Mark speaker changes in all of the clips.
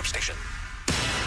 Speaker 1: Group station.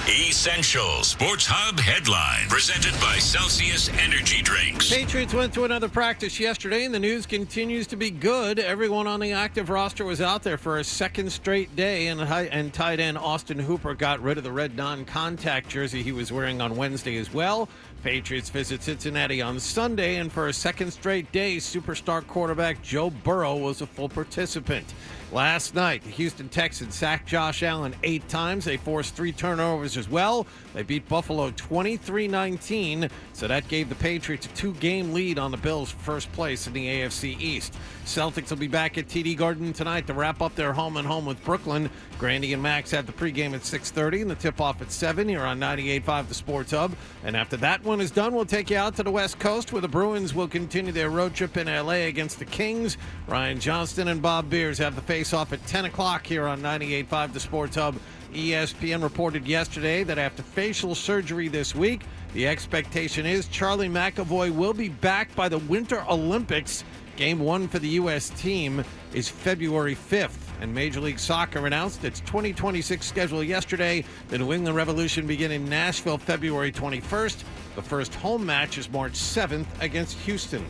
Speaker 2: Essential Sports Hub headline presented by Celsius Energy Drinks.
Speaker 3: Patriots went to another practice yesterday, and the news continues to be good. Everyone on the active roster was out there for a second straight day, and tight end Austin Hooper got rid of the red non-contact jersey he was wearing on Wednesday as well. Patriots visit Cincinnati on Sunday, and for a second straight day, superstar quarterback Joe Burrow was a full participant. Last night, the Houston Texans sacked Josh Allen 8 times. They forced 3 turnovers as well. They beat Buffalo 23-19, so that gave the Patriots a 2-game lead on the Bills for first place in the AFC East. Celtics will be back at TD Garden tonight to wrap up their home-and-home with Brooklyn. Grandy and Max have the pregame at 6:30 and the tip-off at 7 here on 98.5 The Sports Hub. And after that one is done, we'll take you out to the West Coast where the Bruins will continue their road trip in L.A. against the Kings. Ryan Johnston and Bob Beers have the face-off at 10 o'clock here on 98.5 The Sports Hub. ESPN reported yesterday that after facial surgery this week, the expectation is Charlie McAvoy will be back by the Winter Olympics. Game 1 for the U.S. team is February 5th. And Major League Soccer announced its 2026 schedule yesterday. The New England Revolution begin in Nashville February 21st. The first home match is March 7th against Houston.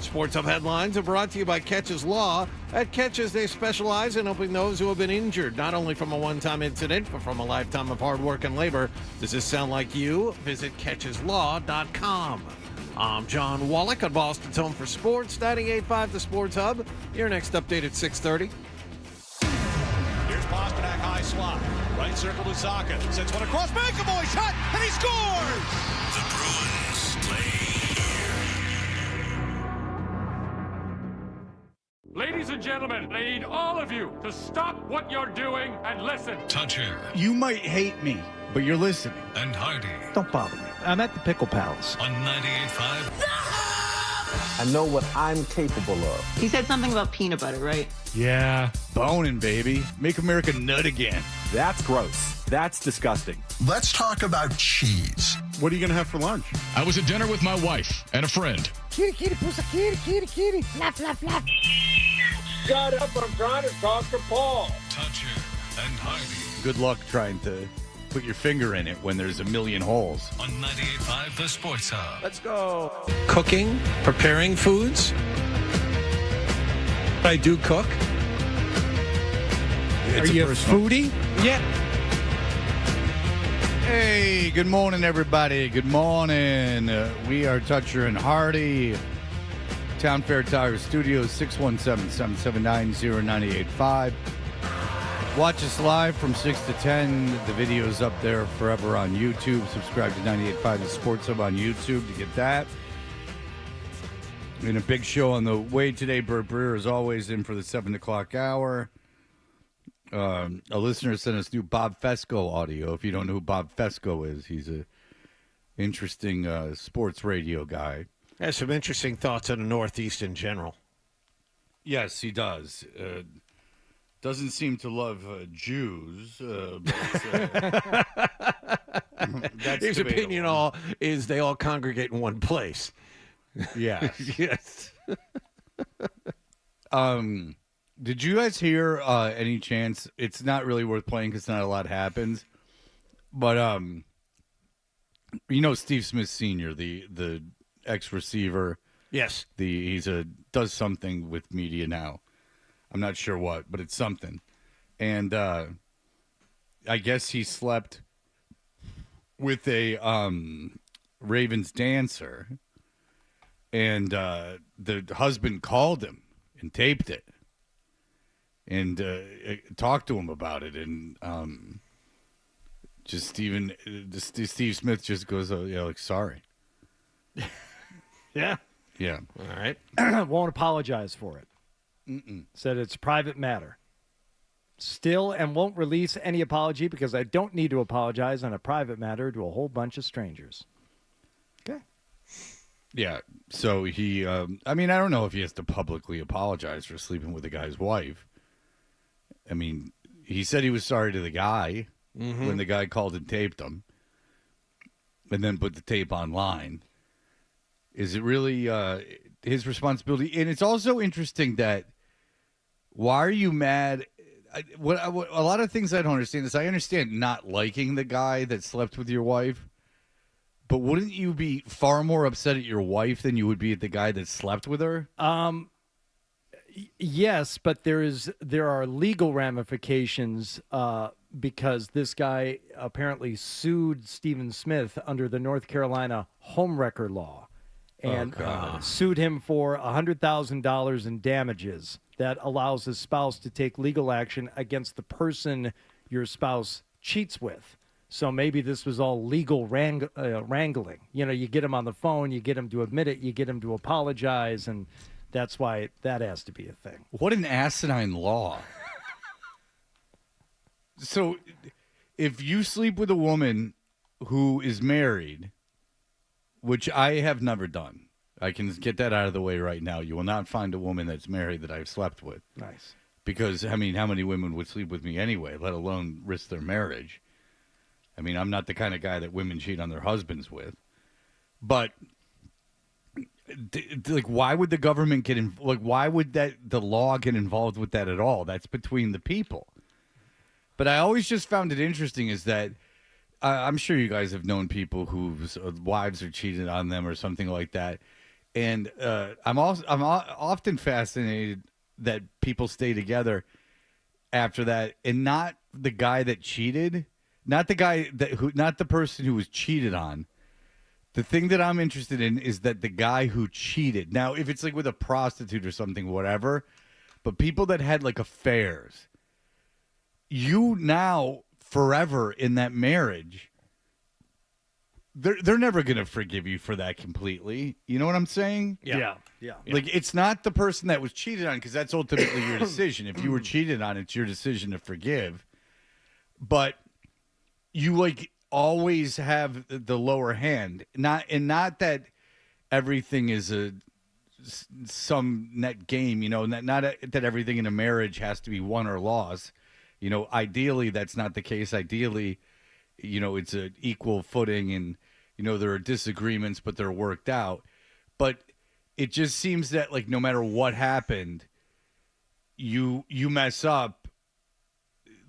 Speaker 3: Sports Hub headlines are brought to you by Catches Law. At Catches, they specialize in helping those who have been injured, not only from a one-time incident, but from a lifetime of hard work and labor. Does this sound like you? Visit CatchesLaw.com. I'm John Wallach on Boston's Home for Sports, 98.5 The Sports Hub. Your next update at 6:30.
Speaker 4: Here's Pasternak, high slot. Right circle to Zaka. Sends one across. McAvoy shot, and he scores!
Speaker 2: The Bruins play here.
Speaker 5: Ladies and gentlemen, I need all of you to stop what you're doing and listen.
Speaker 2: Toucher
Speaker 6: You might hate me, but you're listening.
Speaker 2: and Hardy
Speaker 7: Don't bother me. I'm at the Pickle Palace.
Speaker 2: on 98.5.
Speaker 8: I know what I'm capable of.
Speaker 9: He said something about peanut butter, right?
Speaker 6: Yeah. Boning, baby. Make America nut again.
Speaker 8: That's gross. That's disgusting.
Speaker 10: Let's talk about cheese.
Speaker 6: What are you going to have for lunch?
Speaker 5: I was at dinner with my wife and a friend.
Speaker 7: Kitty, kitty, pussy, kitty, kitty, kitty. Flap, flap, flap.
Speaker 5: Shut up, I'm trying to talk to Paul.
Speaker 2: Toucher and Hardy
Speaker 6: Good luck trying to put your finger in it when there's a million holes.
Speaker 2: on 98.5 The Sports Hub.
Speaker 8: Let's go.
Speaker 3: Cooking, preparing foods. I do cook.
Speaker 6: Are
Speaker 7: you a foodie?
Speaker 3: Yeah.
Speaker 6: Hey, good morning, everybody. Good morning. We are Toucher and Hardy. Town Fair Tire Studios, 617-779-0985. Watch us live from 6 to 10. The video's up there forever on YouTube. Subscribe to 98.5 The Sports Hub on YouTube to get that. And a big show on the way today. Bert Breer, as always, in for the 7 o'clock hour. A listener sent us new Bob Fesco audio. If you don't know who Bob Fesco is, he's a interesting sports radio guy.
Speaker 3: Has some interesting thoughts on the Northeast in general.
Speaker 6: Yes, he does. Doesn't seem to love Jews. But that's
Speaker 3: His
Speaker 6: debatable.
Speaker 3: opinion is they all congregate in one place.
Speaker 6: Yeah.
Speaker 3: Yes.
Speaker 6: Did you guys hear any chance? It's not really worth playing because not a lot happens. But you know Steve Smith Sr., the ex-receiver.
Speaker 3: Yes.
Speaker 6: Does something with media now. I'm not sure what, but it's something. And I guess he slept with a Ravens dancer, and the husband called him and taped it and talked to him about it. And Steve Smith just goes, "Oh yeah, like sorry."
Speaker 3: Yeah.
Speaker 6: Yeah.
Speaker 3: All right.
Speaker 7: Won't apologize for it. Said it's a private matter. Still, and won't release any apology because I don't need to apologize on a private matter to a whole bunch of strangers. Okay.
Speaker 6: Yeah. So he, I don't know if he has to publicly apologize for sleeping with the guy's wife. I mean, he said he was sorry to the guy when the guy called and taped him and then put the tape online. Is it really his responsibility? And it's also interesting that why are you mad? what a lot of things I don't understand is I understand not liking the guy that slept with your wife, but wouldn't you be far more upset at your wife than you would be at the guy that slept with her?
Speaker 7: Yes, but there are legal ramifications because this guy apparently sued Stephen Smith under the North Carolina homewrecker law and sued him for $100,000 in damages. That allows his spouse to take legal action against the person your spouse cheats with. So maybe this was all legal wrangling. You know, you get him on the phone, you get him to admit it, you get him to apologize, and that's why that has to be a thing.
Speaker 6: What an asinine law. So if you sleep with a woman who is married, which I have never done, I can get that out of the way right now. You will not find a woman that's married that I've slept with.
Speaker 7: Nice.
Speaker 6: Because, I mean, how many women would sleep with me anyway, let alone risk their marriage? I mean, I'm not the kind of guy that women cheat on their husbands with. But, like, why would the government get like, why would the law get involved with that at all? That's between the people. But I always just found it interesting is that I'm sure you guys have known people whose wives are cheated on them or something like that. And I'm often fascinated that people stay together after that, and not the guy that cheated, not the person who was cheated on. The thing that I'm interested in is that the guy who cheated. Now, if it's like with a prostitute or something, whatever, but people that had like affairs, you now forever in that marriage, they're never going to forgive you for that completely. You know what I'm saying?
Speaker 7: Yeah.
Speaker 6: Like, it's not the person that was cheated on, because that's ultimately your decision. If you were cheated on, it's your decision to forgive. But you, like, always have the lower hand. Not that everything is some net game, you know, not that everything in a marriage has to be won or lost. You know, ideally, that's not the case. Ideally, you know, it's an equal footing, and, you know, there are disagreements, but they're worked out. But it just seems that, like, no matter what happened, you mess up,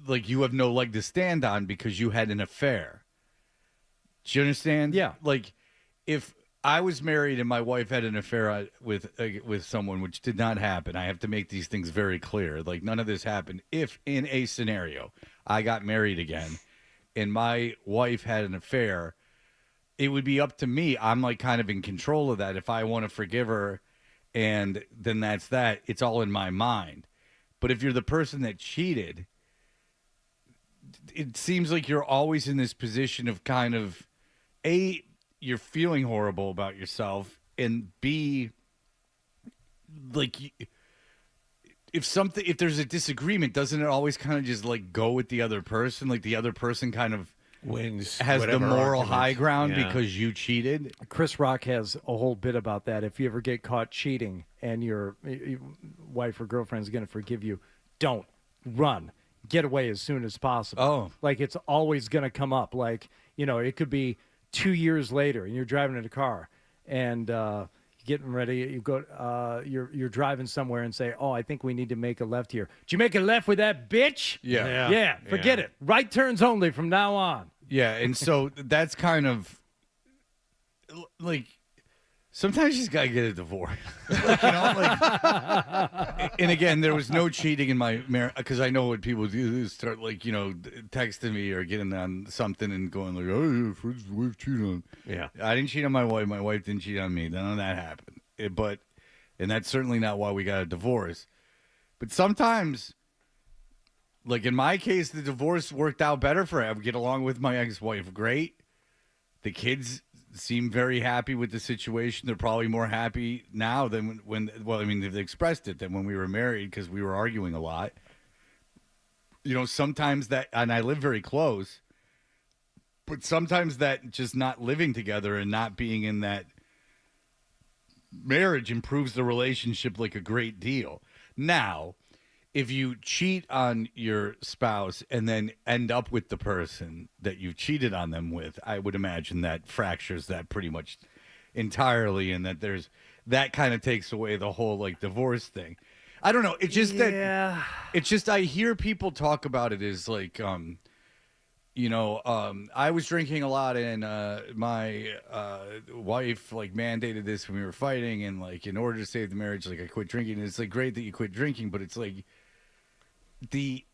Speaker 6: like, you have no leg to stand on because you had an affair. Do you understand?
Speaker 7: Yeah.
Speaker 6: Like, if I was married and my wife had an affair with someone, which did not happen, I have to make these things very clear. Like, none of this happened. If in a scenario I got married again and my wife had an affair, it would be up to me. I'm, like, kind of in control of that. If I want to forgive her, and then that's that. It's all in my mind. But if you're the person that cheated, it seems like you're always in this position of kind of, A, you're feeling horrible about yourself, and B, like, if there's a disagreement, doesn't it always kind of just, like, go with the other person? Like, the other person kind of
Speaker 3: wins,
Speaker 6: has the moral high ground because you cheated.
Speaker 7: Chris Rock has a whole bit about that. If you ever get caught cheating and your wife or girlfriend is going to forgive you, don't run. Get away as soon as possible.
Speaker 6: Oh.
Speaker 7: Like, it's always going to come up. Like, you know, it could be 2 years later and you're driving in a car and getting ready. You go, you're driving somewhere and say, "Oh, I think we need to make a left here." Did you make a left with that bitch?
Speaker 6: Yeah.
Speaker 7: Forget it. Right turns only from now on.
Speaker 6: Yeah, and so that's kind of like, sometimes you just gotta get a divorce. Like, you know, like, and again, there was no cheating in my marriage, because I know what people do is start, like, you know, texting me or getting on something and going like, "Oh, your friend's wife cheated on."
Speaker 3: Yeah.
Speaker 6: I didn't cheat on my wife. My wife didn't cheat on me. None of that happened. And that's certainly not why we got a divorce. But sometimes, like in my case, the divorce worked out better for her. I would get along with my ex-wife great. The kids seem very happy with the situation. They're probably more happy now than well, I mean, they've expressed it, than when we were married, because we were arguing a lot. You know, sometimes that, and I live very close, but sometimes that just not living together and not being in that marriage improves the relationship like a great deal. Now, if you cheat on your spouse and then end up with the person that you cheated on them with, I would imagine that fractures that pretty much entirely, and that that kind of takes away the whole, like, divorce thing. I don't know. It's just
Speaker 7: Yeah.
Speaker 6: that it's just I hear people talk about it as like I was drinking a lot and my wife like mandated this when we were fighting, and like in order to save the marriage, like I quit drinking. And it's like great that you quit drinking, but it's like the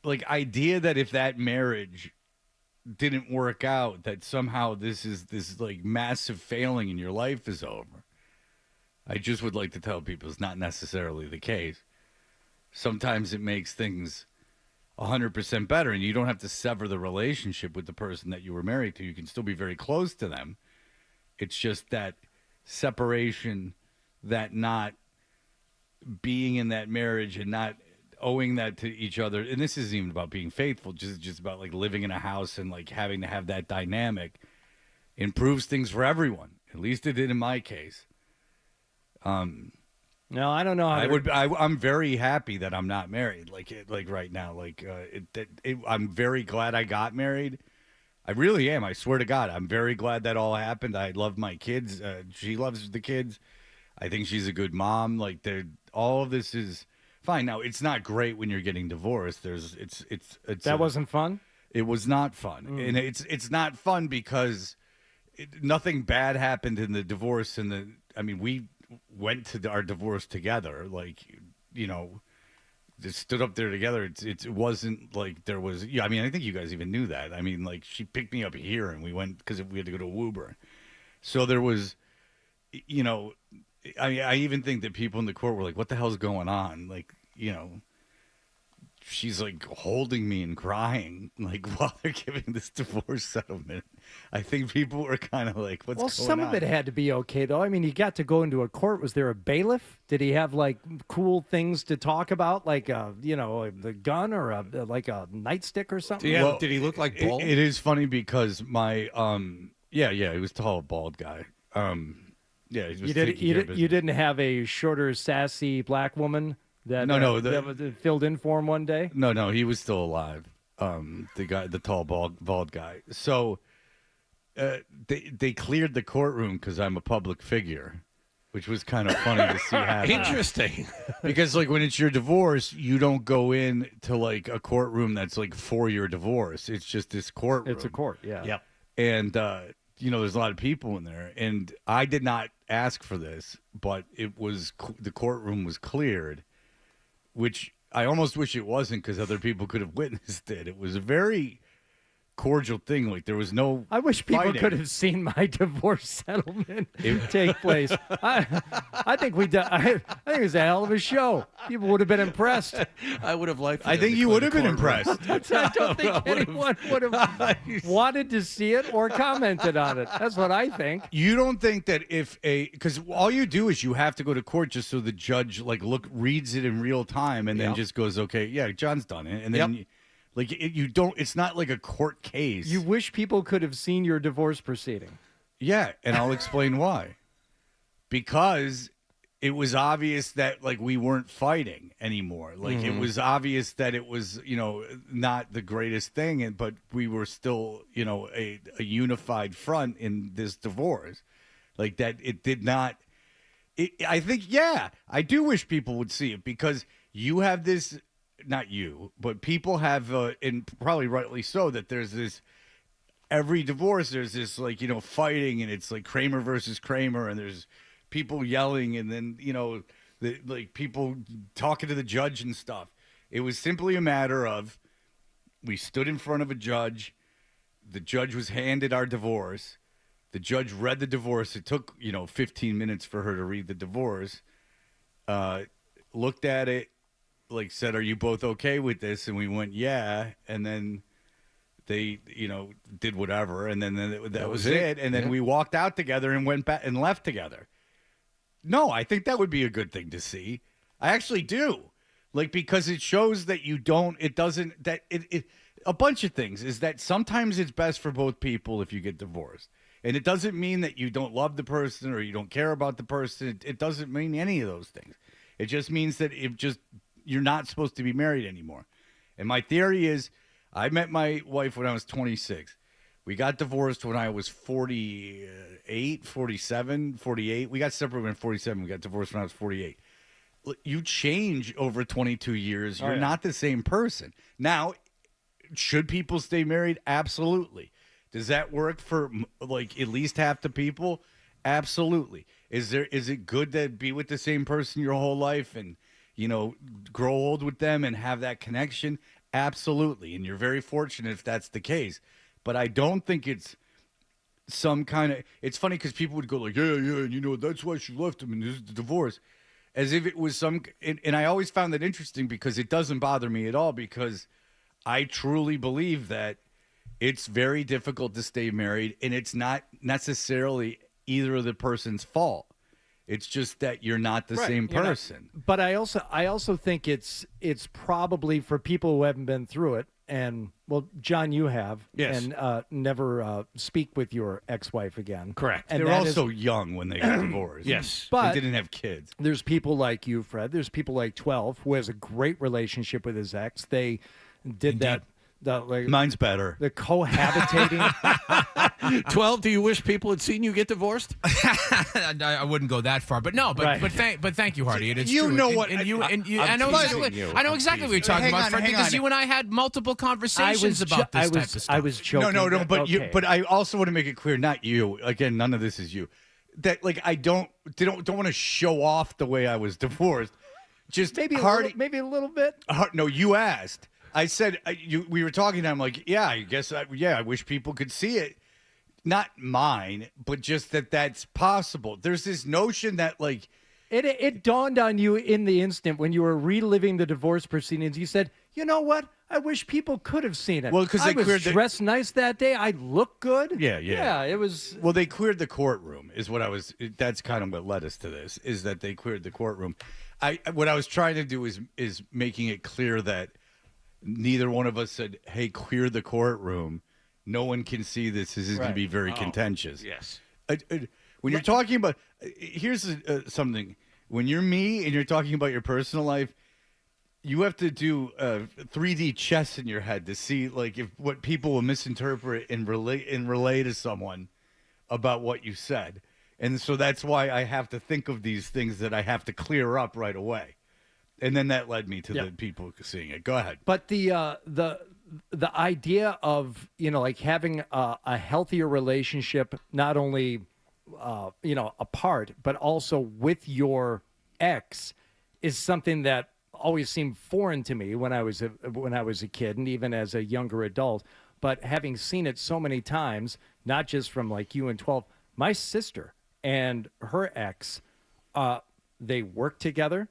Speaker 6: like idea that if that marriage didn't work out, that somehow this like massive failing in your life is over. I just would like to tell people it's not necessarily the case. Sometimes it makes things 100% better, and you don't have to sever the relationship with the person that you were married to. You can still be very close to them. It's just that separation, that not being in that marriage and not owing that to each other. And this isn't even about being faithful, just about like living in a house and like having to have that dynamic improves things for everyone. At least it did in my case.
Speaker 7: No, I don't know.
Speaker 6: I'm very happy that I'm not married. Like right now, I'm very glad I got married. I really am. I swear to God, I'm very glad that all happened. I love my kids. She loves the kids. I think she's a good mom. Like all of this is fine. Now it's not great when you're getting divorced.
Speaker 7: That wasn't fun.
Speaker 6: It was not fun, and it's not fun because nothing bad happened in the divorce. We went to our divorce together, just stood up there together. It wasn't like there was. Yeah, I think you guys even knew that. She picked me up here and we went because we had to go to Woburn. So there was, I even think that people in the court were like, "What the hell's going on?" She's like holding me and crying while they're giving this divorce settlement. I think people were kind of like, what's going on?
Speaker 7: Some of it had to be okay, though. He got to go into a court. Was there a bailiff? Did he have
Speaker 3: cool
Speaker 7: things to talk about, the gun or a nightstick or something?
Speaker 3: Yeah. Did he look like bald?
Speaker 6: It is funny because my he was a tall, bald guy. He was
Speaker 7: You didn't have a shorter, sassy black woman that filled in for him one day?
Speaker 6: No, he was still alive. The tall, bald guy. So they cleared the courtroom because I'm a public figure, which was kind of funny to see happen.
Speaker 3: Interesting.
Speaker 6: Because when it's your divorce, you don't go in to a courtroom that's for your divorce. It's just this courtroom.
Speaker 7: It's a court, yeah.
Speaker 3: Yep.
Speaker 6: And there's a lot of people in there, and I did not ask for this, but the courtroom was cleared. Which I almost wish it wasn't, because other people could have witnessed it. It was a very cordial thing. There was no
Speaker 7: I wish people
Speaker 6: fighting.
Speaker 7: could have seen my divorce settlement take place. I think I think it was a hell of a show. People would have been impressed.
Speaker 3: I would have liked it.
Speaker 6: I think you would have been impressed.
Speaker 7: I don't think anyone would have wanted to see it or commented on it. That's what I think.
Speaker 6: You don't think that because all you do is you have to go to court just so the judge reads it in real time and then just goes, okay, yeah, John's done it, and then. You don't. It's not like a court case.
Speaker 7: You wish people could have seen your divorce proceeding.
Speaker 6: Yeah, and I'll explain why. Because it was obvious that we weren't fighting anymore. It was obvious that it was not the greatest thing, but we were still a unified front in this divorce. That it did not. I think I do wish people would see it, because you have this. Not you, but people have, and probably rightly so, that there's this, every divorce, there's this, fighting, and it's Kramer versus Kramer, and there's people yelling, and then, people talking to the judge and stuff. It was simply a matter of, we stood in front of a judge, the judge was handed our divorce, the judge read the divorce, it took, 15 minutes for her to read the divorce, looked at it, said, are you both okay with this? And we went, yeah. And then they, did whatever. And then that was it. And then we walked out together and went back and left together. No, I think that would be a good thing to see. I actually do. Because it shows that a bunch of things is that sometimes it's best for both people if you get divorced. And it doesn't mean that you don't love the person or you don't care about the person. It doesn't mean any of those things. It just means that you're not supposed to be married anymore. And my theory is, I met my wife when I was 26. We got divorced when I was 48, 47, 48. We got separated when 47. We got divorced when I was 48. Look, you change over 22 years. You're not the same person. Now, should people stay married? Absolutely. Does that work for like at least half the people? Absolutely. Is it good to be with the same person your whole life and, grow old with them and have that connection? Absolutely. And you're very fortunate if that's the case. But I don't think it's some kind of, it's funny because people would go like, yeah, and that's why she left him and this is the divorce. As if it was some, and I always found that interesting because it doesn't bother me at all because I truly believe that it's very difficult to stay married and it's not necessarily either of the person's fault. It's just that you're not the same person.
Speaker 7: But I also think it's probably for people who haven't been through it. And, well, John, you have.
Speaker 3: Yes.
Speaker 7: And never speak with your ex-wife again.
Speaker 3: Correct.
Speaker 6: And they're also young when they got divorced.
Speaker 3: Yes.
Speaker 7: But
Speaker 6: they didn't have kids.
Speaker 7: There's people like you, Fred. There's people like 12 who has a great relationship with his ex. They did that.
Speaker 6: Mine's better.
Speaker 7: The cohabitating.
Speaker 3: 12, do you wish people had seen you get divorced?
Speaker 1: I wouldn't go that far, but no, but thank you, Hardy. It's
Speaker 6: you
Speaker 1: true.
Speaker 6: know what?
Speaker 1: I know exactly what you're talking about, Fred, because you and I had multiple conversations about this type of stuff.
Speaker 7: I was joking.
Speaker 6: No, but
Speaker 7: okay.
Speaker 6: but I also want to make it clear, not you. Again, none of this is you. That like I don't want to show off the way I was divorced. Just
Speaker 7: maybe
Speaker 6: Hardy,
Speaker 7: maybe a little bit.
Speaker 6: No, you asked. I said we were talking. And I'm like, yeah, I guess. I wish people could see it. Not mine, but just that's possible. There's this notion that like
Speaker 7: it dawned on you in the instant when you were reliving the divorce proceedings. You said, "You know what? I wish people could have seen it."
Speaker 6: Well, because
Speaker 7: I was dressed nice that day. I looked good.
Speaker 6: Yeah.
Speaker 7: It was.
Speaker 6: Well, they cleared the courtroom. Is what I was. That's kind of what led us to this. Is that they cleared the courtroom. What I was trying to do is making it clear that neither one of us said, "Hey, clear the courtroom." No one can see this. This is going to be very contentious.
Speaker 3: Yes.
Speaker 6: When you're talking about, here's something. When you're me and you're talking about your personal life, you have to do 3D chess in your head to see like if what people will misinterpret and relay to someone about what you said. And so that's why I have to think of these things that I have to clear up right away. And then that led me to the people seeing it. Go ahead.
Speaker 7: But the idea of, like having a healthier relationship, not only, apart, but also with your ex is something that always seemed foreign to me when I was a kid and even as a younger adult. But having seen it so many times, not just from like you and 12, my sister and her ex, they work together.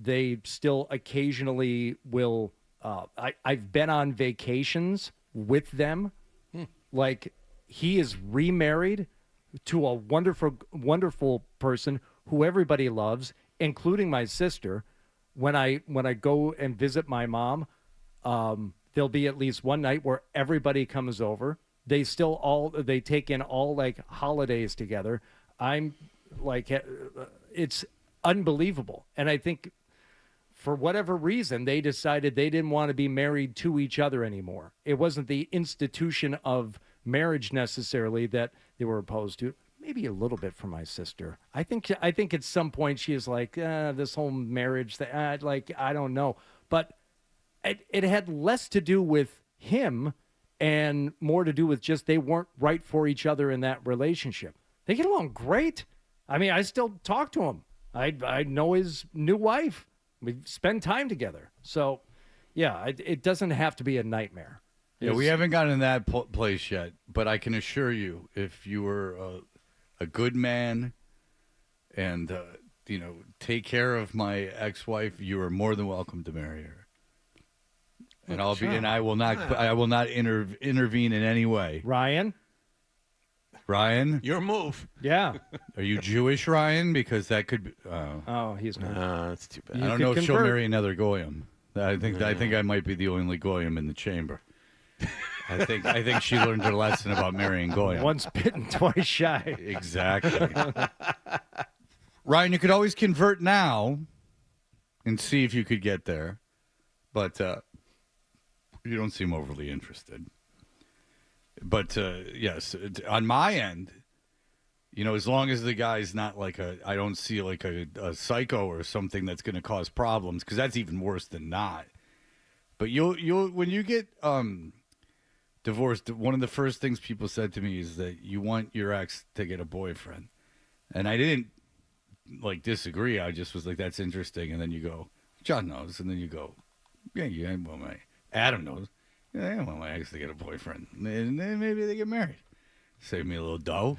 Speaker 7: They still occasionally will. I've been on vacations with them. Like he is remarried to a wonderful, wonderful person who everybody loves, including my sister. When I go and visit my mom, there'll be at least one night where everybody comes over. They take in all like holidays together. I'm like, it's unbelievable. And I think for whatever reason, they decided they didn't want to be married to each other anymore. It wasn't the institution of marriage necessarily that they were opposed to. Maybe a little bit for my sister. I think at some point she is like, this whole marriage thing, I don't know. But it had less to do with him and more to do with just they weren't right for each other in that relationship. They get along great. I mean, I still talk to him. I know his new wife. We spend time together. So, yeah, it doesn't have to be a nightmare.
Speaker 6: Yeah, we haven't gotten in that place yet, but I can assure you, if you were a good man and, take care of my ex-wife, you are more than welcome to marry her. And I will not intervene in any way. Ryan?
Speaker 3: Your move.
Speaker 7: Yeah.
Speaker 6: Are you Jewish, Ryan? Because that could be...
Speaker 7: Oh, he's not.
Speaker 3: That's too bad.
Speaker 6: I don't know if she'll marry another Goyim. I think I might be the only Goyim in the chamber. I think she learned her lesson about marrying Goyim.
Speaker 7: Once bitten, twice shy.
Speaker 6: Exactly. Ryan, you could always convert now and see if you could get there. But you don't seem overly interested. But yes, on my end, as long as the guy's not like I don't see like a psycho or something that's going to cause problems, because that's even worse than not. But you'll when you get divorced, one of the first things people said to me is that you want your ex to get a boyfriend, and I didn't like disagree. I just was like, that's interesting. And then you go, John knows, and then you go, yeah, well, Adam knows. Yeah, I want my ex to get a boyfriend, and then maybe they get married. Save me a little dough.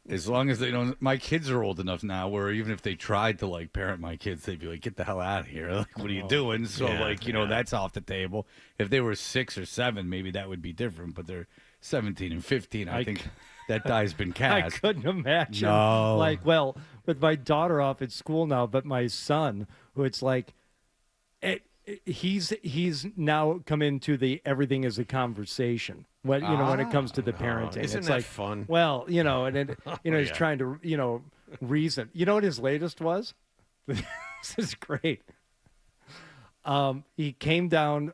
Speaker 6: As long as they don't. My kids are old enough now where even if they tried to like parent my kids, they'd be like, "Get the hell out of here! Like, what are you doing?" So that's off the table. If they were 6 or 7, maybe that would be different. But they're 17 and 15. I think that die's been cast.
Speaker 7: I couldn't imagine.
Speaker 6: No.
Speaker 7: With my daughter off at school now, but my son, who it's like, he's now come into the everything is a conversation. When it comes to the parenting,
Speaker 3: isn't
Speaker 7: it's
Speaker 3: that
Speaker 7: like
Speaker 3: fun?
Speaker 7: Well, he's trying to reason. You know what his latest was? This is great. He came down.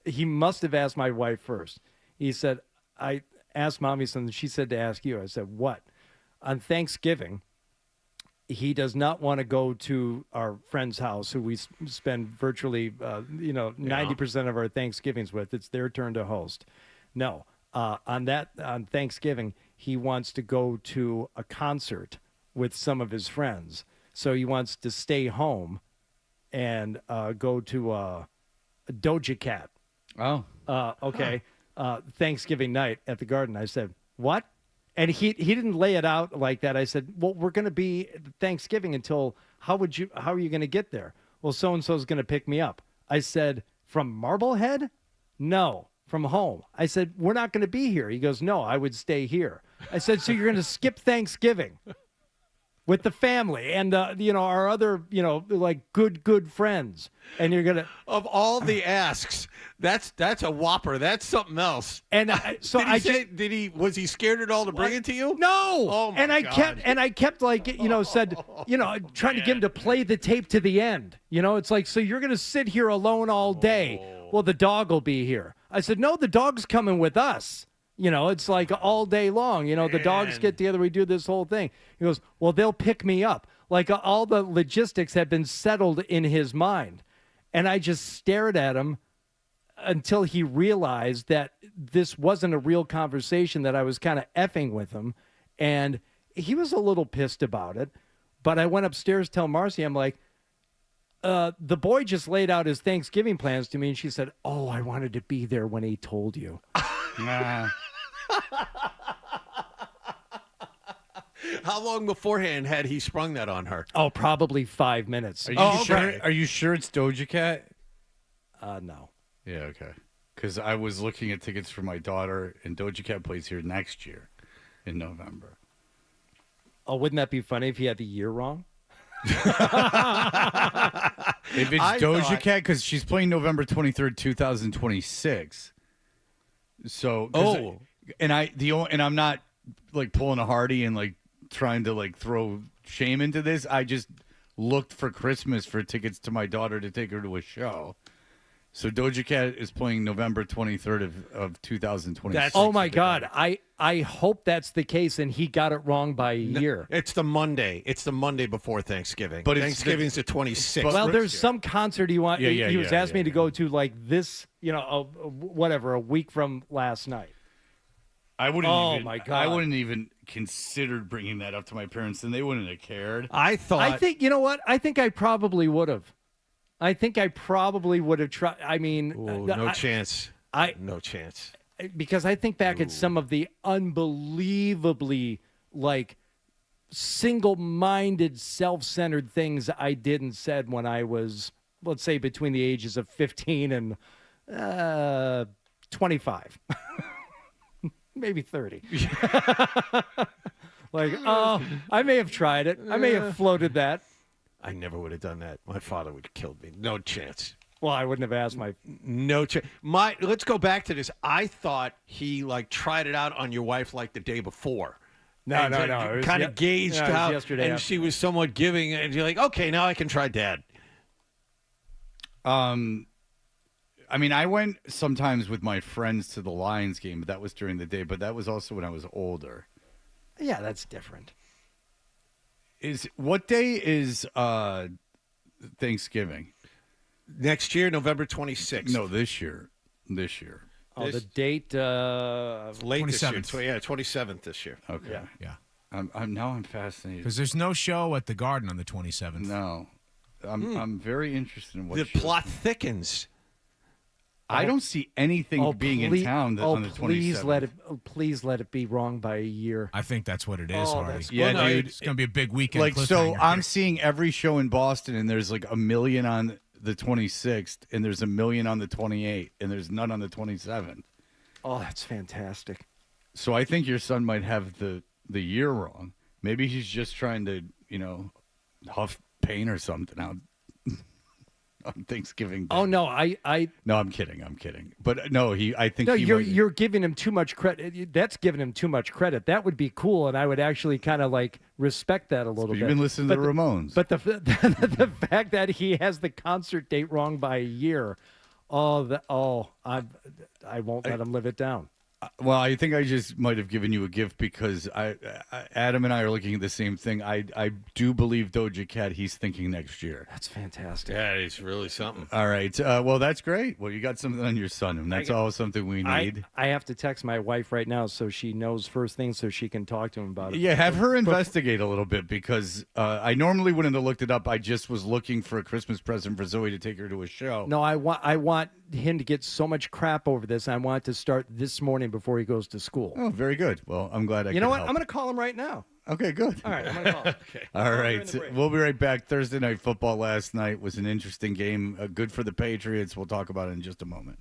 Speaker 7: He must have asked my wife first. He said, "I asked mommy something." She said to ask you. I said, "What?" On Thanksgiving, he does not want to go to our friend's house, who we spend virtually, 90% of our Thanksgivings with. It's their turn to host. No, on Thanksgiving, he wants to go to a concert with some of his friends. So he wants to stay home and go to a Doja Cat.
Speaker 6: Oh,
Speaker 7: okay. Thanksgiving night at the Garden. I said, what? And he didn't lay it out like that. I said, well, we're going to be Thanksgiving until how are you going to get there? Well, so-and-so is going to pick me up. I said, from Marblehead? No, from home. I said, we're not going to be here. He goes, no, I would stay here. I said, so you're going to skip Thanksgiving with the family and, our other, good friends. And you're going to.
Speaker 3: Of all the asks, that's a whopper. That's something else.
Speaker 7: And
Speaker 3: was he scared at all to bring it to you?
Speaker 7: No.
Speaker 3: Oh, my
Speaker 7: I
Speaker 3: God.
Speaker 7: kept trying to get him to play the tape to the end. It's like, so you're going to sit here alone all day. Well, the dog will be here. I said, no, the dog's coming with us. It's like all day long. The dogs get together. We do this whole thing. He goes, well, they'll pick me up. Like all the logistics have been settled in his mind. And I just stared at him until he realized that this wasn't a real conversation, that I was kind of effing with him. And he was a little pissed about it. But I went upstairs to tell Marcy, I'm like, the boy just laid out his Thanksgiving plans to me. And she said, oh, I wanted to be there when he told you.
Speaker 3: How long beforehand had he sprung that on her?
Speaker 7: Oh, probably 5 minutes.
Speaker 6: Are you sure it's Doja Cat?
Speaker 7: No.
Speaker 6: Yeah, okay. Because I was looking at tickets for my daughter, and Doja Cat plays here next year in November.
Speaker 7: Oh, wouldn't that be funny if he had the year wrong?
Speaker 6: If it's Doja Cat, because she's playing November 23rd, 2026. So, and I'm not like pulling a Hardy and like trying to like throw shame into this. I just looked for Christmas for tickets to my daughter to take her to a show. So Doja Cat is playing November 23rd of 2026.
Speaker 7: Oh my God. I hope that's the case and he got it wrong by a year.
Speaker 3: It's the Monday. It's the Monday before Thanksgiving.
Speaker 6: But
Speaker 3: Thanksgiving's the 26th.
Speaker 7: Well, there's some concert he was asking me to go to like this, a week from last night.
Speaker 6: I wouldn't
Speaker 7: my God.
Speaker 6: I wouldn't even considered bringing that up to my parents, and they wouldn't have cared.
Speaker 3: I
Speaker 7: think, you know what? I think I probably would have. Tried. I mean,
Speaker 3: no chance. No chance.
Speaker 7: Because I think back at some of the unbelievably like single-minded, self-centered things I did and said when I was, let's say, between the ages of 15 and 25. Maybe 30. I may have tried it. I may have floated that.
Speaker 3: I never would have done that. My father would have killed me. No chance.
Speaker 7: Well, I wouldn't have asked my...
Speaker 3: No chance. Let's go back to this. I thought he, tried it out on your wife, the day before.
Speaker 7: No.
Speaker 3: Kind of gauged how...
Speaker 7: yesterday.
Speaker 3: And she was somewhat giving, and you're like, okay, now I can try Dad.
Speaker 6: I I mean, I went sometimes with my friends to the Lions game, but that was during the day. But that was also when I was older.
Speaker 7: Yeah, that's different.
Speaker 6: What day is Thanksgiving?
Speaker 3: Next year, November 26th.
Speaker 6: No, this year.
Speaker 7: Oh, the date.
Speaker 3: Late
Speaker 1: 27th.
Speaker 3: this year. 27th this year.
Speaker 6: Okay.
Speaker 1: Yeah.
Speaker 6: I'm fascinated.
Speaker 1: Because there's no show at the Garden on the 27th.
Speaker 6: No. I'm very interested in what
Speaker 3: the plot thickens.
Speaker 6: I don't see anything being in town on the 27th.
Speaker 7: Please let it be wrong by a year.
Speaker 1: I think that's what it is, Hardy.
Speaker 6: Yeah, dude.
Speaker 1: It's going to be a big weekend.
Speaker 6: Like, so
Speaker 1: cliffhanger.
Speaker 6: I'm seeing every show in Boston, and there's like 1 million on the 26th, and there's 1 million on the 28th, and there's none on the 27th.
Speaker 7: Oh, that's fantastic.
Speaker 6: So I think your son might have the year wrong. Maybe he's just trying to, huff paint or something out on Thanksgiving Day.
Speaker 7: Oh no,
Speaker 6: No, I'm kidding. But no,
Speaker 7: you're giving him too much credit. That's giving him too much credit. That would be cool, and I would actually kind of like respect that a little bit.
Speaker 6: You've been listening to the Ramones.
Speaker 7: But the fact that he has the concert date wrong by a year, I won't let him live it down.
Speaker 6: Well, I think I just might have given you a gift because Adam and I are looking at the same thing. I do believe Doja Cat, he's thinking next year.
Speaker 7: That's fantastic.
Speaker 3: Yeah, it's really something.
Speaker 6: All right. Well, that's great. Well, you got something on your son, and that's all something we need.
Speaker 7: I have to text my wife right now so she knows first thing so she can talk to him about it.
Speaker 6: Yeah, have her investigate a little bit because I normally wouldn't have looked it up. I just was looking for a Christmas present for Zoe to take her to a show.
Speaker 7: No, I want him to get so much crap over this. I want it to start this morning before he goes to school.
Speaker 6: Oh, very good. Well, I'm glad I could
Speaker 7: You know what?
Speaker 6: help.
Speaker 7: I'm going to call him right now.
Speaker 6: Okay, good.
Speaker 7: All right, I'm going to call him.
Speaker 3: Okay.
Speaker 6: All right. We'll be right back. Thursday Night Football last night was an interesting game. Good for the Patriots. We'll talk about it in just a moment.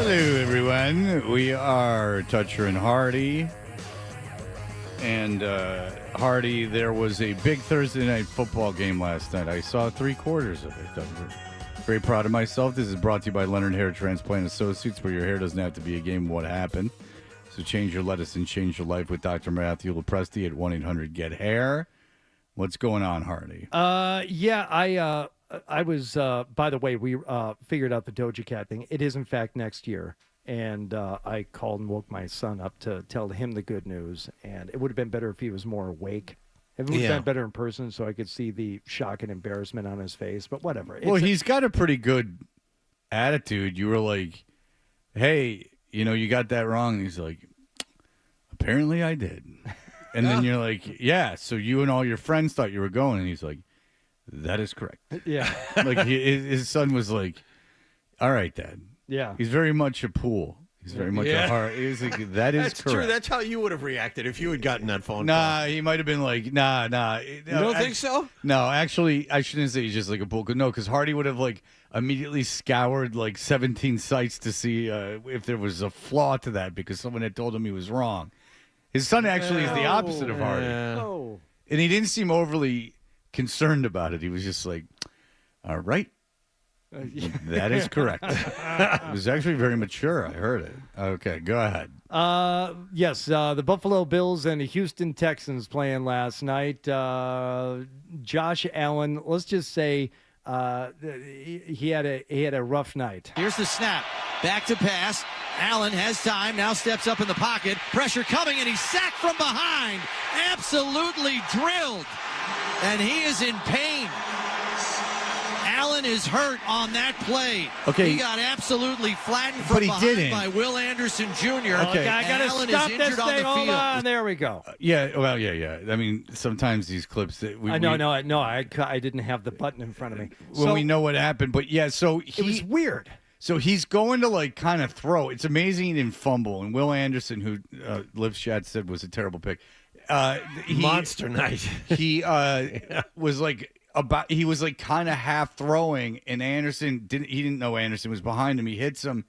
Speaker 6: Hello, everyone. We are Toucher and Hardy. And, Hardy, there was a big Thursday night football game last night. I saw 3/4 of it. I'm very proud of myself. This is brought to you by Leonard Hair Transplant Associates, where your hair doesn't have to be a game of what happened. So change your lettuce and change your life with Dr. Matthew Lopresti at 1-800-GET-HAIR. What's going on, Hardy?
Speaker 7: I was, by the way, we figured out the Doja Cat thing. It is, in fact, next year. And I called and woke my son up to tell him the good news. And it would have been better if he was more awake. It would have been better in person so I could see the shock and embarrassment on his face. But whatever.
Speaker 6: He's got a pretty good attitude. You were like, hey, you got that wrong. And he's like, apparently I did. And then you're like, yeah, so you and all your friends thought you were going. And he's like, that is correct.
Speaker 7: Yeah.
Speaker 6: Like his son was like, all right, Dad.
Speaker 7: Yeah.
Speaker 6: He's very much a pool. He's very much a heart. He's like, that is
Speaker 3: That's
Speaker 6: correct.
Speaker 3: true. That's how you would have reacted if you had gotten that phone
Speaker 6: call.
Speaker 3: He
Speaker 6: might have been like, nah.
Speaker 3: You don't think so?
Speaker 6: No, actually, I shouldn't say he's just like a pool. No, because Hardy would have like immediately scoured like 17 sites to see if there was a flaw to that because someone had told him he was wrong. His son actually is the opposite of Hardy.
Speaker 7: Oh.
Speaker 6: And he didn't seem overly concerned about it. He was just like, all right. That is correct. It was actually very mature. I heard it. Okay, go ahead.
Speaker 7: Yes, the Buffalo Bills and the Houston Texans playing last night. Josh Allen, let's just say he had a rough night.
Speaker 11: Here's the snap. Back to pass. Allen has time. Now steps up in the pocket. Pressure coming, and he's sacked from behind. Absolutely drilled. And he is in pain. Allen is hurt on that play.
Speaker 6: Okay.
Speaker 11: He got absolutely flattened from behind by Will Anderson Jr.
Speaker 7: Okay, I got to stop this thing. Hold on. There we go.
Speaker 6: Yeah. I mean, sometimes these clips that
Speaker 7: I didn't have the button in front of me.
Speaker 6: When we know what happened, but yeah, so
Speaker 7: it was weird.
Speaker 6: So he's going to like kind of throw. It's amazing he didn't fumble. And Will Anderson, who Liv Schadt said was a terrible pick,
Speaker 3: monster night.
Speaker 6: He was like. He was like kind of half throwing, and Anderson didn't know Anderson was behind him. He hits him,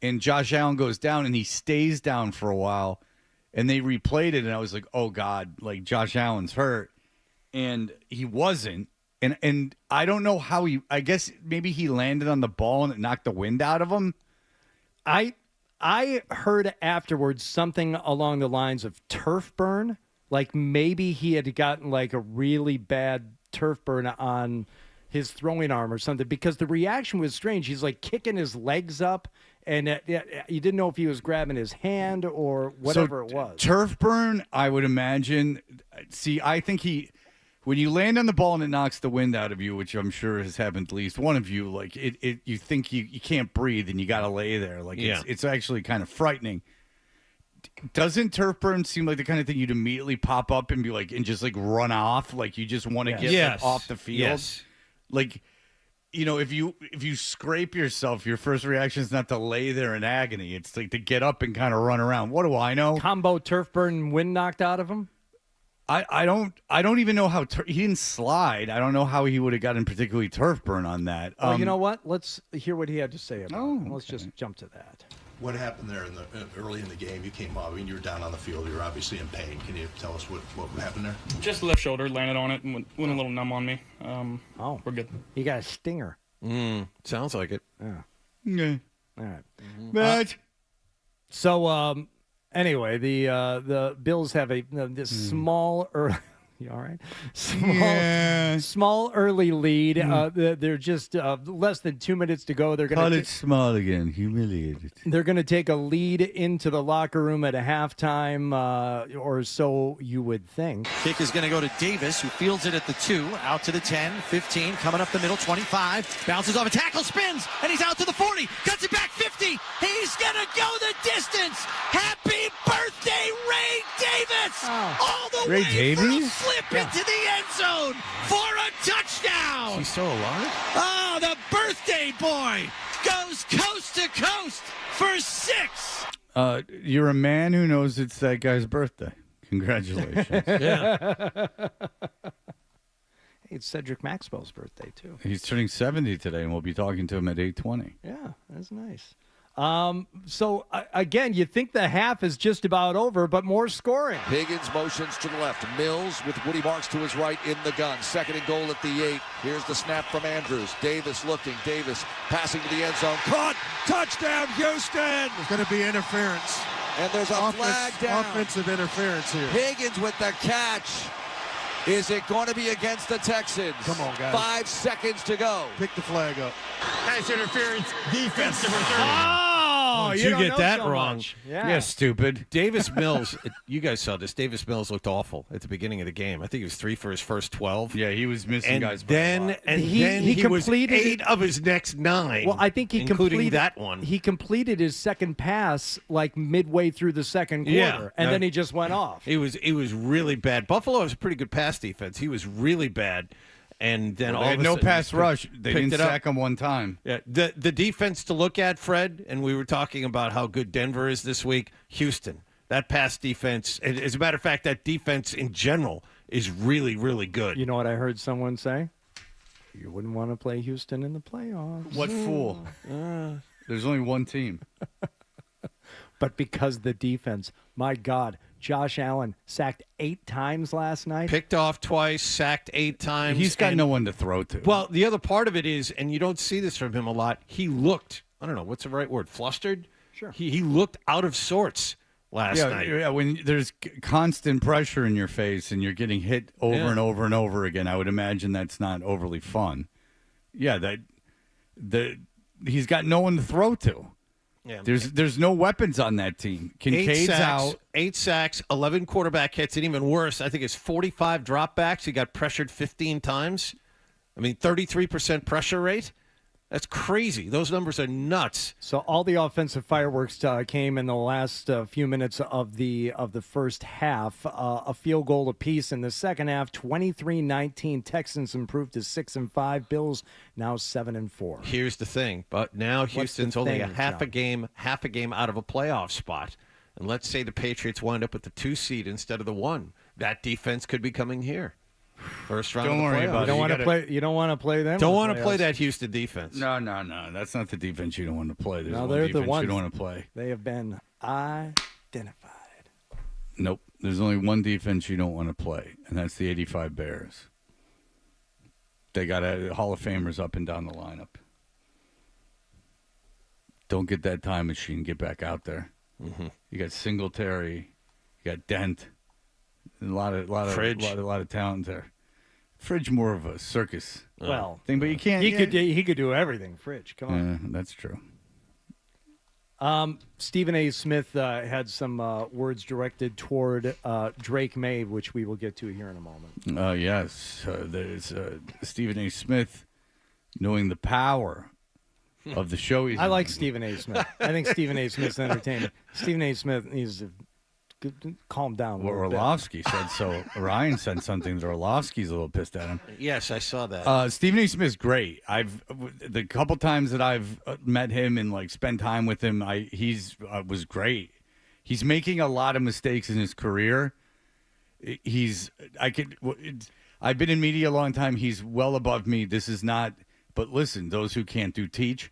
Speaker 6: and Josh Allen goes down, and he stays down for a while, and they replayed it, and I was like, oh God, like Josh Allen's hurt, and he wasn't, and I don't know how I guess maybe he landed on the ball and it knocked the wind out of him.
Speaker 7: I heard afterwards something along the lines of turf burn, like maybe he had gotten like a really bad turf burn on his throwing arm or something, because the reaction was strange. He's like kicking his legs up, and you didn't know if he was grabbing his hand or whatever it was.
Speaker 6: Turf burn, I would imagine. See, I think when you land on the ball and it knocks the wind out of you, which I'm sure has happened to at least one of you, like you think you can't breathe and you got to lay there. Like it's actually kind of frightening. Doesn't turf burn seem like the kind of thing you'd immediately pop up and be like, and just like run off? Like you just want to get like, off the field?
Speaker 3: Yes.
Speaker 6: Like, if you scrape yourself, your first reaction is not to lay there in agony. It's like to get up and kind of run around. What do I know?
Speaker 7: Combo turf burn, wind knocked out of him?
Speaker 6: I don't even know how he didn't slide. I don't know how he would have gotten particularly turf burn on that.
Speaker 7: You know what? Let's hear what he had to say about it. Let's just jump to that.
Speaker 12: What happened there early in the game? You came up. I mean, you were down on the field. You were obviously in pain. Can you tell us what happened there?
Speaker 13: Just left shoulder, landed on it, and went a little numb on me. We're good.
Speaker 7: You got a stinger.
Speaker 3: Sounds like it.
Speaker 6: Yeah.
Speaker 7: All right.
Speaker 6: But
Speaker 7: so anyway, the Bills have this small You all right? Small early lead. They're just less than 2 minutes to go. They're going to
Speaker 6: call it small again. Humiliated.
Speaker 7: They're going to take a lead into the locker room at a halftime, or so you would think.
Speaker 11: Kick is going to go to Davis, who fields it at the 2, out to the 10, 15, coming up the middle, 25, bounces off a tackle, spins, and he's out to the 40, cuts it back 50. He's going to go the distance. Happy birthday, Ray Davis! All the
Speaker 6: Ray
Speaker 11: way
Speaker 6: Davies?
Speaker 11: from flip into the end zone for a touchdown.
Speaker 3: He's still alive?
Speaker 11: Oh, the birthday boy goes coast to coast for 6.
Speaker 6: You're a man who knows it's that guy's birthday. Congratulations.
Speaker 3: Yeah.
Speaker 7: Hey, it's Cedric Maxwell's birthday, too.
Speaker 6: He's turning 70 today, and we'll be talking to him at 8:20.
Speaker 7: Yeah, that's nice. Again, you think the half is just about over, but more scoring.
Speaker 14: Higgins motions to the left. Mills with Woody Marks to his right in the gun. 2nd and goal at the 8. Here's the snap from Andrews. Davis looking. Davis passing to the end zone. Caught. Touchdown, Houston.
Speaker 15: There's going to be interference.
Speaker 14: And there's a flag down.
Speaker 15: Offensive interference here.
Speaker 14: Higgins with the catch. Is it going to be against the Texans?
Speaker 15: Come on, guys.
Speaker 14: 5 seconds to go.
Speaker 15: Pick the flag up.
Speaker 5: Pass interference, defense number 30.
Speaker 3: Oh, you get that wrong.
Speaker 7: Yeah,
Speaker 6: stupid.
Speaker 3: Davis Mills, you guys saw this. Davis Mills looked awful at the beginning of the game. I think he was 3 for his first 12.
Speaker 6: Yeah, he was missing guys.
Speaker 3: Then he was 8 of his next 9.
Speaker 7: Well, I think he
Speaker 3: including
Speaker 7: completed
Speaker 3: that one.
Speaker 7: He completed his second pass like midway through the second quarter, and then he just went off.
Speaker 3: He was really bad. Buffalo has a pretty good pass defense. He was really bad. And then
Speaker 6: Well,
Speaker 3: all
Speaker 6: they
Speaker 3: of
Speaker 6: had
Speaker 3: a
Speaker 6: no
Speaker 3: sudden
Speaker 6: pass rush. They didn't
Speaker 3: it up.
Speaker 6: sack him one time.
Speaker 3: Yeah, the defense to look at, Fred, and we were talking about how good Denver is this week. Houston, that pass defense. As a matter of fact, that defense in general is really, really good.
Speaker 7: You know what I heard someone say? You wouldn't want to play Houston in the playoffs.
Speaker 6: What fool? There's only one team.
Speaker 7: But because the defense, my God, Josh Allen sacked 8 times last night.
Speaker 3: Picked off twice, sacked 8 times.
Speaker 6: He's got no one to throw to.
Speaker 3: Well, the other part of it is, and you don't see this from him a lot, he looked, I don't know, what's the right word, flustered?
Speaker 7: Sure.
Speaker 3: He looked out of sorts last night.
Speaker 6: Yeah, when there's constant pressure in your face and you're getting hit over and over and over again, I would imagine that's not overly fun. Yeah, he's got no one to throw to.
Speaker 3: Yeah.
Speaker 6: There's no weapons on that team. Kincaid's out.
Speaker 3: 8 sacks, 11 quarterback hits, and even worse, I think it's 45 dropbacks. He got pressured 15 times. I mean, 33% pressure rate. That's crazy. Those numbers are nuts.
Speaker 7: So all the offensive fireworks came in the last few minutes of the first half. A field goal apiece in the second half. 23-19. Texans improved to 6-5. Bills now 7-4.
Speaker 3: Here's the thing, but now Houston's only half a game out of a playoff spot. And let's say the Patriots wind up with the 2 seed instead of the 1. That defense could be coming here. First round.
Speaker 6: Don't
Speaker 3: of the
Speaker 6: worry
Speaker 3: playoffs.
Speaker 6: about it.
Speaker 7: You don't want to play them.
Speaker 3: Don't want to play that Houston defense.
Speaker 6: No. That's not the defense you don't want to play. There's one
Speaker 7: they're
Speaker 6: defense
Speaker 7: the ones
Speaker 6: you don't want to play.
Speaker 7: They have been identified.
Speaker 6: Nope. There's only one defense you don't want to play, and that's the 85 Bears. They got Hall of Famers up and down the lineup. Don't get that time machine. Get back out there.
Speaker 3: Mm-hmm.
Speaker 6: You got Singletary. You got Dent. A lot of talent there. Fridge more of a circus thing, but you can't.
Speaker 7: He could do everything. Fridge, come on.
Speaker 6: That's true.
Speaker 7: Stephen A. Smith had some words directed toward Drake May, which we will get to here in a moment.
Speaker 6: Yes, there's Stephen A. Smith, knowing the power of the show.
Speaker 7: I like Stephen A. Smith. I think Stephen A. Smith's entertaining. Stephen A. Smith needs to calm down.
Speaker 6: Well, Orlovsky said so. Ryan said something that Orlovsky's a little pissed at him.
Speaker 3: Yes, I saw that.
Speaker 6: Stephen A. Smith's great. The couple times that I've met him and spent time with him, he's was great. He's making a lot of mistakes in his career. I've been in media a long time. He's well above me. This is not. But listen, those who can't do teach.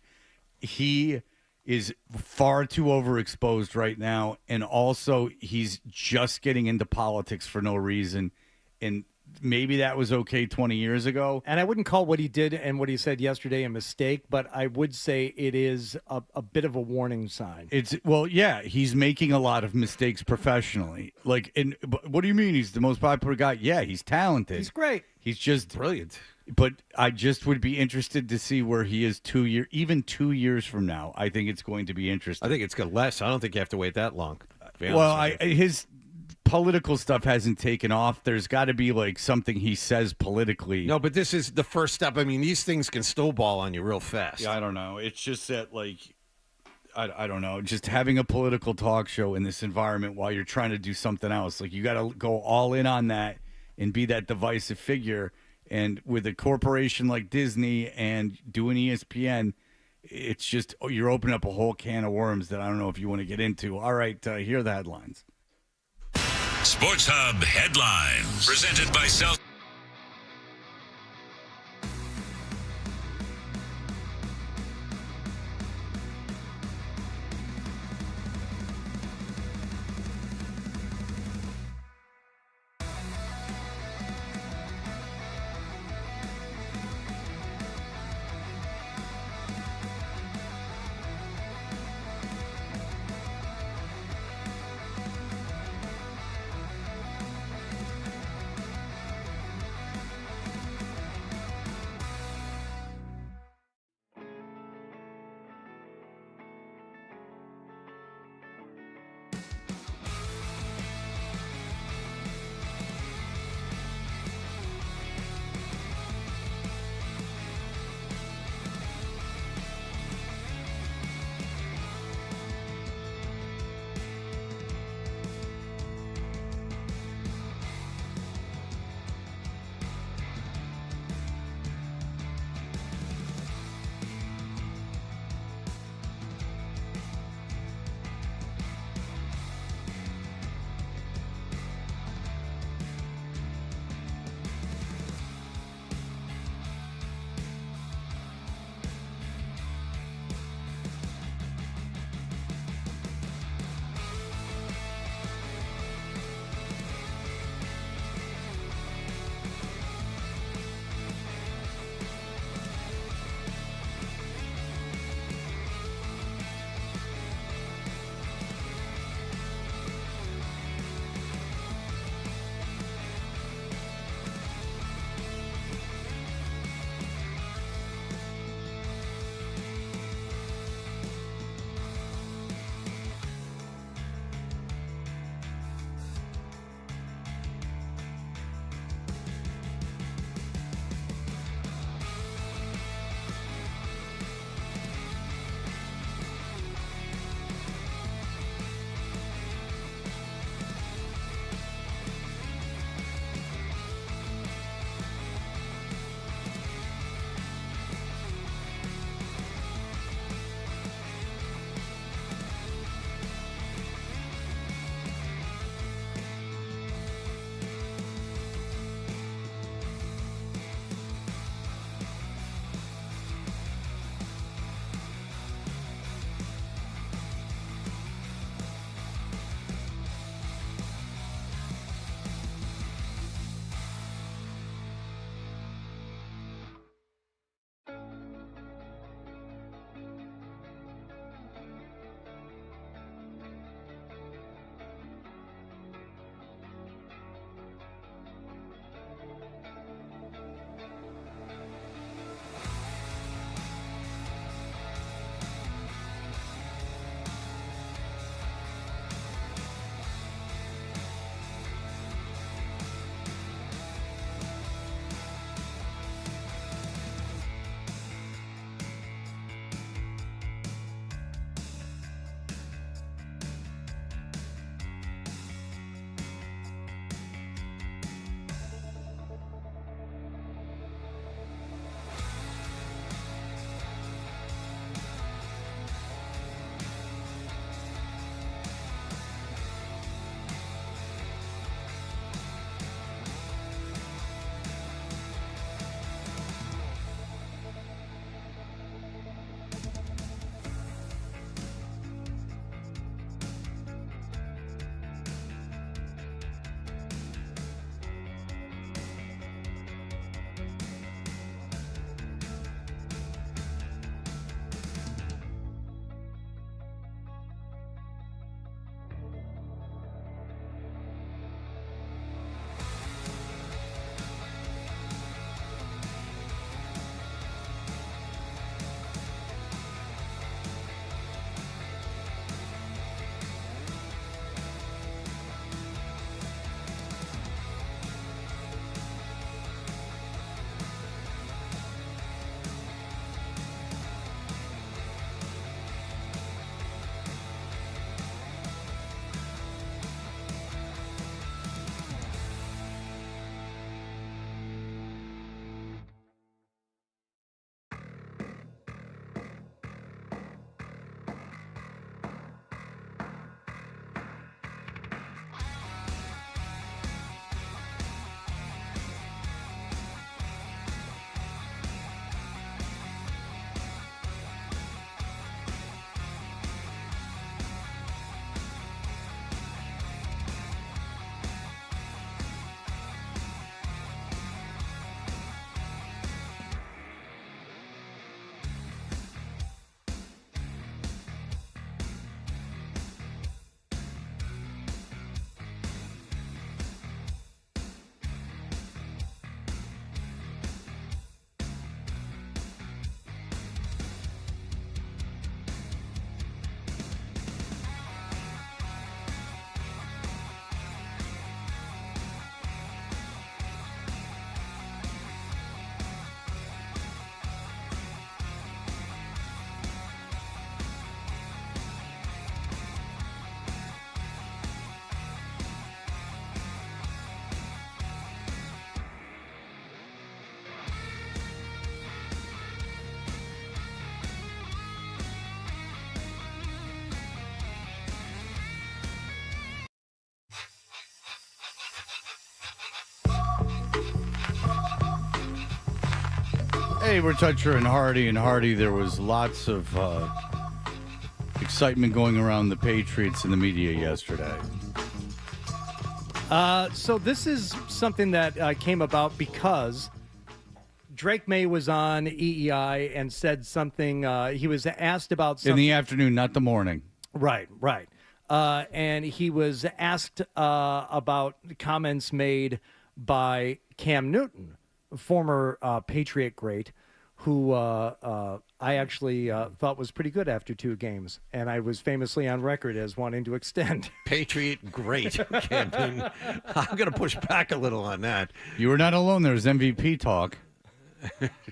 Speaker 6: He is far too overexposed right now, and also he's just getting into politics for no reason, and maybe that was okay 20 years ago.
Speaker 7: And I wouldn't call what he did and what he said yesterday a mistake, but I would say it is a bit of a warning sign.
Speaker 6: He's making a lot of mistakes professionally. What do you mean he's the most popular guy? Yeah, he's talented.
Speaker 7: He's great.
Speaker 6: He's just
Speaker 3: brilliant.
Speaker 6: But I just would be interested to see where he is 2 years from now. I think it's going to be interesting.
Speaker 3: I think it's going to less. I don't think you have to wait that long.
Speaker 6: His political stuff hasn't taken off. There's got to be something he says politically.
Speaker 3: No, but this is the first step. I mean, these things can snowball on you real fast.
Speaker 6: Yeah, I don't know. It's just that I don't know. Just having a political talk show in this environment while you're trying to do something else, you got to go all in on that and be that divisive figure. And with a corporation like Disney and doing ESPN, it's just you're opening up a whole can of worms that I don't know if you want to get into. All right, here are the headlines.
Speaker 2: Sports Hub headlines presented by South.
Speaker 6: Hey, we're Toucher and Hardy. And Hardy, there was lots of excitement going around the Patriots in the media yesterday.
Speaker 7: So this is something that came about because Drake May was on EEI and said something. He was asked about something.
Speaker 6: In the afternoon, not the morning.
Speaker 7: Right. And he was asked about comments made by Cam Newton, former Patriot great, who I actually thought was pretty good after 2 games. And I was famously on record as wanting to extend.
Speaker 3: Patriot great, Cam Newton. I'm going to push back a little on that.
Speaker 6: You were not alone. There was MVP talk.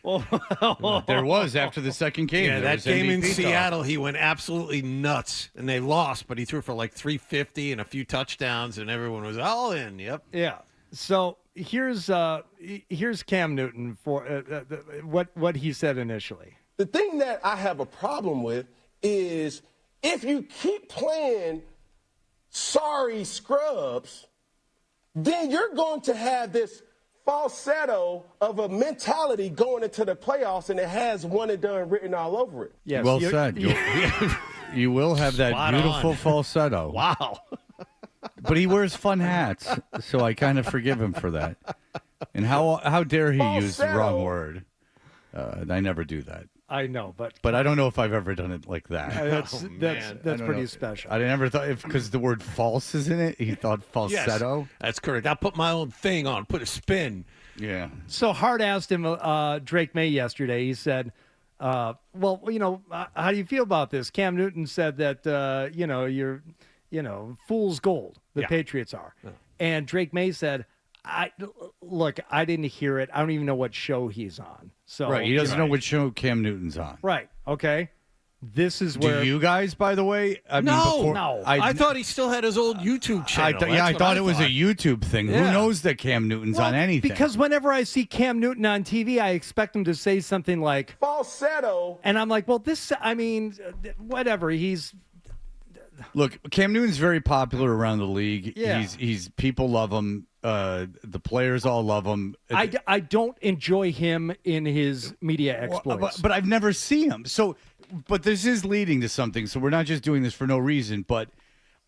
Speaker 6: There was after the second game.
Speaker 3: Yeah,
Speaker 6: there
Speaker 3: that game in
Speaker 6: MVP
Speaker 3: Seattle,
Speaker 6: talk.
Speaker 3: he went absolutely nuts. And they lost, but he threw for like 350 and a few touchdowns, and everyone was all in. Yep.
Speaker 7: Yeah. So here's Cam Newton for what he said initially.
Speaker 16: The thing that I have a problem with is if you keep playing sorry scrubs, then you're going to have this falsetto of a mentality going into the playoffs, and it has one and done written all over it.
Speaker 6: Yes, well said. You will have that
Speaker 3: Spot
Speaker 6: beautiful
Speaker 3: on.
Speaker 6: falsetto.
Speaker 3: Wow.
Speaker 6: But he wears fun hats, so I kind of forgive him for that. And how dare he use the wrong word? I never do that.
Speaker 7: I know, but
Speaker 6: I don't know if I've ever done it like that.
Speaker 7: That's pretty special.
Speaker 6: I never thought because the word false is in it. He thought falsetto.
Speaker 3: Yes, that's correct. I'll put my own thing on, put a spin.
Speaker 6: Yeah.
Speaker 7: So Hart asked him, Drake May yesterday. He said, "Well, how do you feel about this?" Cam Newton said that you're, fool's gold. The Patriots are, and Drake May said, I didn't hear it. I don't even know what show he's on. So
Speaker 6: right, he doesn't know what show Cam Newton's on.
Speaker 7: Right. Okay. This is where.
Speaker 6: Do you guys, by the way?
Speaker 3: No. I thought he still had his old YouTube channel.
Speaker 6: I thought it was a YouTube thing.
Speaker 3: Yeah.
Speaker 6: Who knows that Cam Newton's on anything?
Speaker 7: Because whenever I see Cam Newton on TV, I expect him to say something like
Speaker 16: falsetto, and
Speaker 7: I'm like, well, whatever.
Speaker 6: Look, Cam Newton's very popular around the league.
Speaker 7: Yeah.
Speaker 6: He's people love him. The players all love him.
Speaker 7: I don't enjoy him in his media exploits.
Speaker 6: But I've never seen him. So, but this is leading to something. So we're not just doing this for no reason. But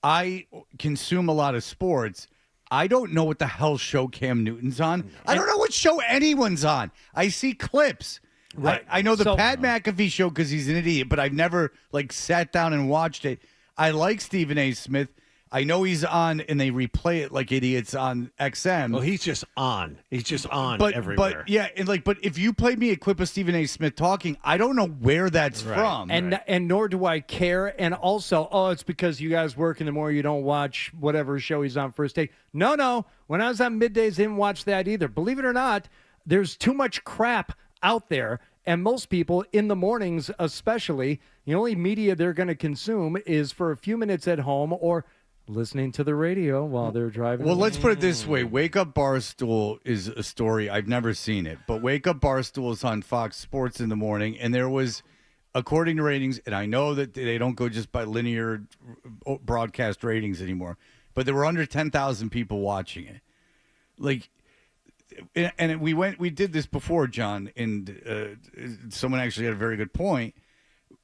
Speaker 6: I consume a lot of sports. I don't know what the hell show Cam Newton's on. I don't know what show anyone's on. I see clips.
Speaker 7: Right.
Speaker 6: I know the Pat McAfee show because he's an idiot, but I've never sat down and watched it. I like Stephen A. Smith. I know he's on, and they replay it like idiots on XM.
Speaker 3: Well, he's just on. He's just on everywhere.
Speaker 6: But if you played me a clip of Stephen A. Smith talking, I don't know where that's from.
Speaker 7: And nor do I care. And also, it's because you guys work in the morning, you don't watch whatever show he's on first take. No. When I was on middays, I didn't watch that either. Believe it or not, there's too much crap out there. And most people in the mornings, especially, the only media they're going to consume is for a few minutes at home or listening to the radio while they're driving.
Speaker 6: Well, let's put it this way. Wake Up Barstool is a story. I've never seen it. But Wake Up Barstool is on Fox Sports in the morning. And there was, according to ratings, and I know that they don't go just by linear broadcast ratings anymore, but there were under 10,000 people watching it. And we did this before, John, and someone actually had a very good point.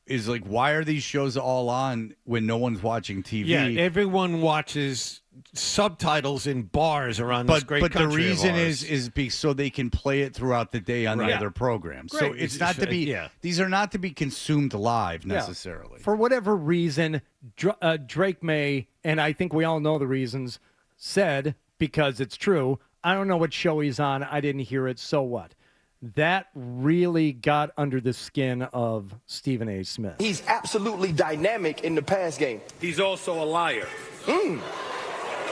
Speaker 6: Is why are these shows all on when no one's watching TV?
Speaker 3: Yeah, everyone watches subtitles in bars around this great country.
Speaker 6: But the reason
Speaker 3: of ours.
Speaker 6: is so they can play it throughout the day on the other programs.
Speaker 7: Great.
Speaker 6: So it's not to be.
Speaker 3: Yeah.
Speaker 6: These are not to be consumed live necessarily.
Speaker 7: For whatever reason, Drake May, and I think we all know the reasons, said, because it's true, I don't know what show he's on. I didn't hear it. So what? That really got under the skin of Stephen A. Smith.
Speaker 16: He's absolutely dynamic in the pass game.
Speaker 17: He's also a liar.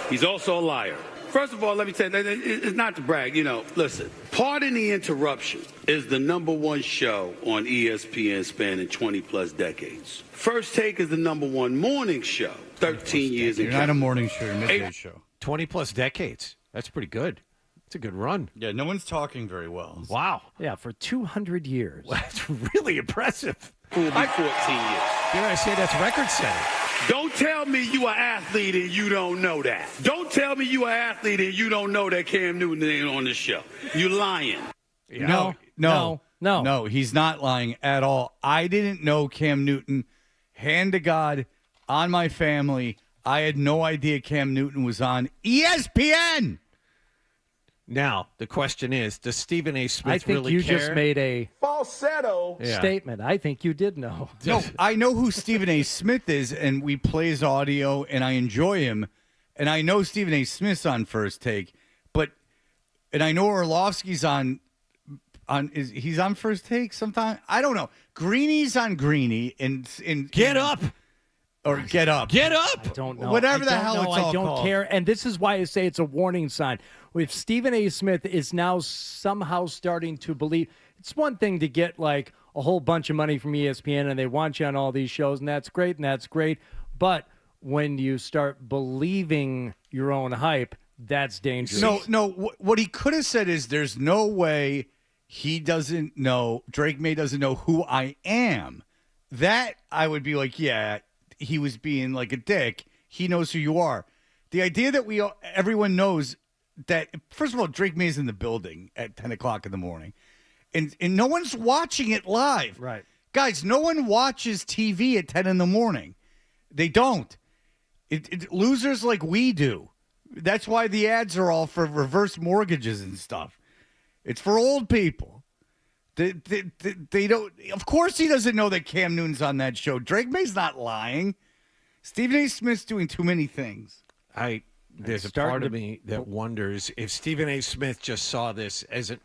Speaker 17: He's also a liar. First of all, let me tell you, it's not to brag. Listen, Pardon the Interruption is the #1 show on ESPN spanning 20-plus decades. First Take is the #1 morning show, 13 years in.
Speaker 6: You're not a morning show, you're a midday show.
Speaker 3: 20-plus decades. That's pretty good. It's a good run.
Speaker 6: Yeah, no one's talking very well.
Speaker 3: Wow.
Speaker 7: Yeah, for 200 years.
Speaker 3: Well, that's really impressive.
Speaker 17: Will be 14 years.
Speaker 3: Dare I say that's record-setting?
Speaker 17: Don't tell me you an athlete and you don't know that. Don't tell me you an athlete and you don't know that Cam Newton ain't on the show. You lying.
Speaker 7: Yeah. No.
Speaker 6: No, he's not lying at all. I didn't know Cam Newton. Hand to God, on my family, I had no idea Cam Newton was on ESPN.
Speaker 3: Now, the question is, does Stephen A. Smith
Speaker 7: I think
Speaker 3: really
Speaker 7: you
Speaker 3: care?
Speaker 7: just made a
Speaker 16: falsetto
Speaker 7: statement. I think you did know.
Speaker 6: No, I know who Stephen A. Smith is, and we play his audio, and I enjoy him. And I know Stephen A. Smith's on First Take, and I know Orlovsky's he's on First Take sometime. I don't know. Greeny's on Greeny, and
Speaker 3: Get Up.
Speaker 6: Or Get Up.
Speaker 3: Get Up.
Speaker 7: I don't know.
Speaker 6: Whatever the hell it's all
Speaker 7: I don't
Speaker 6: called.
Speaker 7: care. And this is why I say it's a warning sign. If Stephen A. Smith is now somehow starting to believe, it's one thing to get like a whole bunch of money from ESPN and they want you on all these shows, and that's great. But when you start believing your own hype, that's dangerous.
Speaker 6: No. What he could have said is there's no way he doesn't know, Drake May doesn't know who I am. That I would be like, yeah, he was being like a dick. He knows who you are. The idea that everyone knows that, first of all, Drake May is in the building at 10 o'clock in the morning, and no one's watching it live.
Speaker 7: Right.
Speaker 6: Guys, no one watches TV at 10 in the morning. They don't. Losers like we do. That's why the ads are all for reverse mortgages and stuff. It's for old people. They don't. Of course, he doesn't know that Cam Newton's on that show. Drake May's not lying. Stephen A. Smith's doing too many things.
Speaker 3: There's a part of me that wonders if Stephen A. Smith just saw this as I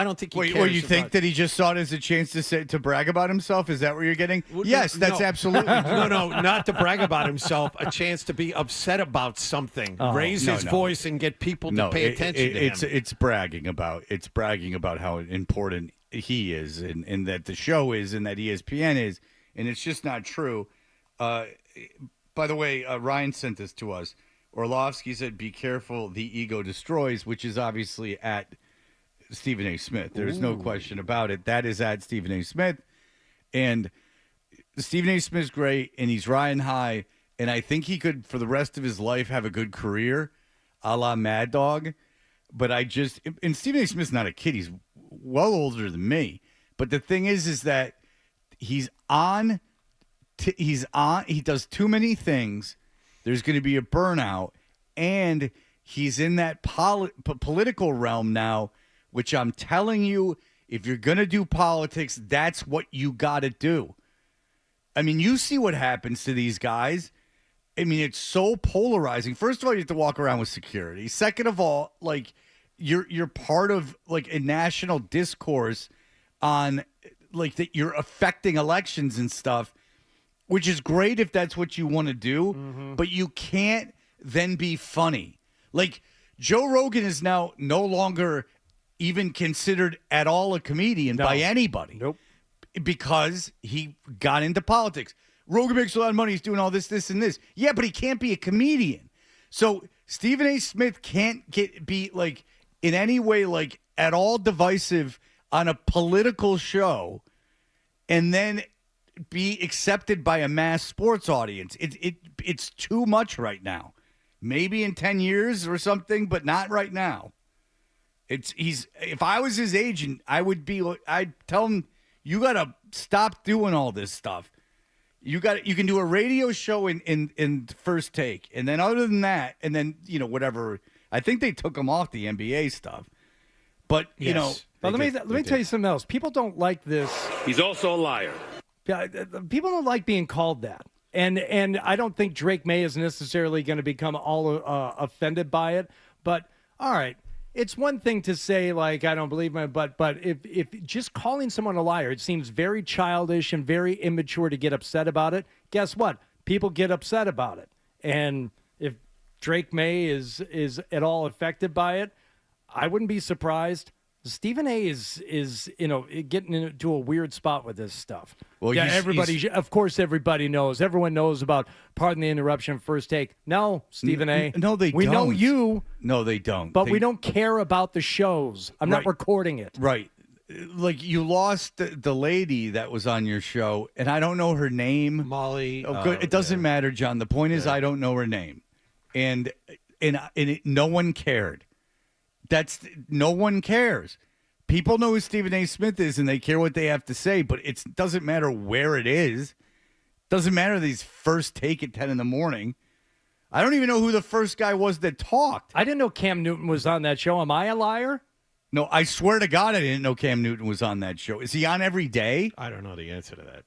Speaker 3: don't think he cares.
Speaker 6: Well, you think that he just saw it as a chance to brag about himself? Is that what you're getting? Yes, that's absolutely true.
Speaker 3: No, not to brag about himself. A chance to be upset about something, raise his voice, and get people to pay attention to him.
Speaker 6: It's bragging about how important he is, and that the show is, and that ESPN is, and it's just not true. By the way, Ryan sent this to us. Orlovsky said, "Be careful, the ego destroys," which is obviously at Stephen A. Smith. There's no question about it. That is at Stephen A. Smith. And Stephen A. Smith's great, and he's riding high, and I think he could, for the rest of his life, have a good career, a la Mad Dog. But and Stephen A. Smith's not a kid. He's well older than me. But the thing is that he does too many things. There's going to be a burnout, and he's in that political realm now, which I'm telling you, if you're going to do politics, that's what you got to do. I mean, you see what happens to these guys. I mean, it's so polarizing. First of all, you have to walk around with security. Second of all, like you're part of like a national discourse on like that you're affecting elections and stuff. Which is great if that's what you want to do, but you can't then be funny. Like, Joe Rogan is now no longer even considered at all a comedian by anybody.
Speaker 7: Nope.
Speaker 6: Because he got into politics. Rogan makes a lot of money. He's doing all this, and this. Yeah, but he can't be a comedian. So Stephen A. Smith can't be, like, in any way, like, at all divisive on a political show and then be accepted by a mass sports audience. It's too much right now. Maybe in 10 years or something, but not right now. If I was his agent, I'd tell him, you got to stop doing all this stuff. You can do a radio show in First Take, and then other than that, and then whatever. I think they took him off the NBA stuff. But
Speaker 7: But let me tell you something else. People don't like this.
Speaker 17: He's also a liar.
Speaker 7: People don't like being called that. And I don't think Drake May is necessarily going to become all offended by it. But, all right, it's one thing to say, like, I don't believe him, but if just calling someone a liar, it seems very childish and very immature to get upset about it. Guess what? People get upset about it. And if Drake May is at all affected by it, I wouldn't be surprised. Stephen A. is getting into a weird spot with this stuff.
Speaker 6: Well,
Speaker 7: of course, everybody knows. Everyone knows about, pardon the interruption, First Take. No, Stephen A.
Speaker 6: No, they don't.
Speaker 7: We know you.
Speaker 6: No, they don't.
Speaker 7: But we don't care about the shows. I'm not recording it.
Speaker 6: Right. Like, you lost the lady that was on your show, and I don't know her name.
Speaker 3: Molly.
Speaker 6: Oh, good. It doesn't matter, John. The point is I don't know her name. And no one cared. No one cares. people know who Stephen A. Smith is and they care what they have to say, but it doesn't matter where it is. Doesn't matter that he's first take at 10 in the morning. I don't even know who the first guy was that talked.
Speaker 7: I didn't know Cam Newton was on that show. Am I a liar?
Speaker 6: No, I swear to God I didn't know Cam Newton was on that show. Is he on every day?
Speaker 3: I don't know the answer to that.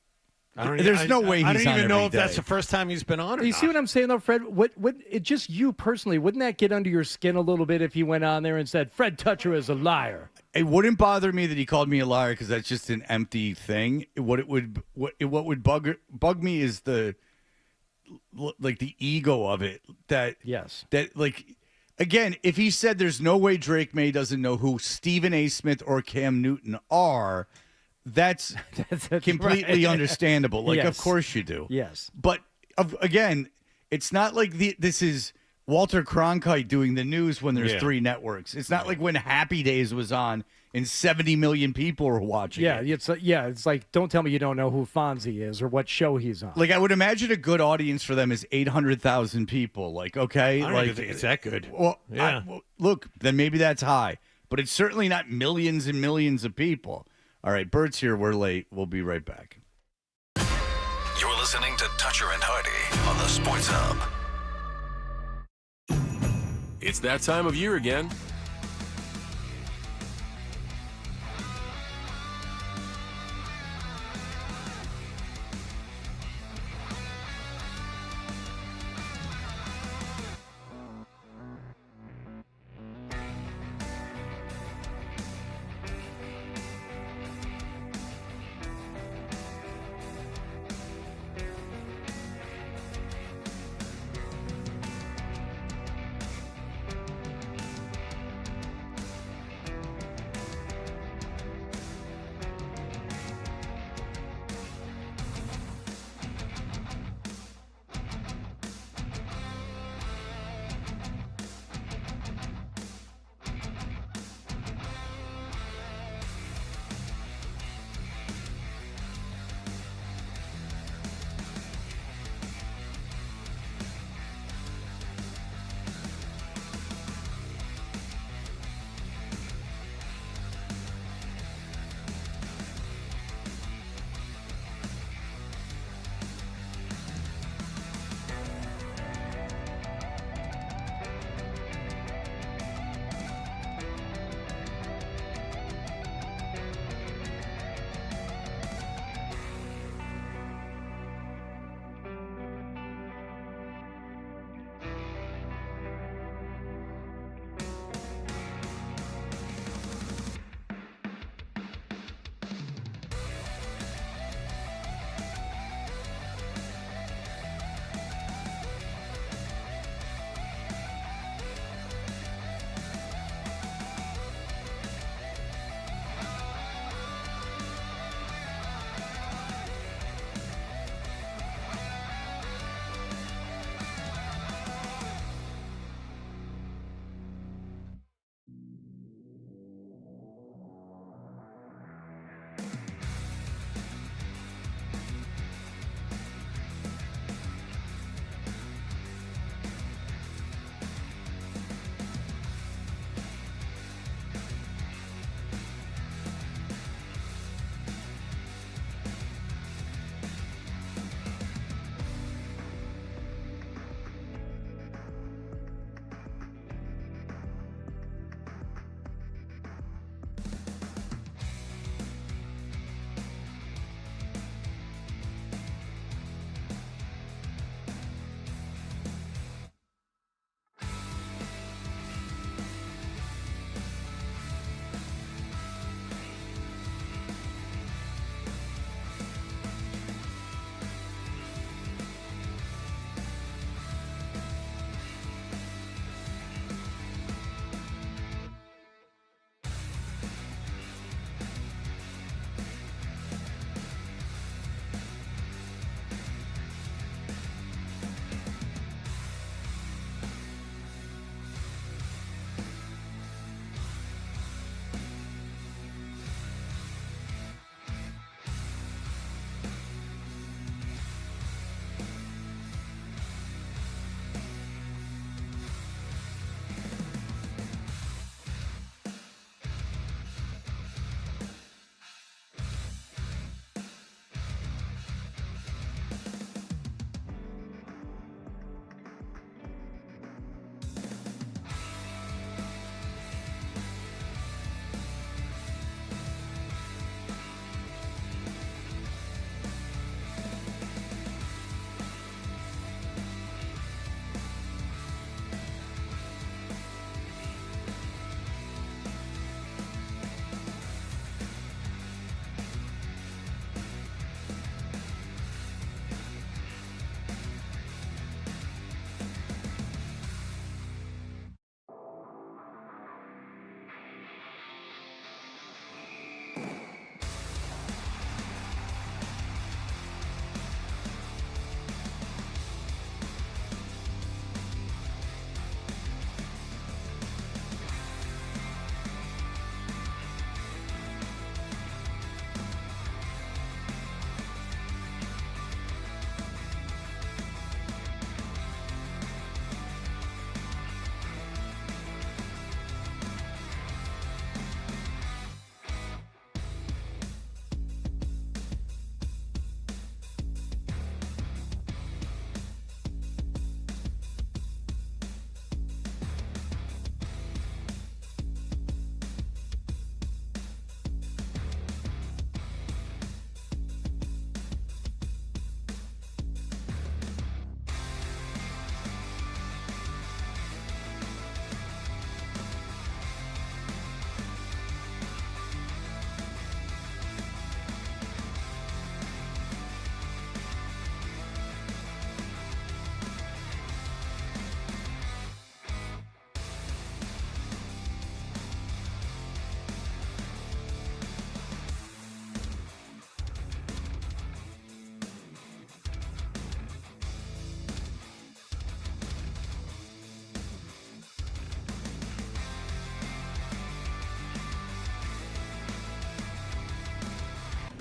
Speaker 6: There's no way he's on every day.
Speaker 3: I don't even know if that's the first time he's been on or
Speaker 7: You
Speaker 3: not.
Speaker 7: see what I'm saying, though, Fred? Just you personally, wouldn't that get under your skin a little bit if he went on there and said, Fred Tutcher is a liar?
Speaker 6: It wouldn't bother me that he called me a liar because that's just an empty thing. What would bug me is the ego of it. That again, if he said there's no way Drake May doesn't know who Stephen A. Smith or Cam Newton are, that's completely
Speaker 7: right.
Speaker 6: understandable. Like,
Speaker 7: Yes.
Speaker 6: of course you do.
Speaker 7: Yes.
Speaker 6: But again, it's not like this is Walter Cronkite doing the news when there's 3 networks. It's not like when Happy Days was on and 70 million people were watching it.
Speaker 7: It's like, don't tell me you don't know who Fonzie is or what show he's on.
Speaker 6: Like, I would imagine a good audience for them is 800,000 people. Like, okay.
Speaker 3: I don't even think it's that good.
Speaker 6: Well,
Speaker 3: yeah.
Speaker 6: Look, then maybe that's high. But it's certainly not millions and millions of people. All right, Bert's here. We're late. We'll be right back.
Speaker 2: You're listening to Toucher and Hardy on the Sports Hub.
Speaker 18: It's that time of year again.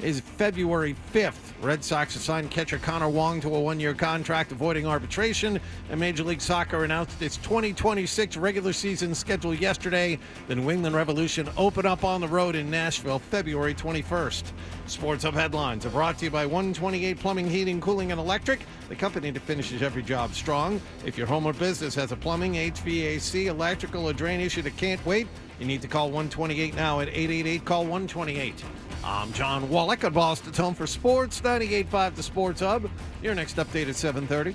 Speaker 3: is February 5th. Red Sox assigned catcher Connor Wong to a one-year contract avoiding arbitration, and Major League Soccer announced its 2026 regular season schedule yesterday. The New England Revolution open up on the road in Nashville February 21st. Sports Hub headlines are brought to you by 128 Plumbing, Heating, Cooling, and Electric, the company that finishes every job strong. If your home or business has a plumbing, HVAC, electrical, or drain issue that can't wait, you need to call 128 now at 888-CALL-128. I'm John Wallach at Boston's Home for Sports, 98.5 The Sports Hub. Your next update at 7:30.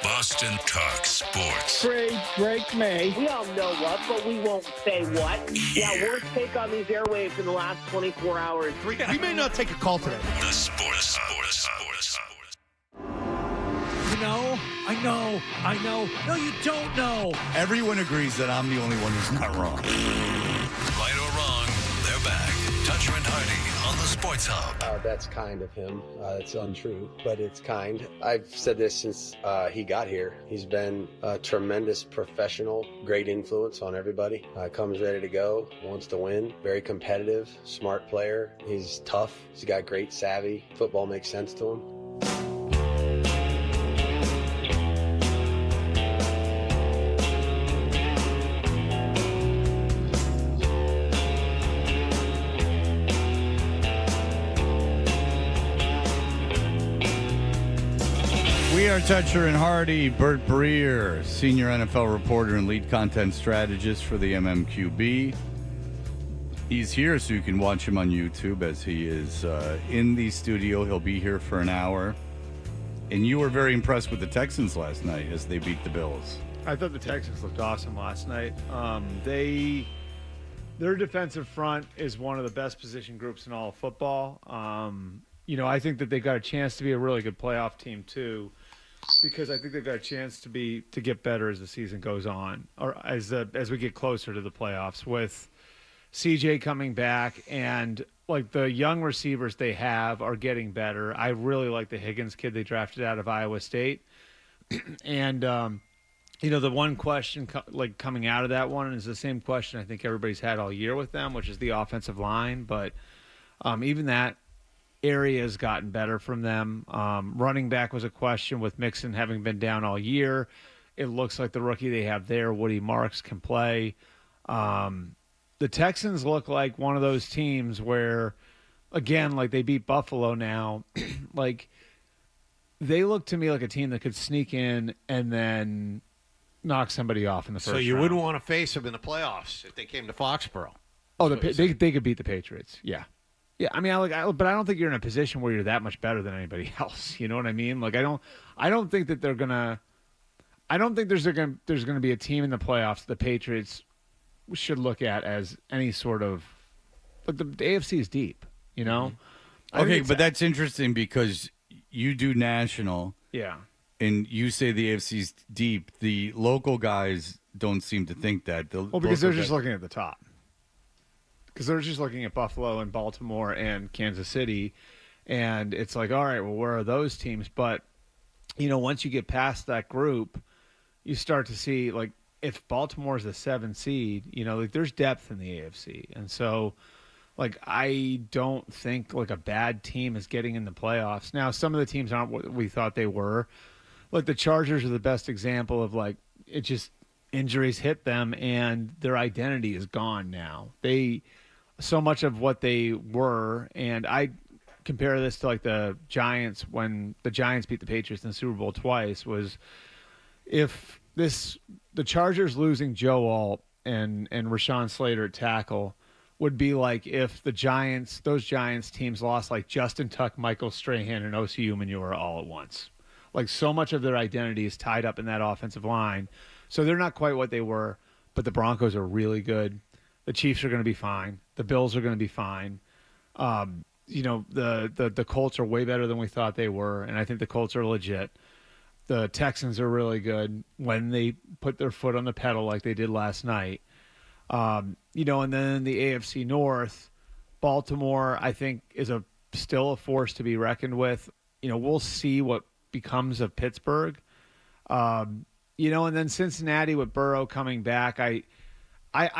Speaker 2: Boston Talk Sports.
Speaker 19: Drake May. We all know what, but we won't say what. Yeah, worst take on these airwaves in the last 24 hours.
Speaker 15: We may not take a call today.
Speaker 2: The Sports Hub.
Speaker 11: I know. No, you don't know.
Speaker 6: Everyone agrees that I'm the only one who's not wrong.
Speaker 2: Right or wrong, they're back. Toucher and Hardy on the Sports Hub.
Speaker 20: That's kind of him. It's untrue, but it's kind. I've said this since he got here. He's been a tremendous professional, great influence on everybody. Comes ready to go, wants to win, very competitive, smart player. He's tough. He's got great savvy. Football makes sense to him.
Speaker 6: We are Toucher and Hardy. Bert Breer, senior NFL reporter and lead content strategist for the MMQB. He's here, so you can watch him on YouTube as he is in the studio. He'll be here for an hour. And you were very impressed with the Texans last night as they beat the Bills.
Speaker 7: I thought the Texans looked awesome last night. Their defensive front is one of the best position groups in all of football. I think that they've got a chance to be a really good playoff team too, because I think they've got a chance to get better as the season goes on, or as we get closer to the playoffs, with CJ coming back and like the young receivers they have are getting better. I really like the Higgins kid they drafted out of Iowa State, and the one question coming out of that one is the same question I think everybody's had all year with them, which is the offensive line. But even that area has gotten better from them. Running back was a question with Mixon having been down all year. It looks like the rookie they have there, Woody Marks, can play. The Texans look like one of those teams where, again, like they beat Buffalo now, like they look to me like a team that could sneak in and then knock somebody off in the first round.
Speaker 3: So you wouldn't want to face them in the playoffs if they came to Foxborough.
Speaker 7: Oh, they could beat the Patriots. Yeah. Yeah, I mean, but I don't think you're in a position where you're that much better than anybody else. You know what I mean? Like, I don't think that they're gonna. I don't think there's gonna be a team in the playoffs the Patriots should look at as any sort of. Like the AFC is deep. You know.
Speaker 6: Mm-hmm. Okay, but that's interesting because you do national.
Speaker 7: Yeah.
Speaker 6: And you say the AFC's deep. The local guys don't seem to think that.
Speaker 7: Because they're just looking at the top. Because they're just looking at Buffalo and Baltimore and Kansas City, and it's like, all right, well, where are those teams? But, once you get past that group, you start to see, like, if Baltimore's the 7 seed, there's depth in the AFC. And so, like, I don't think, like, a bad team is getting in the playoffs. Now, some of the teams aren't what we thought they were. Like, the Chargers are the best example of, like, it just injuries hit them, and their identity is gone now. So much of what they were, and I compare this to like the Giants when the Giants beat the Patriots in the Super Bowl twice, was if the Chargers losing Joe Alt and Rashawn Slater at tackle would be like if those Giants teams lost like Justin Tuck, Michael Strahan, and Osi Umenyiora all at once. Like so much of their identity is tied up in that offensive line. So they're not quite what they were, but the Broncos are really good. The Chiefs are going to be fine. The Bills are going to be fine. The Colts are way better than we thought they were, and I think the Colts are legit. The Texans are really good when they put their foot on the pedal like they did last night. And then the AFC North, Baltimore, I think, is still a force to be reckoned with. We'll see what becomes of Pittsburgh. And then Cincinnati with Burrow coming back, I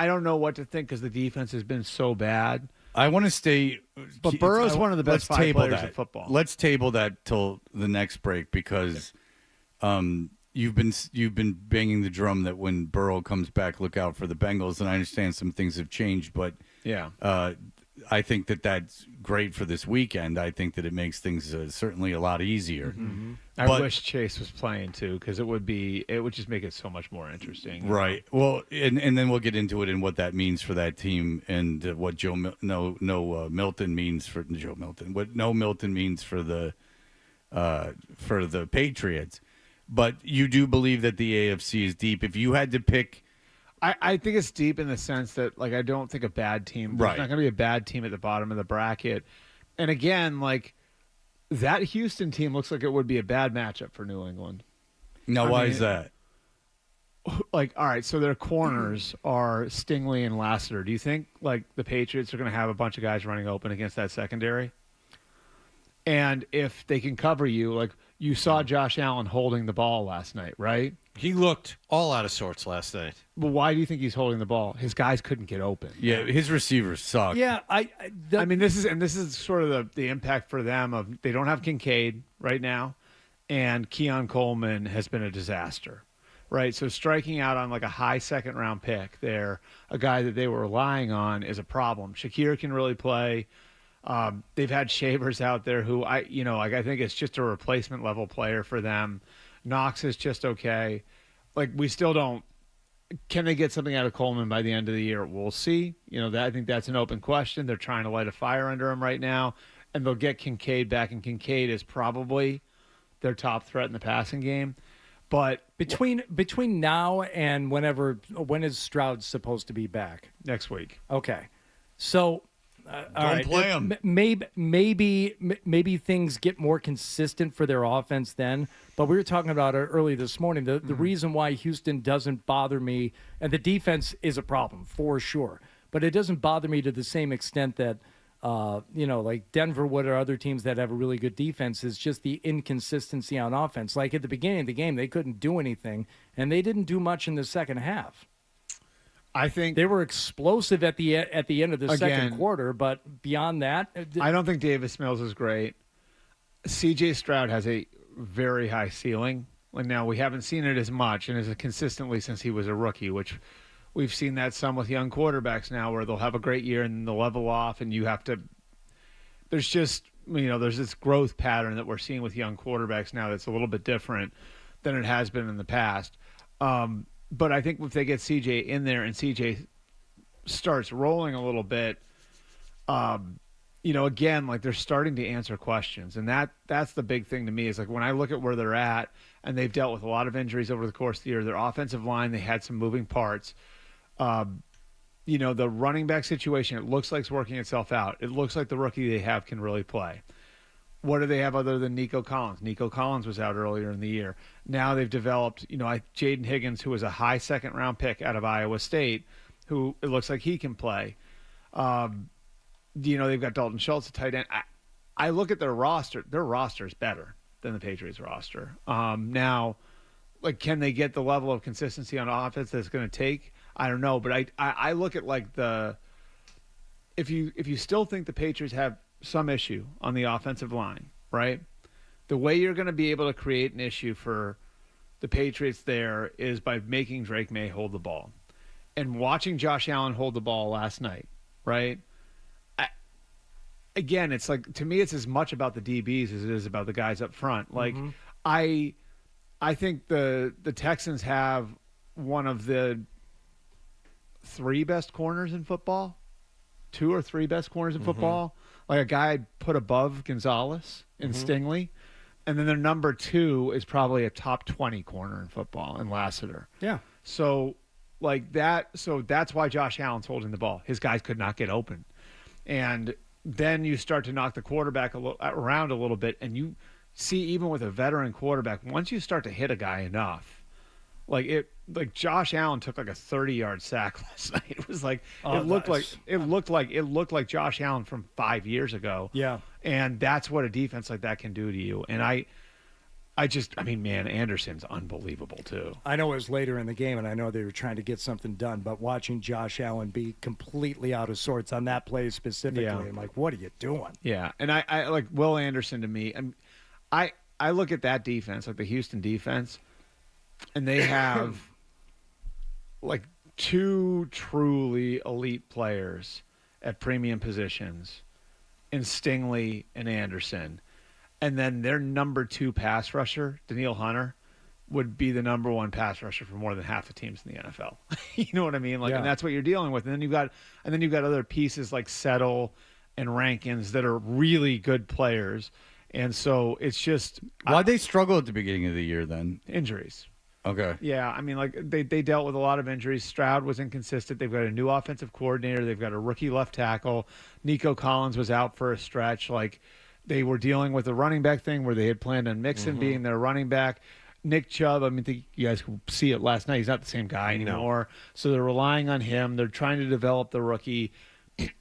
Speaker 7: don't know what to think because the defense has been so bad.
Speaker 6: I want to stay.
Speaker 3: But Burrow's one of the best 5 players in football.
Speaker 6: Let's table that till the next break because you've been banging the drum that when Burrow comes back, look out for the Bengals. And I understand some things have changed, but I think that's great for this weekend. I think that it makes things certainly a lot easier.
Speaker 21: Mm-hmm. I wish Chase was playing too, because it would just make it so much more interesting.
Speaker 6: Right. Well, and then we'll get into it and what that means for that team and what Milton means for Joe Milton. What Milton means for the Patriots. But you do believe that the AFC is deep. If you had to pick.
Speaker 21: I think it's deep in the sense that, like, I don't think a bad team. There's not going to be a bad team at the bottom of the bracket. And again, like, that Houston team looks like it would be a bad matchup for New England.
Speaker 6: Now, why is that?
Speaker 21: Like, all right, so their corners are Stingley and Lassiter. Do you think, like, the Patriots are going to have a bunch of guys running open against that secondary? And if they can cover you, like, you saw Josh Allen holding the ball last night, right?
Speaker 3: He looked all out of sorts last night.
Speaker 21: But why do you think he's holding the ball? His guys couldn't get open.
Speaker 6: Yeah, his receivers suck.
Speaker 7: Yeah, I
Speaker 21: mean, this is sort of the impact for them of they don't have Kincaid right now, and Keon Coleman has been a disaster, right? So striking out on like a high second round pick there, a guy that they were relying on, is a problem. Shakir can really play. They've had Shavers out there who I think it's just a replacement level player for them. Knox is just okay. Like, we still don't. Can they get something out of Coleman by the end of the year? We'll see. I think that's an open question. They're trying to light a fire under him right now, and they'll get Kincaid back, and Kincaid is probably their top threat in the passing game. But
Speaker 7: between now and when is Stroud supposed to be back?
Speaker 21: Next week.
Speaker 7: Okay, so.
Speaker 6: Don't play them.
Speaker 7: Maybe things get more consistent for their offense then. But we were talking about it early this morning. The reason why Houston doesn't bother me, and the defense is a problem for sure, but it doesn't bother me to the same extent that like Denver would, or other teams that have a really good defense, is just the inconsistency on offense. Like at the beginning of the game, they couldn't do anything, and they didn't do much in the second half.
Speaker 21: I think
Speaker 7: they were explosive at the end of the second quarter, but beyond that,
Speaker 21: I don't think Davis Mills is great. C.J. Stroud has a very high ceiling. And now we haven't seen it as much and as consistently since he was a rookie, which we've seen that some with young quarterbacks now, where they'll have a great year and then they'll level off, and you have to. There's just there's this growth pattern that we're seeing with young quarterbacks now that's a little bit different than it has been in the past. But I think if they get CJ in there and CJ starts rolling a little bit, again, like, they're starting to answer questions. And that's the big thing to me, is like when I look at where they're at, and they've dealt with a lot of injuries over the course of the year, their offensive line, they had some moving parts. The running back situation, it looks like it's working itself out. It looks like the rookie they have can really play. What do they have other than Nico Collins? Nico Collins was out earlier in the year. Now they've developed, Jaden Higgins, who was a high second-round pick out of Iowa State, who it looks like he can play. They've got Dalton Schultz, a tight end. I look at their roster. Their roster is better than the Patriots roster. Now, like, can they get the level of consistency on offense that's going to take? I don't know. But I look at, like, if you still think the Patriots have some issue on the offensive line, right? The way you're going to be able to create an issue for the Patriots there is by making Drake May hold the ball. And watching Josh Allen hold the ball last night, right? Again, it's like, to me, it's as much about the DBs as it is about the guys up front. Like, I think the Texans have one of the 3 best corners in football, 2 or 3 best corners in football. Like a guy I'd put above Gonzalez and Stingley. And then their number 2 is probably a top 20 corner in football, in Lassiter.
Speaker 7: Yeah.
Speaker 21: So, like that. So that's why Josh Allen's holding the ball. His guys could not get open. And then you start to knock the quarterback around a little bit, and you see, even with a veteran quarterback, once you start to hit a guy enough, like Josh Allen took like a 30-yard sack last night. It was like it looked like Josh Allen from 5 years ago.
Speaker 7: Yeah.
Speaker 21: And that's what a defense like that can do to you. And I Man, Anderson's unbelievable too.
Speaker 7: I know it was later in the game, and I know they were trying to get something done, but watching Josh Allen be completely out of sorts on that play specifically, I'm like, what are you doing?
Speaker 21: Yeah, and I like Will Anderson to me. I look at that defense, like the Houston defense, and they have like two truly elite players at premium positions in Stingley and Anderson. And then their number 2 pass rusher, Daniil Hunter, would be the number 1 pass rusher for more than half the teams in the NFL. You know what I mean? Like, and that's what you're dealing with. And then you've got other pieces like Settle and Rankins that are really good players. And so it's just
Speaker 6: why'd they struggle at the beginning of the year then?
Speaker 21: Injuries.
Speaker 6: Okay.
Speaker 21: Yeah, I mean, like they dealt with a lot of injuries. Stroud was inconsistent. They've got a new offensive coordinator. They've got a rookie left tackle. Nico Collins was out for a stretch. Like, they were dealing with the running back thing where they had planned on Mixon being their running back. Nick Chubb, I mean, you guys could see it last night. He's not the same guy anymore. No. So they're relying on him. They're trying to develop the rookie.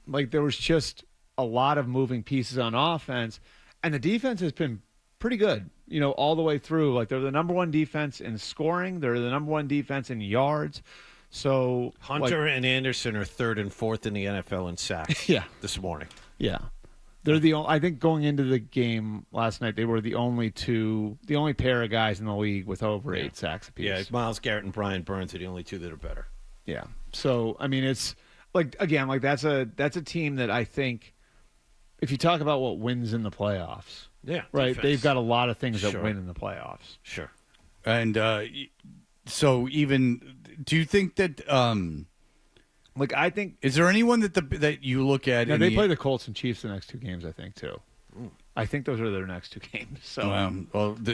Speaker 21: Like, there was just a lot of moving pieces on offense. And the defense has been pretty good, all the way through. Like, they're the number 1 defense in scoring. They're the number 1 defense in yards. So
Speaker 3: Hunter and Anderson are 3rd and 4th in the NFL in sacks this morning.
Speaker 21: Yeah. They're the only, I think going into the game last night, they were the only pair of guys in the league with over 8 sacks apiece.
Speaker 3: Yeah, Myles Garrett and Brian Burns are the only 2 that are better.
Speaker 21: Yeah. So, I mean, it's like, again, like that's a team that I think if you talk about what wins in the playoffs, right, defense. They've got a lot of things that win in the playoffs.
Speaker 3: Sure.
Speaker 6: And so even do you think that
Speaker 21: like, I think,
Speaker 6: is there anyone that you look at?
Speaker 21: No, they play the Colts and Chiefs the next 2 games, I think, too. I think those are their next 2 games. So,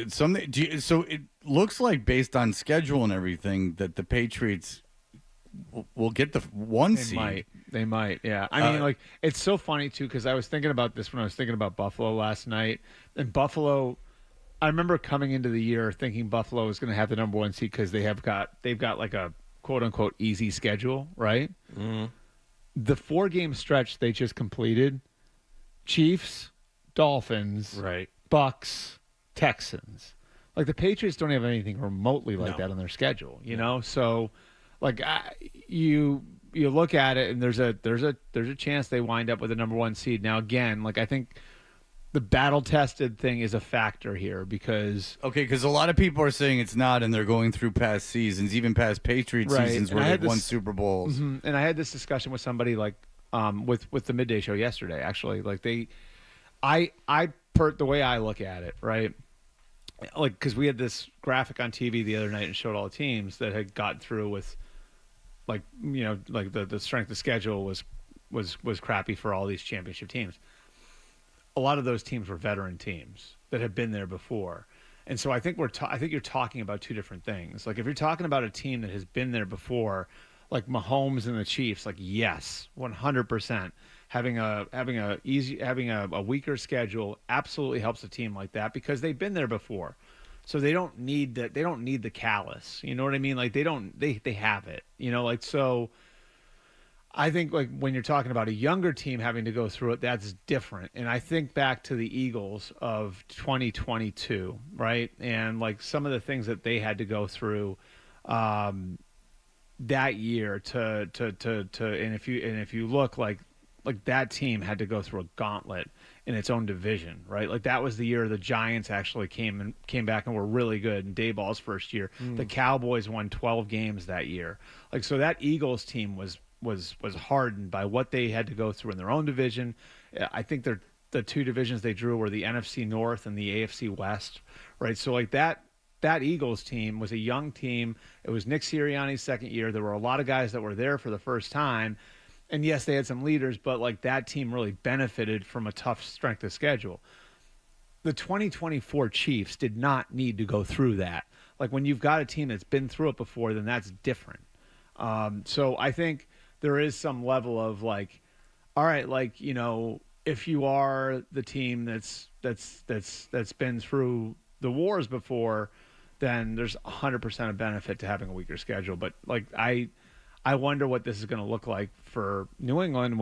Speaker 6: so it looks like based on schedule and everything that the Patriots will get the 1 seed.
Speaker 21: They might. Yeah. I mean, like, it's so funny too because I was thinking about this when I was thinking about Buffalo last night, and Buffalo. I remember coming into the year thinking Buffalo was going to have the number 1 seed because they've got like a quote unquote easy schedule, right? Mm-hmm. The 4-game stretch they just completed: Chiefs, Dolphins,
Speaker 3: right,
Speaker 21: Bucks, Texans. Like, the Patriots don't have anything remotely like that on their schedule, you know. So, like, you look at it and there's a chance they wind up with a number 1 seed. Now, again, like, I think the battle-tested thing is a factor here because
Speaker 6: a lot of people are saying it's not, and they're going through past seasons, even past Patriot seasons where they've won Super Bowls.
Speaker 21: Mm-hmm. And I had this discussion with somebody like with the midday show yesterday. Actually, like the way I look at it, right? Like, because we had this graphic on TV the other night and showed all the teams that had gotten through with, like, like the strength of schedule was crappy for all these championship teams. A lot of those teams were veteran teams that have been there before. And so I think I think you're talking about 2 different things. Like, if you're talking about a team that has been there before, like Mahomes and the Chiefs, like, yes, 100%. Having a weaker schedule absolutely helps a team like that because they've been there before. So they don't need the callous. You know what I mean? Like, they have it. Like, so I think, like, when you're talking about a younger team having to go through it, that's different. And I think back to the Eagles of 2022, right? And, like, some of the things that they had to go through that year to and if you look, like that team had to go through a gauntlet in its own division, right? Like, that was the year the Giants actually came back and were really good in Dayball's first year. The Cowboys won 12 games that year. Like, so that Eagles team was hardened by what they had to go through in their own division. I think the 2 divisions they drew were the NFC North and the AFC West, right? So, like, that Eagles team was a young team. It was Nick Sirianni's second year. There were a lot of guys that were there for the first time. And yes, they had some leaders, but, like, that team really benefited from a tough strength of schedule. The 2024 Chiefs did not need to go through that. Like, when you've got a team that's been through it before, then that's different. So I think there is some level of, like, all right, like, if you are the team that's been through the wars before, then there's 100% of benefit to having a weaker schedule. But, like, I wonder what this is going to look like for New England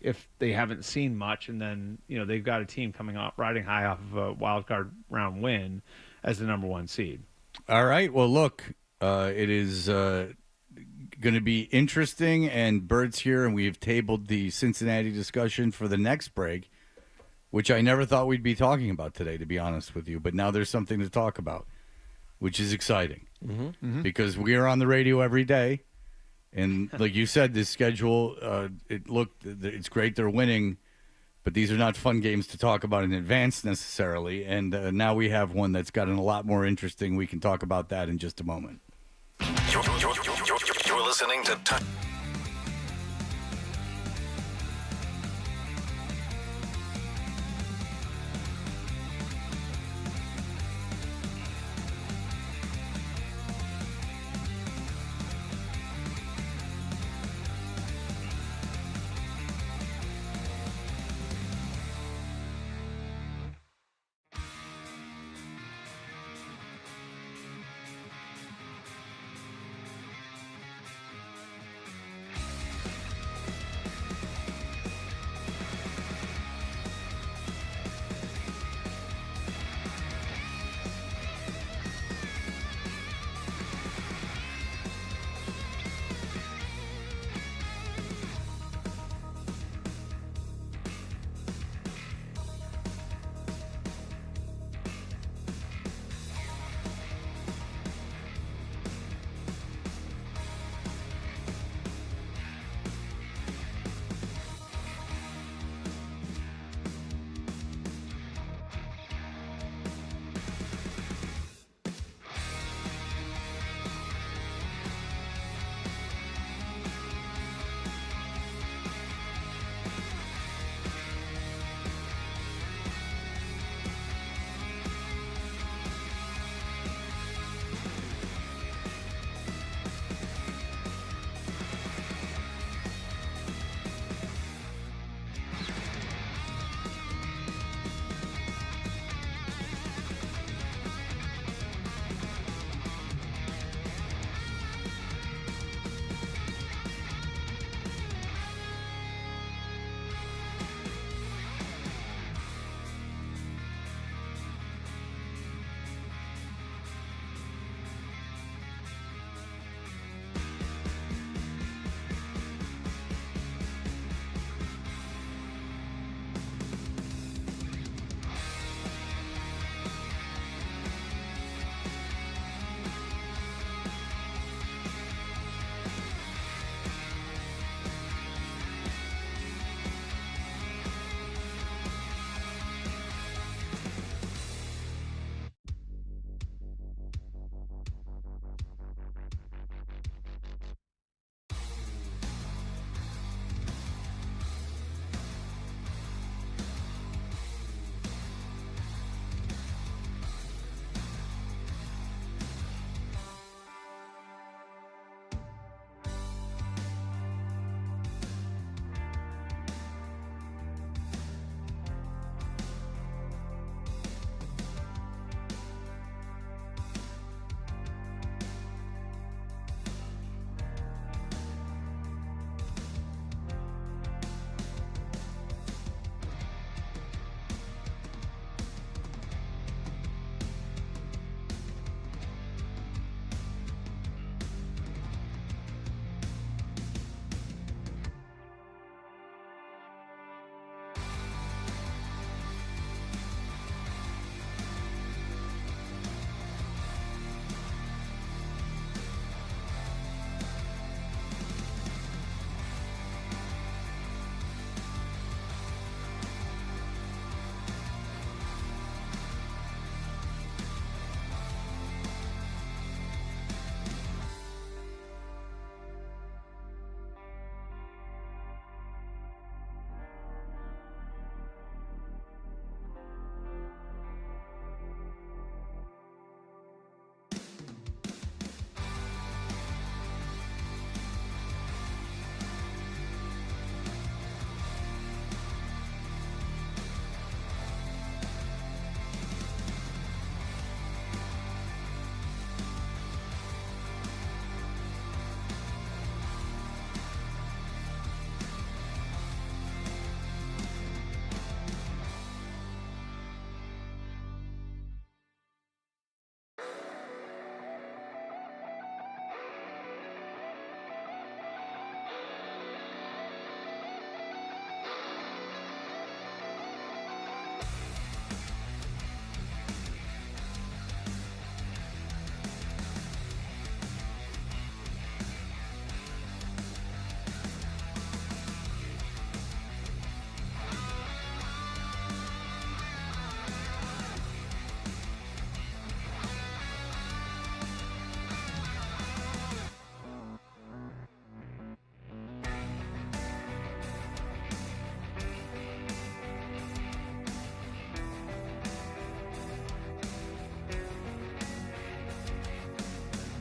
Speaker 21: if they haven't seen much, and then they've got a team coming up riding high off of a wild card round win as the number 1 seed.
Speaker 6: All right. Well, look, it is going to be interesting, and Bert's here, and we've tabled the Cincinnati discussion for the next break, which I never thought we'd be talking about today, to be honest with you. But now there's something to talk about, which is exciting because we are on the radio every day. And like you said, this schedule, it's great they're winning, but these are not fun games to talk about in advance necessarily. And now we have one that's gotten a lot more interesting. We can talk about that in just a moment.
Speaker 2: You're listening to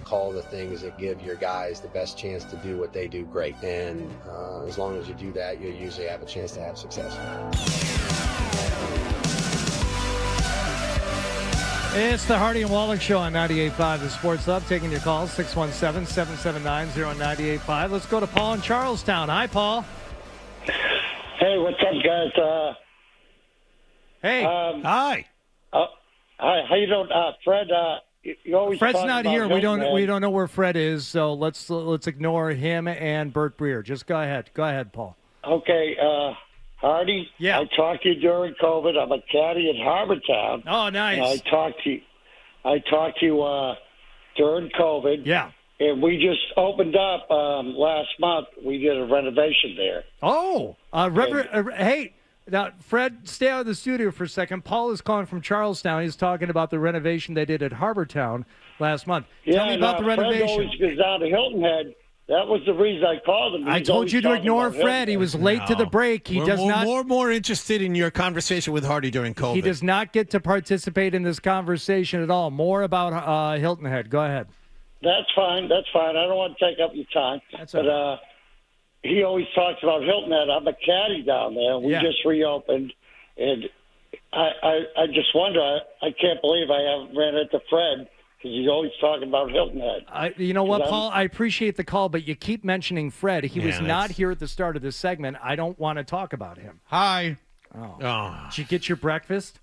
Speaker 20: call the things that give your guys the best chance to do what they do great. And as long as you do that, you'll usually have a chance to have success.
Speaker 7: It's the Hardy and Wallach Show on 98.5 The Sports Hub. Taking your calls, 617-779-0985. Let's go to Paul in Charlestown. Hi, Paul.
Speaker 4: Hey, what's up, guys?
Speaker 7: Hey.
Speaker 4: Hi. Hi. How you doing, Fred? You always
Speaker 7: Fred's
Speaker 4: talk
Speaker 7: not
Speaker 4: about
Speaker 7: here.
Speaker 4: Hilton Head.
Speaker 7: We don't know where Fred is, so let's ignore him and Bert Breer. Just go ahead. Go ahead, Paul.
Speaker 4: Okay, Hardy.
Speaker 7: Yeah.
Speaker 4: I talked to you during COVID. I'm a caddy at Harbortown.
Speaker 7: Oh, nice.
Speaker 4: And I talked to you during COVID.
Speaker 7: Yeah.
Speaker 4: And we just opened up last month. We did a renovation there.
Speaker 7: Oh, hey. Now, Fred, stay out of the studio for a second. Paul is calling from Charlestown. He's talking about the renovation they did at Harbortown last month. Tell me about the renovation.
Speaker 4: Fred always goes down to Hilton Head. That was the reason I called him.
Speaker 7: I told you to ignore Fred. He was late to the break. He does not.
Speaker 3: More interested in your conversation with Hardy during COVID.
Speaker 7: He does not get to participate in this conversation at all. More about Hilton Head. Go ahead.
Speaker 4: That's fine. I don't want to take up your time. But he always talks about Hilton Head. I'm a caddy down there. We just reopened, and I just wonder. I can't believe I haven't ran into Fred because he's always talking about Hilton Head.
Speaker 7: You know what, Paul? I appreciate the call, but you keep mentioning Fred. He was not here at the start of this segment. I don't want to talk about him.
Speaker 6: Hi.
Speaker 7: Oh. Did you get your breakfast?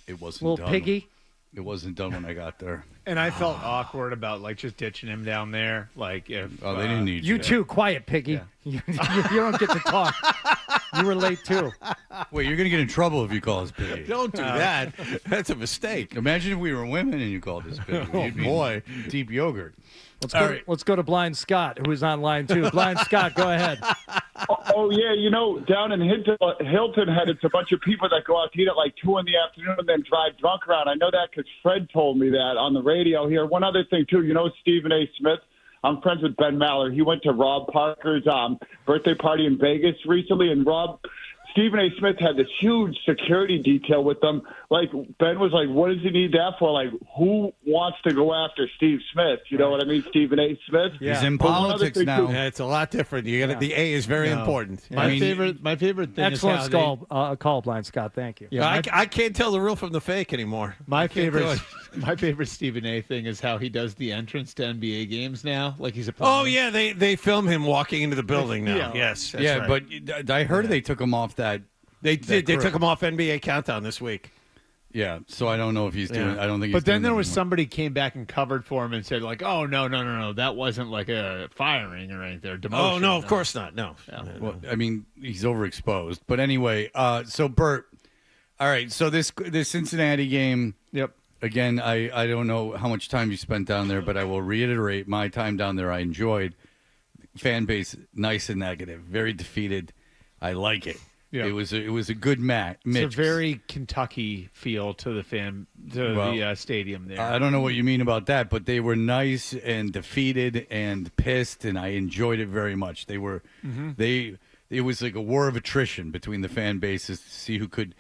Speaker 6: It wasn't
Speaker 7: Little
Speaker 6: done.
Speaker 7: piggy?
Speaker 6: It wasn't done when I got there.
Speaker 21: And I felt awkward about just ditching him down there. Like if
Speaker 6: they didn't need
Speaker 7: you too. Quiet, piggy. Yeah. You don't get to talk. You were late too.
Speaker 6: Wait, you're gonna get in trouble if you call us piggy.
Speaker 3: Don't do that. That's a mistake.
Speaker 6: Imagine if we were women and you called us piggy.
Speaker 3: Oh, boy.
Speaker 6: Deep yogurt.
Speaker 7: Let's go to Blind Scott, who's on line 2. Blind Scott, go ahead.
Speaker 22: Oh, yeah, down in Hilton Head, it's a bunch of people that go out to eat at 2 in the afternoon and then drive drunk around. I know that because Fred told me that on the radio here. One other thing, too, Stephen A. Smith? I'm friends with Ben Maller. He went to Rob Parker's birthday party in Vegas recently, and Stephen A. Smith had this huge security detail with them. Ben was like, what does he need that for? Who wants to go after Steve Smith? You know what I mean? Stephen A. Smith?
Speaker 6: Yeah. He's in politics now.
Speaker 3: Yeah, it's a lot different. The A is very important.
Speaker 21: Yeah. My favorite thing
Speaker 7: excellent
Speaker 21: is how
Speaker 7: call, Blind Scott. Thank you.
Speaker 3: Yeah, I can't tell the real from the fake anymore.
Speaker 21: My favorite Stephen A. thing is how he does the entrance to NBA games now. He's a
Speaker 3: Oh, yeah, they film him walking into the building now.
Speaker 21: Yeah.
Speaker 3: Yes, that's right.
Speaker 6: But I heard they took him off that.
Speaker 3: They did. They took him off NBA Countdown this week.
Speaker 6: Yeah, so I don't know if he's doing. I don't think.
Speaker 21: But then there was somebody came back and covered for him and said oh no, that wasn't a firing or anything. Demotion.
Speaker 3: Oh no, of course not. No.
Speaker 6: Well, I mean, he's overexposed. But anyway, so Bert. All right, so this Cincinnati game.
Speaker 21: Yep.
Speaker 6: Again, I don't know how much time you spent down there, but I will reiterate my time down there. I enjoyed. Fan base nice and negative, very defeated. I like it. Yeah. It was a good match.
Speaker 21: It's a very Kentucky feel to the the stadium there.
Speaker 6: I don't know what you mean about that, but they were nice and defeated and pissed, and I enjoyed it very much. They were it was like a war of attrition between the fan bases to see who could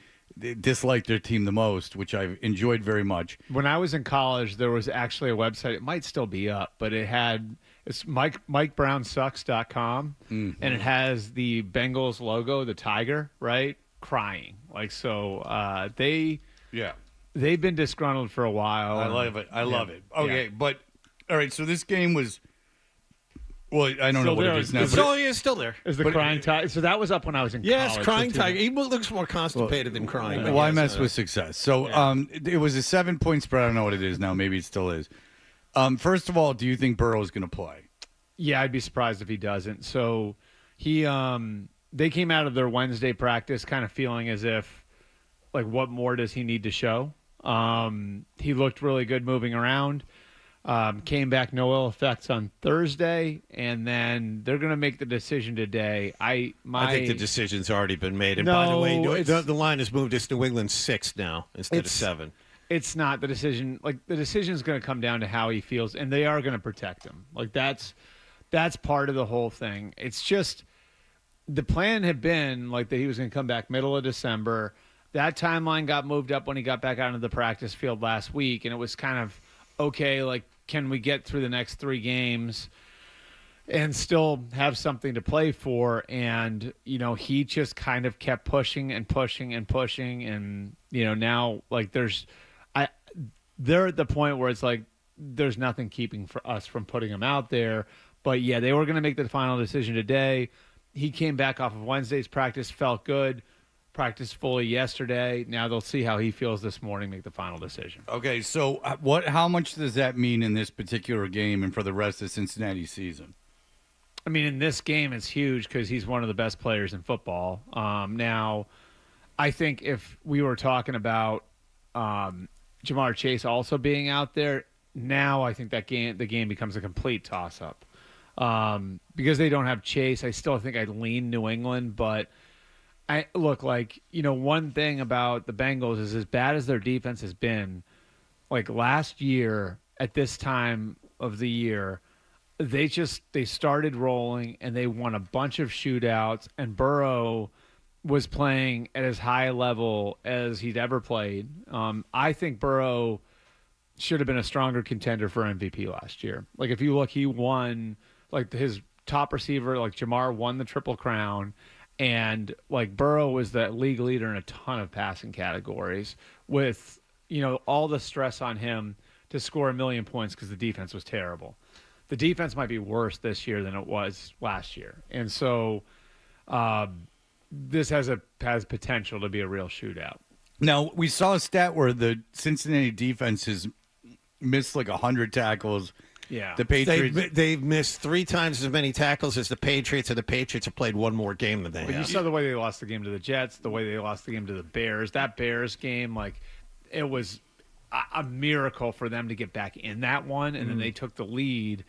Speaker 6: dislike their team the most, which I enjoyed very much.
Speaker 21: When I was in college, there was actually a website. It might still be up, but it's MikeBrownSucks.com, and it has the Bengals logo, the tiger, right, crying. They've been disgruntled for a while.
Speaker 6: I love it. I love it. Okay, but all right. So this game was. Well, I don't know what it is now.
Speaker 3: It's still there.
Speaker 21: Is the crying tiger? So that was up when I was in college.
Speaker 3: Yes, crying tiger. He looks more constipated than crying.
Speaker 6: Why mess with success? So it was a 7-point spread. I don't know what it is now. Maybe it still is. First of all, do you think Burrow's going to play?
Speaker 21: Yeah, I'd be surprised if he doesn't. So they came out of their Wednesday practice kind of feeling as if, what more does he need to show? He looked really good moving around. Came back, no ill effects on Thursday, and then they're going to make the decision today. I
Speaker 3: think the decision's already been made. And by the way, the line has moved. It's New England 6 now instead of 7.
Speaker 21: It's not the decision. The decision is going to come down to how he feels, and they are going to protect him. That's part of the whole thing. It's just the plan had been that he was going to come back middle of December. That timeline got moved up when he got back out into the practice field last week, and it was kind of okay. can we get through the next 3 games and still have something to play for? And, he just kind of kept pushing and pushing and pushing. And, now like they're at the point where it's like, there's nothing keeping for us from putting him out there. But yeah, they were going to make the final decision today. He came back off of Wednesday's practice, felt good, practiced fully yesterday. Now they'll see how he feels this morning, make the final decision.
Speaker 6: Okay, so how much does that mean in this particular game and for the rest of Cincinnati season?
Speaker 21: I mean, in this game, it's huge because he's one of the best players in football. Now, I think if we were talking about Jamar Chase also being out there, now I think the game becomes a complete toss-up. Because they don't have Chase, I still think I'd lean New England. But one thing about the Bengals is, as bad as their defense has been, like last year at this time of the year, they started rolling and they won a bunch of shootouts, and Burrow was playing at as high a level as he'd ever played. I think Burrow should have been a stronger contender for MVP last year. Like if you look, he won. Like his top receiver, like Jamar, won the Triple Crown, and like Burrow was the league leader in a ton of passing categories with, all the stress on him to score 1 million points because the defense was terrible. The defense might be worse this year than it was last year. And so this has potential to be a real shootout.
Speaker 6: Now, we saw a stat where the Cincinnati defense has missed like 100 tackles.
Speaker 21: Yeah,
Speaker 6: the Patriots.
Speaker 3: They've missed 3 times as many tackles as the Patriots, and the Patriots have played 1 more game than they have.
Speaker 21: You saw the way they lost the game to the Jets, the way they lost the game to the Bears. That Bears game, like, it was a miracle for them to get back in that one, and then they took the lead,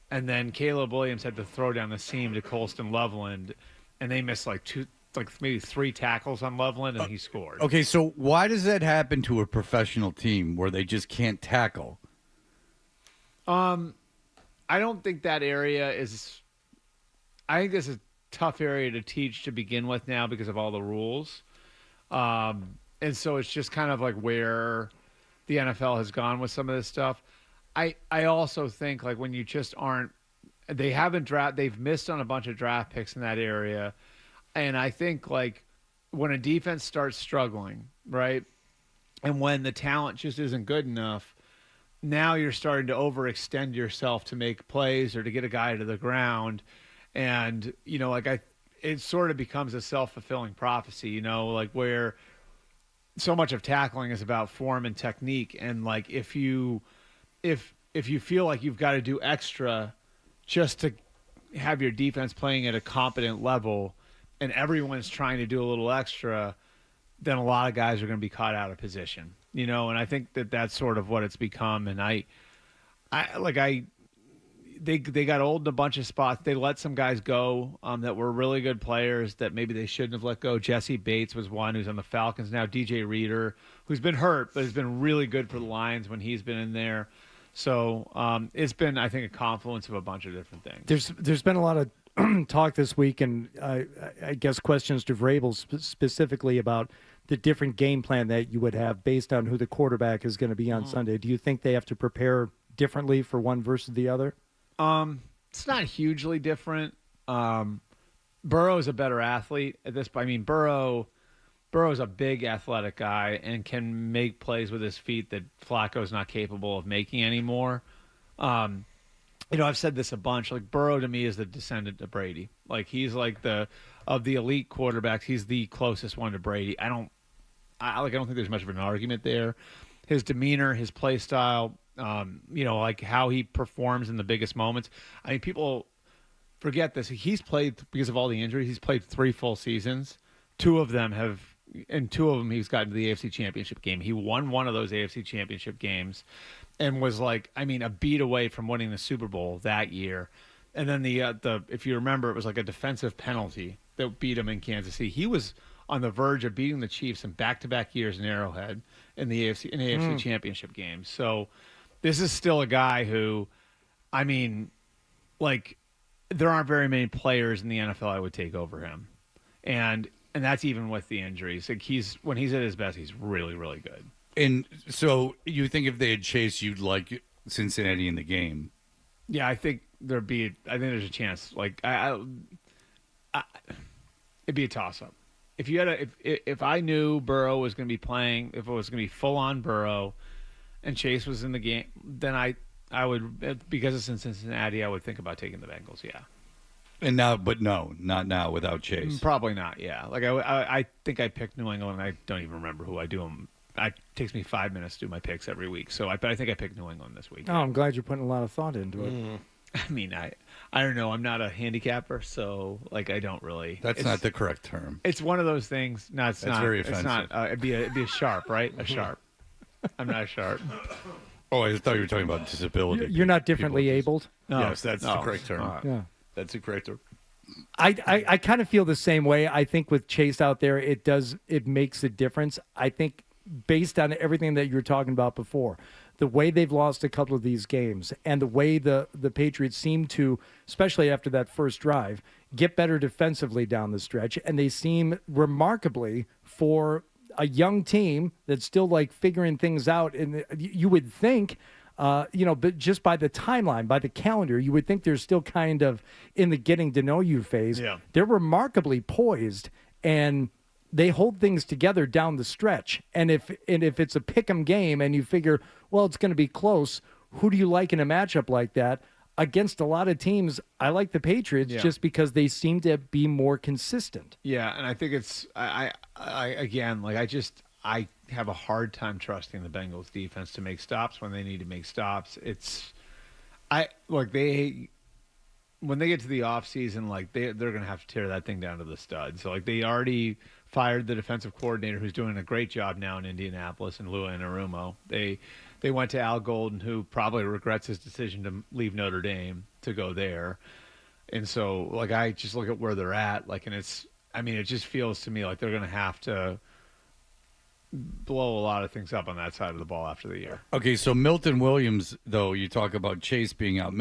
Speaker 21: and then Caleb Williams had to throw down the seam to Colston Loveland, and they missed maybe 3 tackles on Loveland, and he scored.
Speaker 6: Okay, so why does that happen to a professional team where they just can't tackle?
Speaker 21: I don't think that area is. I think this is a tough area to teach to begin with now because of all the rules, and so it's just kind of like where the NFL has gone with some of this stuff. I also think like when you just aren't. They've missed on a bunch of draft picks in that area, and I think like when a defense starts struggling, right, and when the talent just isn't good enough. Now you're starting to overextend yourself to make plays or to get a guy to the ground. And, it sort of becomes a self-fulfilling prophecy, like where so much of tackling is about form and technique. And like, if you feel like you've got to do extra just to have your defense playing at a competent level and everyone's trying to do a little extra, then a lot of guys are going to be caught out of position. And I think that's sort of what it's become. And they got old in a bunch of spots. They let some guys go that were really good players that maybe they shouldn't have let go. Jesse Bates was one who's on the Falcons now. DJ Reader, who's been hurt, but has been really good for the Lions when he's been in there. So it's been, I think, a confluence of a bunch of different things.
Speaker 7: There's been a lot of talk this week, and I guess questions to Vrabel specifically about the different game plan that you would have based on who the quarterback is going to be on Sunday. Do you think they have to prepare differently for one versus the other?
Speaker 21: It's not hugely different. Burrow's a better athlete at this point. I mein, Burrow's a big athletic guy and can make plays with his feet that Flacco's not capable of making anymore. I've said this a bunch. Like Burrow to me is the descendant of Brady. Like he's like of the elite quarterbacks, he's the closest one to Brady. I don't think there's much of an argument there. His demeanor, his play style, like how he performs in the biggest moments. I mean, people forget this. He's played, because of all the injuries, he's played 3 full seasons. 2 of them he's gotten to the AFC Championship game. He won one of those AFC Championship games and was a beat away from winning the Super Bowl that year. And then the if you remember, it was like a defensive penalty that beat him in Kansas City. He was on the verge of beating the Chiefs in back-to-back years in Arrowhead in the AFC Championship games. So this is still a guy who, there aren't very many players in the NFL I would take over him. And that's even with the injuries. Like when he's at his best, he's really, really good.
Speaker 6: And so you think if they had Chase, you'd like Cincinnati in the game.
Speaker 21: Yeah, I think there's a chance. Like it'd be a toss-up. If you had if I knew Burrow was going to be playing, if it was going to be full-on Burrow, and Chase was in the game, then I would, because it's in Cincinnati, I would think about taking the Bengals. Yeah.
Speaker 6: And now, but no, not now without Chase.
Speaker 21: Probably not. Yeah. Like I think I picked New England. I don't even remember who I do them. It takes me 5 minutes to do my picks every week. So I think I picked New England this week.
Speaker 7: Oh, I'm glad you're putting a lot of thought into it.
Speaker 21: I mean, I don't know. I'm not a handicapper, so like I don't really.
Speaker 6: That's not the correct term.
Speaker 21: It's one of those things. No, it's
Speaker 6: That's
Speaker 21: not.
Speaker 6: very
Speaker 21: It's
Speaker 6: offensive.
Speaker 21: not. It'd be a sharp, right? A sharp. I'm not a sharp.
Speaker 6: Oh, I thought you were talking about disability.
Speaker 7: You're not differently abled?
Speaker 21: No.
Speaker 6: Yes, that's the correct term.
Speaker 7: Yeah.
Speaker 6: That's the correct term.
Speaker 7: I kind of feel the same way. I think with Chase out there, it makes a difference. I think based on everything that you were talking about before, the way they've lost a couple of these games and the way the Patriots seem to, especially after that first drive, get better defensively down the stretch, and they seem remarkably for a young team that's still like figuring things out. And you would think, but just by the timeline, by the calendar, you would think they're still kind of in the getting to know you phase.
Speaker 21: Yeah.
Speaker 7: They're remarkably poised, and they hold things together down the stretch. And if it's a pick'em game and you figure, well, it's going to be close, who do you like in a matchup like that? Against a lot of teams, I like the Patriots just because they seem to be more consistent.
Speaker 21: Yeah, and I think it's I have a hard time trusting the Bengals defense to make stops when they need to make stops. When they get to the offseason, like they're going to have to tear that thing down to the studs. So like they already fired the defensive coordinator who's doing a great job now in Indianapolis, and Lua Inarumo. They went to Al Golden, who probably regrets his decision to leave Notre Dame to go there. And so like I just look at where they're at, like, and it just feels to me like they're going to have to blow a lot of things up on that side of the ball after the year.
Speaker 6: Okay, so Milton Williams, though, you talk about Chase being out.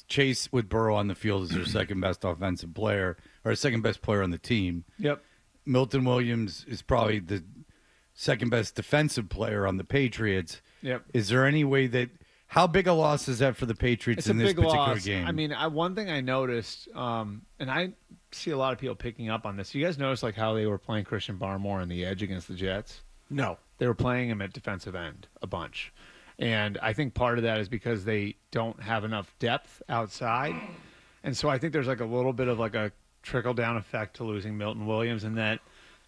Speaker 6: Chase with Burrow on the field is their second best offensive player, or second best player on the team.
Speaker 21: Yep.
Speaker 6: Milton Williams is probably the second best defensive player on the Patriots.
Speaker 21: Yep.
Speaker 6: Is there any way that how big a loss is that for the Patriots in this particular game?
Speaker 21: I mean, one thing I noticed, and I see a lot of people picking up on this. You guys notice like how they were playing Christian Barmore on the edge against the Jets?
Speaker 3: No.
Speaker 21: They were playing him at defensive end a bunch. And I think part of that is because they don't have enough depth outside. And so I think there's like a little bit of like a trickle-down effect to losing Milton Williams, in that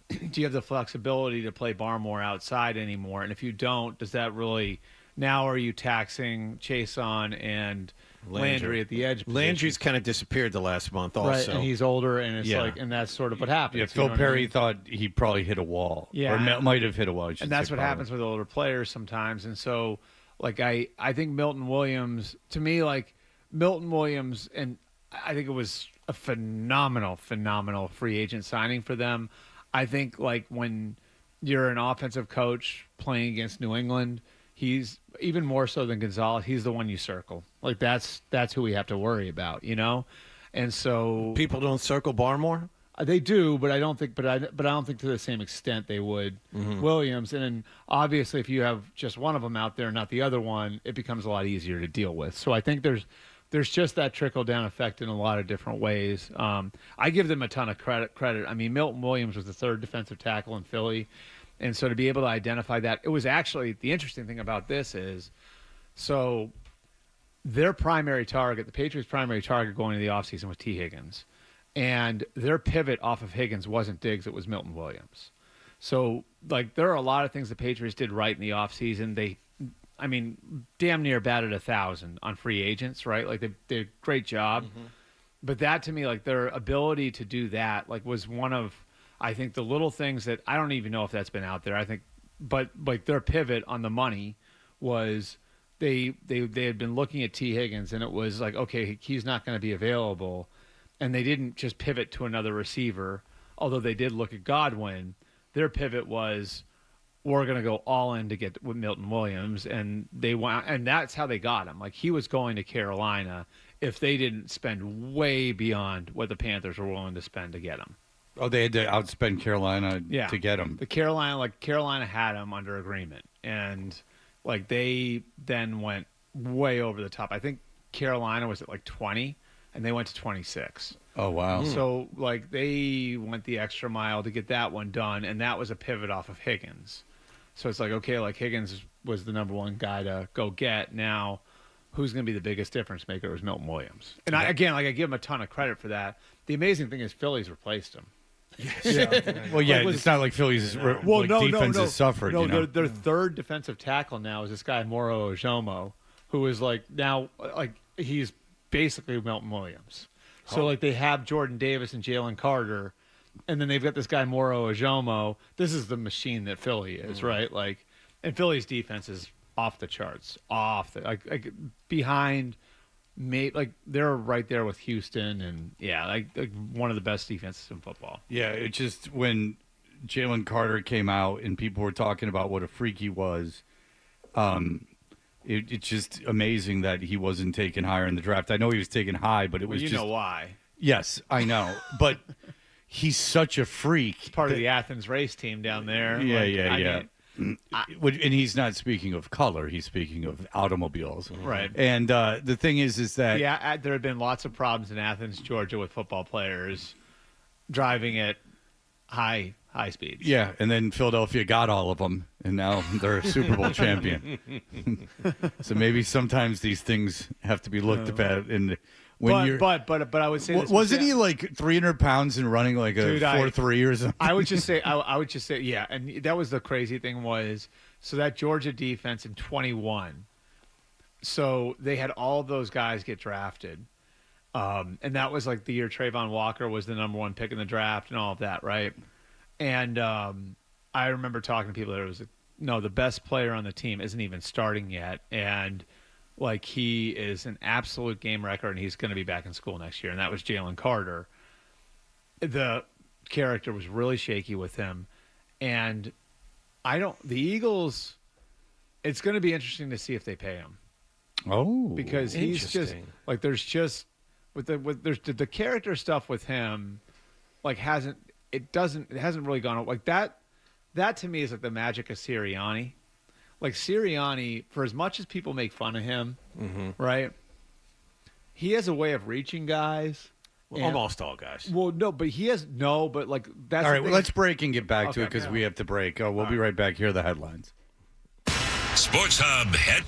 Speaker 21: do you have the flexibility to play Barmore outside anymore? And if you don't, does that really – now are you taxing Chason and Landry at the edge position?
Speaker 3: Landry's kind of disappeared the last month also.
Speaker 21: Right, and he's older, and it's and that's sort of what happens.
Speaker 6: Yeah, Phil Perry thought he probably hit a wall.
Speaker 21: Yeah.
Speaker 6: Or might have hit a wall.
Speaker 21: And that's what happens with older players sometimes. And so, like, I think Milton Williams, to me, like, Milton Williams, and I think it was a phenomenal free agent signing for them. I think, like, when you're an offensive coach playing against New England, he's even more so than Gonzalez. He's the one you circle. Like that's who we have to worry about, you know. And so
Speaker 3: people don't circle Barmore.
Speaker 21: They do, but I don't think. But I don't think to the same extent they would Williams. And then obviously, if you have just one of them out there, not the other one, it becomes a lot easier to deal with. So I think there's just that trickle down effect in a lot of different ways. I give them a ton of credit. I mean, Milton Williams was the third defensive tackle in Philly. And so to be able to identify that, it was actually the interesting thing about this is, so their primary target, the Patriots' primary target going into the offseason was T. Higgins. And their pivot off of Higgins wasn't Diggs, it was Milton Williams. So, like, there are a lot of things the Patriots did right in the offseason. They, damn near batted 1,000 on free agents, right? Like, they did a great job. But that, to me, like, their ability to do that, like, was one of, I think, the little things that I don't even know if that's been out there. I think, but like their pivot on the money was they had been looking at T. Higgins, and it was like, okay, he's not going to be available, and they didn't just pivot to another receiver. Although they did look at Godwin, their pivot was, we're going to go all in to get with Milton Williams, and and that's how they got him. Like, he was going to Carolina if they didn't spend way beyond what the Panthers were willing to spend to get him.
Speaker 6: Oh, they had to outspend Carolina to get him.
Speaker 21: Carolina had him under agreement, and like they then went way over the top. I think Carolina was at like 20, and they went to 26.
Speaker 6: Oh, wow.
Speaker 21: So, like, they went the extra mile to get that one done, and that was a pivot off of Higgins. So it's like, okay, like Higgins was the number one guy to go get. Now, who's going to be the biggest difference maker was Milton Williams. And I give him a ton of credit for that. The amazing thing is Philly's replaced him.
Speaker 6: Yeah. Well, yeah, it's not like Philly's defense has suffered.
Speaker 21: No, their third defensive tackle now is this guy Moro Ojomo, who is like now like he's basically Milton Williams. So like they have Jordan Davis and Jalen Carter, and then they've got this guy Moro Ojomo. This is the machine that Philly is, right? Like, and Philly's defense is off the charts, like behind. Like they're right there with Houston, and like one of the best defenses in football.
Speaker 6: Yeah, it just when Jalen Carter came out and people were talking about what a freak he was, it's just amazing that he wasn't taken higher in the draft. I know he was taken high, but it was
Speaker 21: you
Speaker 6: just
Speaker 21: know why?
Speaker 6: Yes, I know, but he's such a freak.
Speaker 21: He's part of the Athens race team down there.
Speaker 6: Yeah. And he's not speaking of color; he's speaking of automobiles,
Speaker 21: right?
Speaker 6: And the thing is that
Speaker 21: there have been lots of problems in Athens, Georgia, with football players driving at high speeds.
Speaker 6: Yeah, and then Philadelphia got all of them, and now they're a Super Bowl champion. So maybe sometimes these things have to be looked at. And when
Speaker 21: but I would say
Speaker 6: wasn't he like 300 pounds and running like a 4.3 or something?
Speaker 21: I would just say yeah, and that was the crazy thing was so that Georgia defense in 21. So they had all of those guys get drafted, and that was like the year Trayvon Walker was the number one pick in the draft and all of that, right? And I remember talking to people that it was the best player on the team isn't even starting yet, and like he is an absolute game wrecker, and he's going to be back in school next year. And that was Jalen Carter. The character was really shaky with him, and the Eagles. It's going to be interesting to see if they pay him.
Speaker 6: Oh,
Speaker 21: because he's just like there's the character stuff with him, like it hasn't really gone up like that. That to me is like the magic of Sirianni. Like Sirianni, for as much as people make fun of him, right? He has a way of reaching guys.
Speaker 3: Almost all guys.
Speaker 21: Well, no, but like that's
Speaker 6: all right. Well, let's break and get back to it because we have to break. We'll be right back. Here are the headlines.
Speaker 2: Sports Hub head.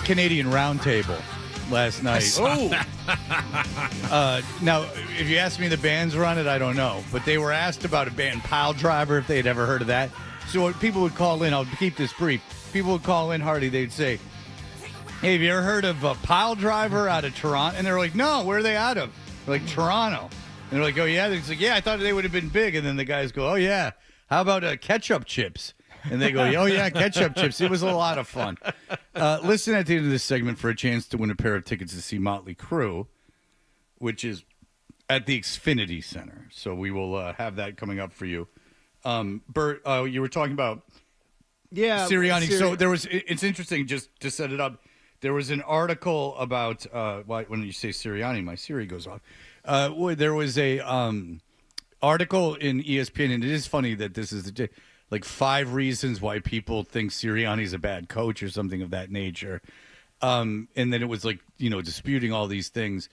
Speaker 6: Canadian Roundtable last night.
Speaker 3: Oh.
Speaker 6: Now, if you ask me the bands run it, I don't know. But they were asked about a band, Pile Driver, if they had ever heard of that. So what people would call in, I'll keep this brief. People would call in, Hardy, they'd say, hey, have you ever heard of Pile Driver out of Toronto? And they're like, no, where are they out of? They're like, Toronto. And they're like, oh, yeah? They're like, yeah, I thought they would have been big. And then the guys go, oh, yeah. How about ketchup chips? And they go, oh, yeah, ketchup chips. It was a lot of fun. Listen at the end of this segment for a chance to win a pair of tickets to see Motley Crue, which is at the Xfinity Center. So we will have that coming up for you. Bert, you were talking about Sirianni. So it's interesting, just to set it up. There was an article about, when you say Sirianni, my Siri goes off. There was a article in ESPN, and it is funny that this is like 5 reasons why people think Sirianni's a bad coach or something of that nature. And then it was like, disputing all these things.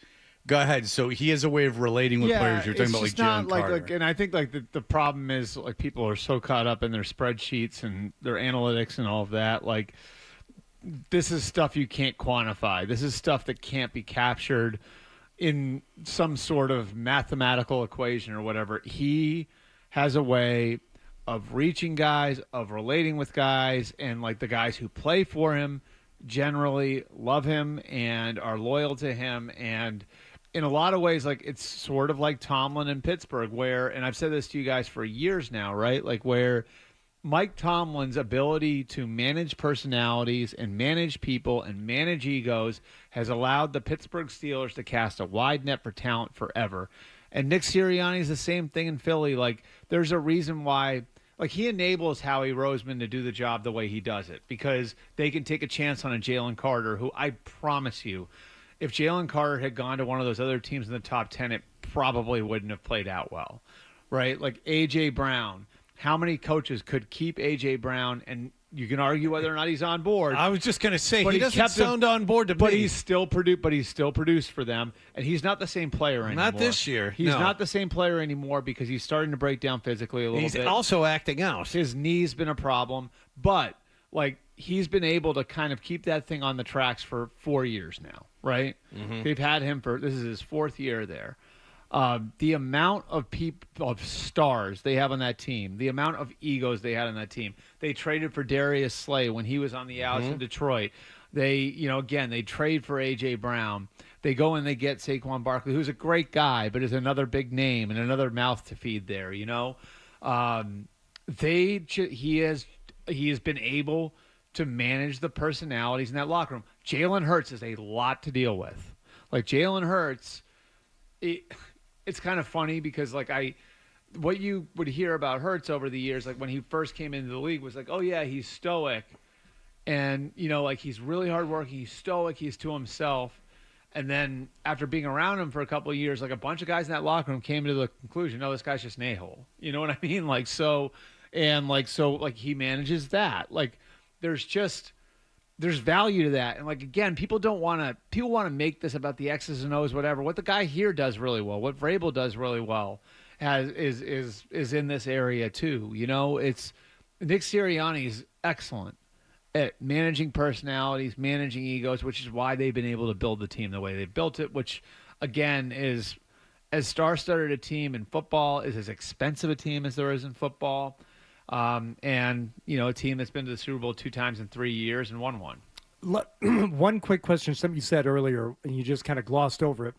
Speaker 6: Go ahead. So he has a way of relating with players. You're talking about like Jalen Carter.
Speaker 21: And I think the problem is like people are so caught up in their spreadsheets and their analytics and all of that. Like this is stuff you can't quantify. This is stuff that can't be captured in some sort of mathematical equation or whatever. He has a way of reaching guys, of relating with guys, and like the guys who play for him generally love him and are loyal to him. And in a lot of ways, like it's sort of like Tomlin in Pittsburgh, where, and I've said this to you guys for years now, right? Like where Mike Tomlin's ability to manage personalities and manage people and manage egos has allowed the Pittsburgh Steelers to cast a wide net for talent forever. And Nick Sirianni is the same thing in Philly. Like there's a reason why, like he enables Howie Roseman to do the job the way he does it because they can take a chance on a Jalen Carter, who I promise you, if Jalen Carter had gone to one of those other teams in the top 10, it probably wouldn't have played out well, right? Like A.J. Brown. How many coaches could keep A.J. Brown? And you can argue whether or not he's on board.
Speaker 3: I was just going to say, he doesn't sound on board to me.
Speaker 21: But he's still produced for them, and he's not the same player anymore.
Speaker 3: Not this year.
Speaker 21: He's not the same player anymore because he's starting to break down physically a little bit.
Speaker 3: He's also acting out.
Speaker 21: His knee's been a problem, but like he's been able to kind of keep that thing on the tracks for 4 years now, right? Mm-hmm. They've had him this is his 4th year there. The amount of stars they have on that team, the amount of egos they had on that team. They traded for Darius Slay when he was on the outs in Detroit. They, they trade for A.J. Brown. They go and they get Saquon Barkley, who's a great guy, but is another big name and another mouth to feed there, He has been able to manage the personalities in that locker room. Jalen Hurts is a lot to deal with. Like Jalen Hurts, it's kind of funny because what you would hear about Hurts over the years, like when he first came into the league, was like, oh yeah, he's stoic, and like he's really hardworking, he's stoic, he's to himself. And then after being around him for a couple of years, like a bunch of guys in that locker room came to the conclusion, no, this guy's just an a-hole. You know what I mean? So he manages that. Like there's value to that. And like, again, people want to make this about the X's and O's, whatever. What the guy here does really well, what Vrabel does really well is in this area too. It's Nick Sirianni's excellent at managing personalities, managing egos, which is why they've been able to build the team the way they've built it, which again is as star-studded a team in football, is as expensive a team as there is in football. And a team that's been to the Super Bowl 2 times in 3 years and won one.
Speaker 7: One quick question, something you said earlier, and you just kind of glossed over it,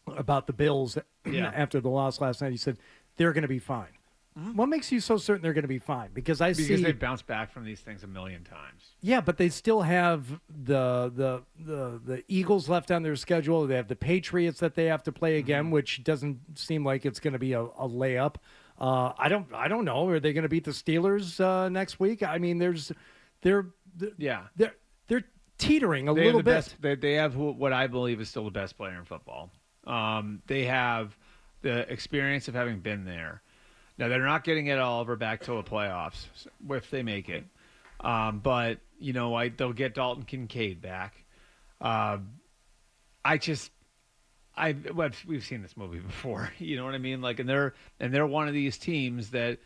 Speaker 7: about the Bills after the loss last night. You said they're going to be fine. Mm-hmm. What makes you so certain they're going to be fine? Because
Speaker 21: they've bounced back from these things a million times.
Speaker 7: Yeah, but they still have the Eagles left on their schedule. They have the Patriots that they have to play again, which doesn't seem like it's going to be a layup. I don't know. Are they going to beat the Steelers next week? I mean, they're teetering a little bit.
Speaker 21: They have what I believe is still the best player in football. They have the experience of having been there. Now they're not getting Ed Oliver back till the playoffs if they make it. But they'll get Dalton Kincaid back. We've seen this movie before. You know what I mean? Like, and they're one of these teams that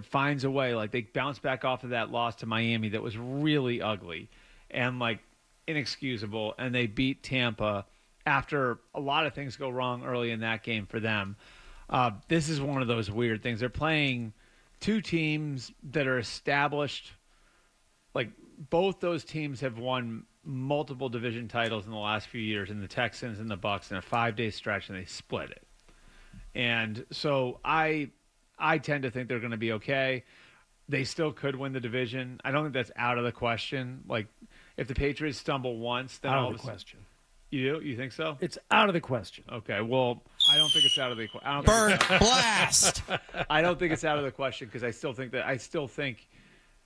Speaker 21: finds a way. Like they bounce back off of that loss to Miami that was really ugly, and like inexcusable, and they beat Tampa after a lot of things go wrong early in that game for them. This is one of those weird things. They're playing two teams that are established. Like, both those teams have won multiple division titles in the last few years, in the Texans and the Bucs, in a 5-day stretch, and they split it. And so I tend to think they're going to be okay. They still could win the division. I don't think that's out of the question. Like, if the Patriots stumble once, then
Speaker 7: out
Speaker 21: all
Speaker 7: of
Speaker 21: of
Speaker 7: the
Speaker 21: a
Speaker 7: question.
Speaker 21: You do? You think so?
Speaker 7: It's out of the question.
Speaker 21: Okay. Well, I don't think it's out of the question.
Speaker 1: Burnt blast.
Speaker 21: I don't think it's out of the question because I still think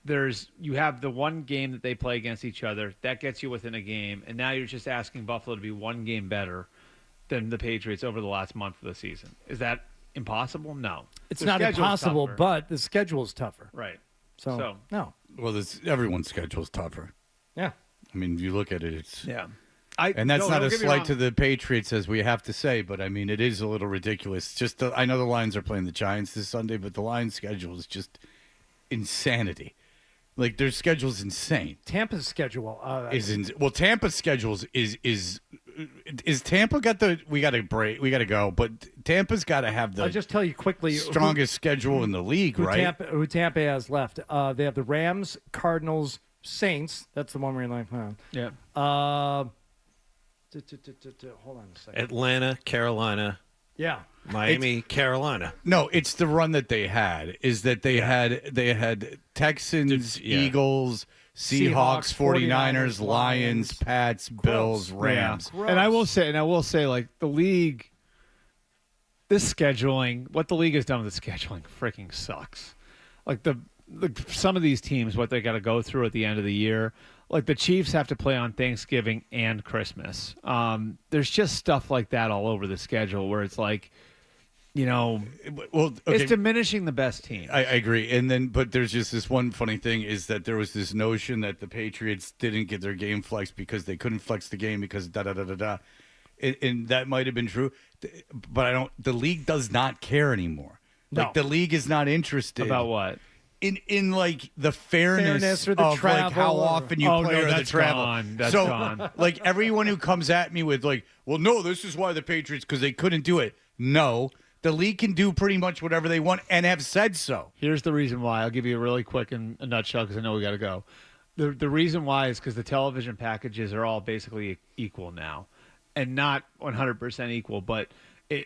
Speaker 21: you have the one game that they play against each other that gets you within a game, and now you're just asking Buffalo to be one game better than the Patriots over the last month of the season. Is that impossible? No.
Speaker 7: It's
Speaker 21: Their
Speaker 7: not
Speaker 21: schedule's
Speaker 7: impossible,
Speaker 21: tougher.
Speaker 7: but the schedule is tougher.
Speaker 21: Right.
Speaker 7: So no.
Speaker 6: Well, everyone's schedule is tougher.
Speaker 7: Yeah.
Speaker 6: I mean, if you look at it, it's
Speaker 21: and
Speaker 6: that's not
Speaker 21: don't
Speaker 6: a
Speaker 21: get me
Speaker 6: slight
Speaker 21: wrong.
Speaker 6: to the Patriots, as we have to say, but I mean, it is a little ridiculous. Just I know the Lions are playing the Giants this Sunday, but the Lions' schedule is just insanity. Like, their schedule is insane.
Speaker 7: Tampa's schedule
Speaker 6: Tampa's schedules is Tampa got the we got to break, we got to go, but Tampa's got to have the
Speaker 7: I'll just tell you quickly
Speaker 6: strongest schedule in the league, right?
Speaker 7: Who Tampa has left? They have the Rams, Cardinals, Saints. That's the one we're like,
Speaker 21: yeah.
Speaker 7: Hold on a second.
Speaker 3: Atlanta, Carolina.
Speaker 7: Yeah.
Speaker 3: Miami, Carolina.
Speaker 6: No, it's the run that they had. Is that they had Texans, Eagles, Seahawks, 49ers, Lions, Pats, Bills, Rams.
Speaker 21: Yeah. And I will say, like, the league, this scheduling, what the league has done with the scheduling freaking sucks. Like, some of these teams, what they got to go through at the end of the year, like the Chiefs have to play on Thanksgiving and Christmas. There's just stuff like that all over the schedule where it's like, it's diminishing the best team.
Speaker 6: I agree. But there's just this one funny thing is that there was this notion that the Patriots didn't get their game flexed because they couldn't flex the game because da-da-da-da-da. And that might have been true. But the league does not care anymore.
Speaker 7: No.
Speaker 6: Like, the league is not interested.
Speaker 21: About what?
Speaker 6: In like the fairness
Speaker 7: or the
Speaker 6: of
Speaker 7: travel,
Speaker 6: like how often you play or the travel.
Speaker 21: That's gone.
Speaker 6: Like, everyone who comes at me with like, well, no, this is why the Patriots, because they couldn't do it. No, the league can do pretty much whatever they want and have said so.
Speaker 21: Here's the reason why. I'll give you a really quick in a nutshell because I know we got to go. The reason why is because the television packages are all basically equal now, and not 100% equal, but.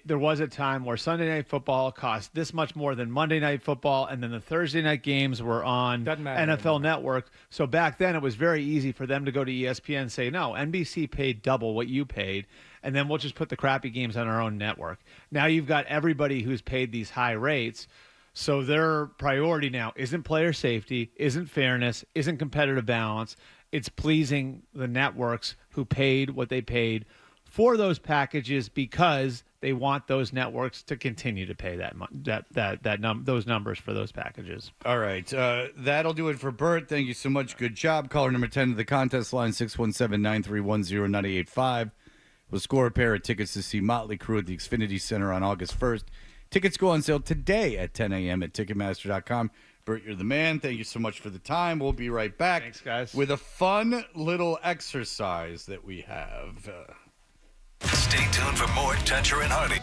Speaker 21: There was a time where Sunday Night Football cost this much more than Monday Night Football, and then the Thursday night games were on NFL Network. So back then, it was very easy for them to go to ESPN and say, no, NBC paid double what you paid, and then we'll just put the crappy games on our own network. Now you've got everybody who's paid these high rates, so their priority now isn't player safety, isn't fairness, isn't competitive balance. It's pleasing the networks who paid what they paid for those packages because they want those networks to continue to pay those numbers for those packages.
Speaker 6: All right. That'll do it for Bert. Thank you so much. Good job. Caller number 10 to the contest line, 617-931-0985. We'll score a pair of tickets to see Motley Crue at the Xfinity Center on August 1st. Tickets go on sale today at 10 a.m. at Ticketmaster.com. Bert, you're the man. Thank you so much for the time. We'll be right back.
Speaker 21: Thanks, guys.
Speaker 6: With a fun little exercise that we have.
Speaker 2: Stay tuned for more Toucher and Hardy.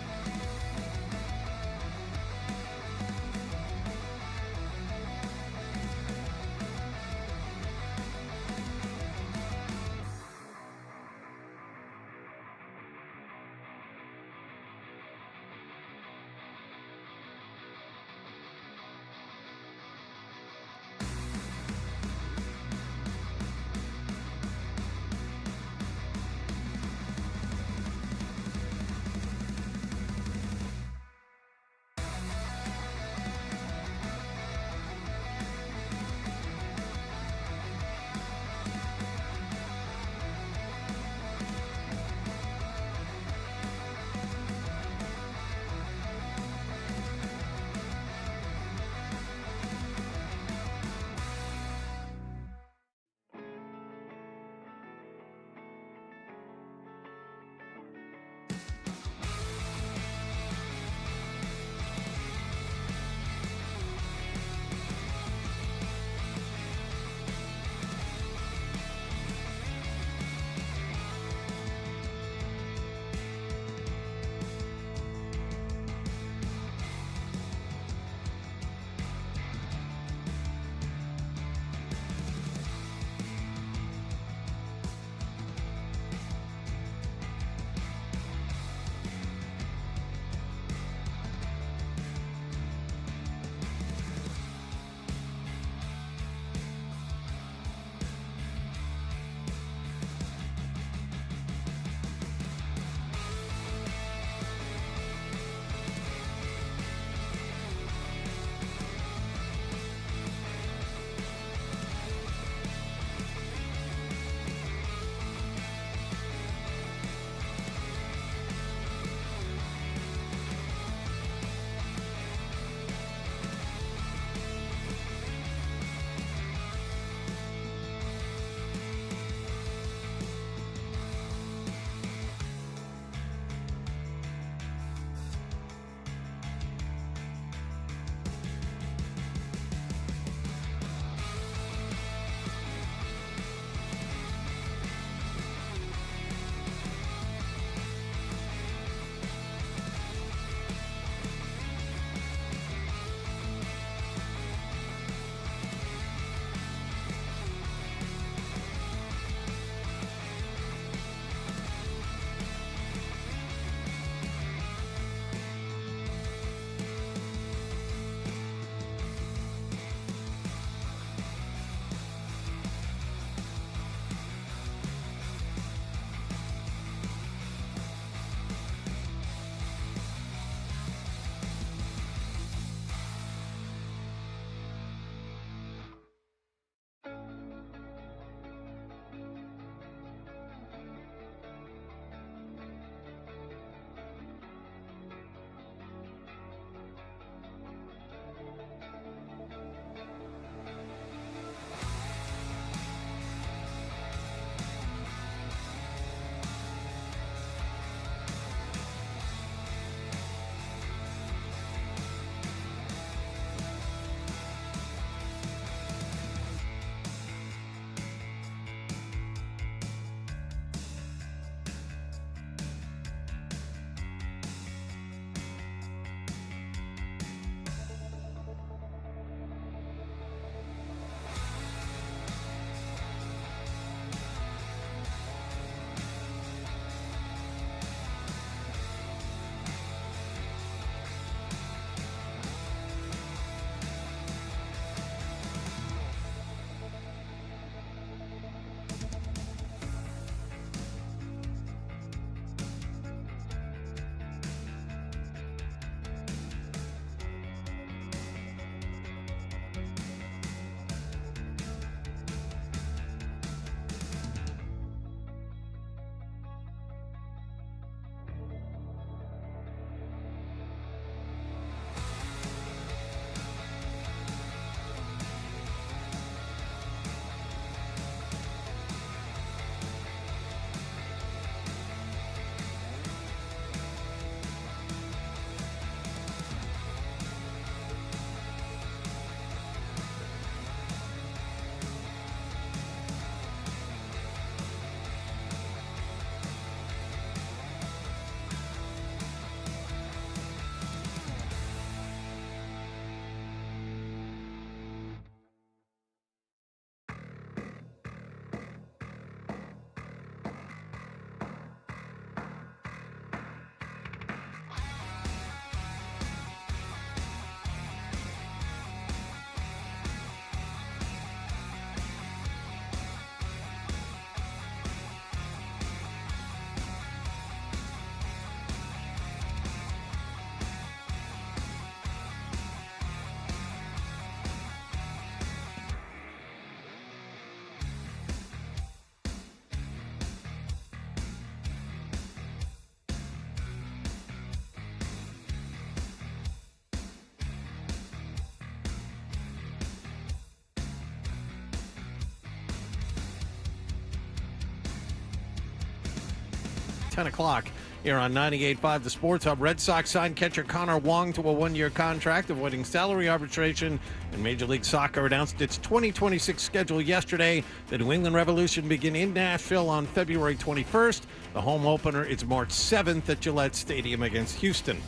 Speaker 3: 10 o'clock here on 98.5 The Sports Hub. Red Sox signed catcher Connor Wong to a one-year contract, avoiding salary arbitration. And Major League Soccer announced its 2026 schedule yesterday. The New England Revolution begin in Nashville on February 21st. The home opener is March 7th at Gillette Stadium against Houston.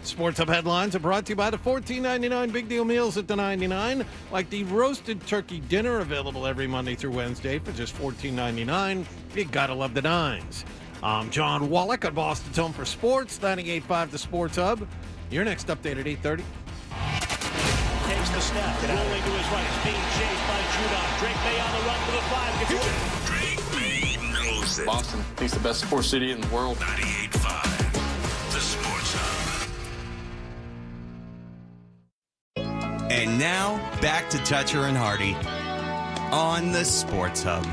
Speaker 3: Sports Hub headlines are brought to you by the $14.99 Big Deal Meals at the 99, like the roasted turkey dinner available every Monday through Wednesday for just $14.99. You gotta love the nines. I'm John Wallach on Boston's Home for Sports, 98.5 The Sports Hub. Your next update at 8:30.
Speaker 9: Takes the snap, rolling to his right. He's being chased by Judon. Drake May on the run for the 5. Gets away.
Speaker 2: Drake May knows it.
Speaker 10: Boston, I think it's the best sports city in the world.
Speaker 2: 98.5 The Sports Hub.
Speaker 23: And now, back to Toucher and Hardy on the Sports Hub.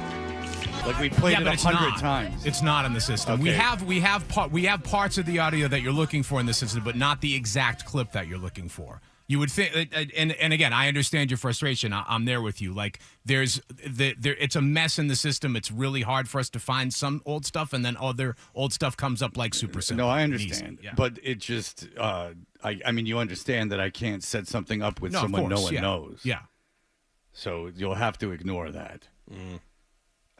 Speaker 6: Like we played it 100
Speaker 1: not.
Speaker 6: times.
Speaker 1: It's not in the system.
Speaker 6: Okay.
Speaker 1: We have parts of the audio that you're looking for in the system, but not the exact clip that you're looking for. You would think, and again, I understand your frustration. I'm there with you. Like it's a mess in the system. It's really hard for us to find some old stuff, and then other old stuff comes up like super simple.
Speaker 6: No, I understand,
Speaker 1: Yeah.
Speaker 6: but it just, I mean, you understand that I can't set something up with someone no one knows.
Speaker 1: Yeah.
Speaker 6: So you'll have to ignore that.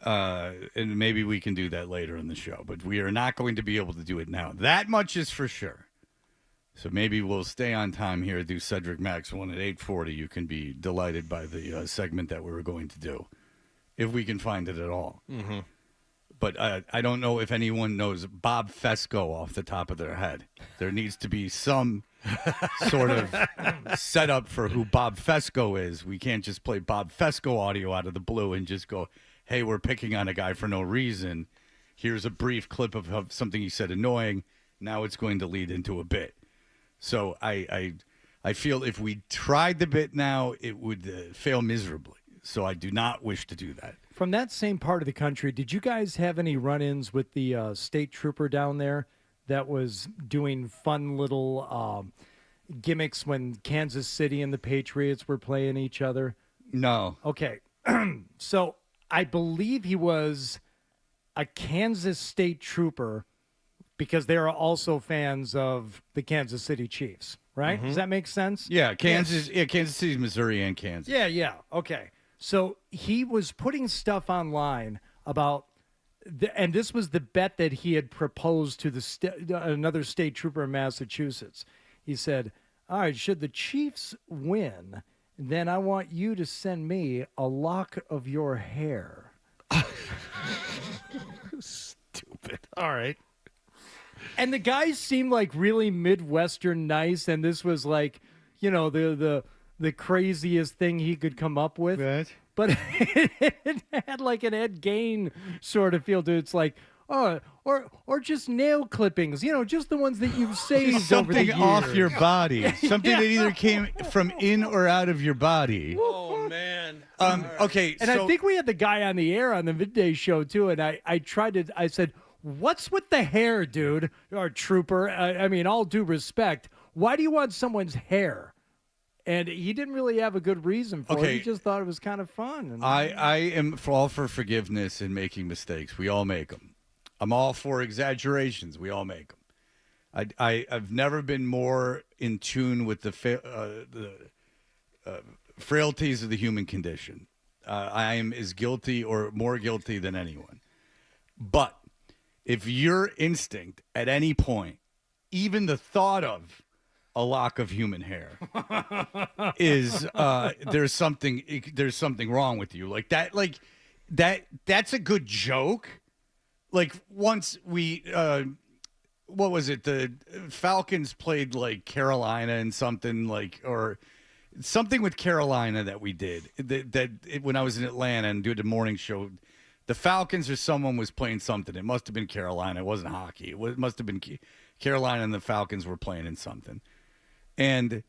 Speaker 6: And maybe we can do that later in the show, but we are not going to be able to do it now. That much is for sure. So maybe we'll stay on time here, do Cedric Maxwell, and at 8:40 you can be delighted by the segment that we were going to do, if we can find it at all.
Speaker 3: Mm-hmm.
Speaker 6: But I don't know if anyone knows Bob Fesco off the top of their head. There needs to be some sort of setup for who Bob Fesco is. We can't just play Bob Fesco audio out of the blue and just go, hey, we're picking on a guy for no reason. Here's a brief clip of something he said annoying. Now it's going to lead into a bit. So I feel if we tried the bit now, it would fail miserably. So I do not wish to do that.
Speaker 7: From that same part of the country, did you guys have any run-ins with the state trooper down there that was doing fun little gimmicks when Kansas City and the Patriots were playing each other?
Speaker 6: No.
Speaker 7: Okay. So I believe he was a Kansas State trooper because they are also fans of the Kansas City Chiefs, right?
Speaker 6: Mm-hmm.
Speaker 7: Does that make sense?
Speaker 6: Yeah, Kansas. Yes. Yeah, Kansas City, Missouri, and Kansas.
Speaker 7: Yeah. Okay. So he was putting stuff online about, and this was the bet that he had proposed to another state trooper in Massachusetts. He said, all right, should the Chiefs win, then I want you to send me a lock of your hair.
Speaker 3: Stupid. All right.
Speaker 7: And the guys seemed like really Midwestern nice, and this was like, you know, the craziest thing he could come up with.
Speaker 6: Right.
Speaker 7: But it had like an Ed Gein sort of feel to it. It's like, oh, or just nail clippings, you know, just the ones that you've saved
Speaker 6: something
Speaker 7: over the years.
Speaker 6: off your body, something that either came from in or out of your body.
Speaker 3: Oh man.
Speaker 6: Okay,
Speaker 7: and I think we had the guy on the air on the midday show too, and I said, what's with the hair, dude, or trooper? I mean, all due respect, why do you want someone's hair? And he didn't really have a good reason for it. He just thought it was kind of fun. And
Speaker 6: I am all for forgiveness and making mistakes. We all make them. I'm all for exaggerations. We all make them. I've never been more in tune with the frailties of the human condition. I am as guilty or more guilty than anyone. But if your instinct at any point, even the thought of a lock of human hair is there's something wrong with you. That's a good joke. Like once we what was it? The Falcons played like Carolina and something like, or something with Carolina that we did when I was in Atlanta and did the morning show. The Falcons or someone was playing something. It must have been Carolina. It wasn't hockey. It must have been Carolina and the Falcons were playing in something. And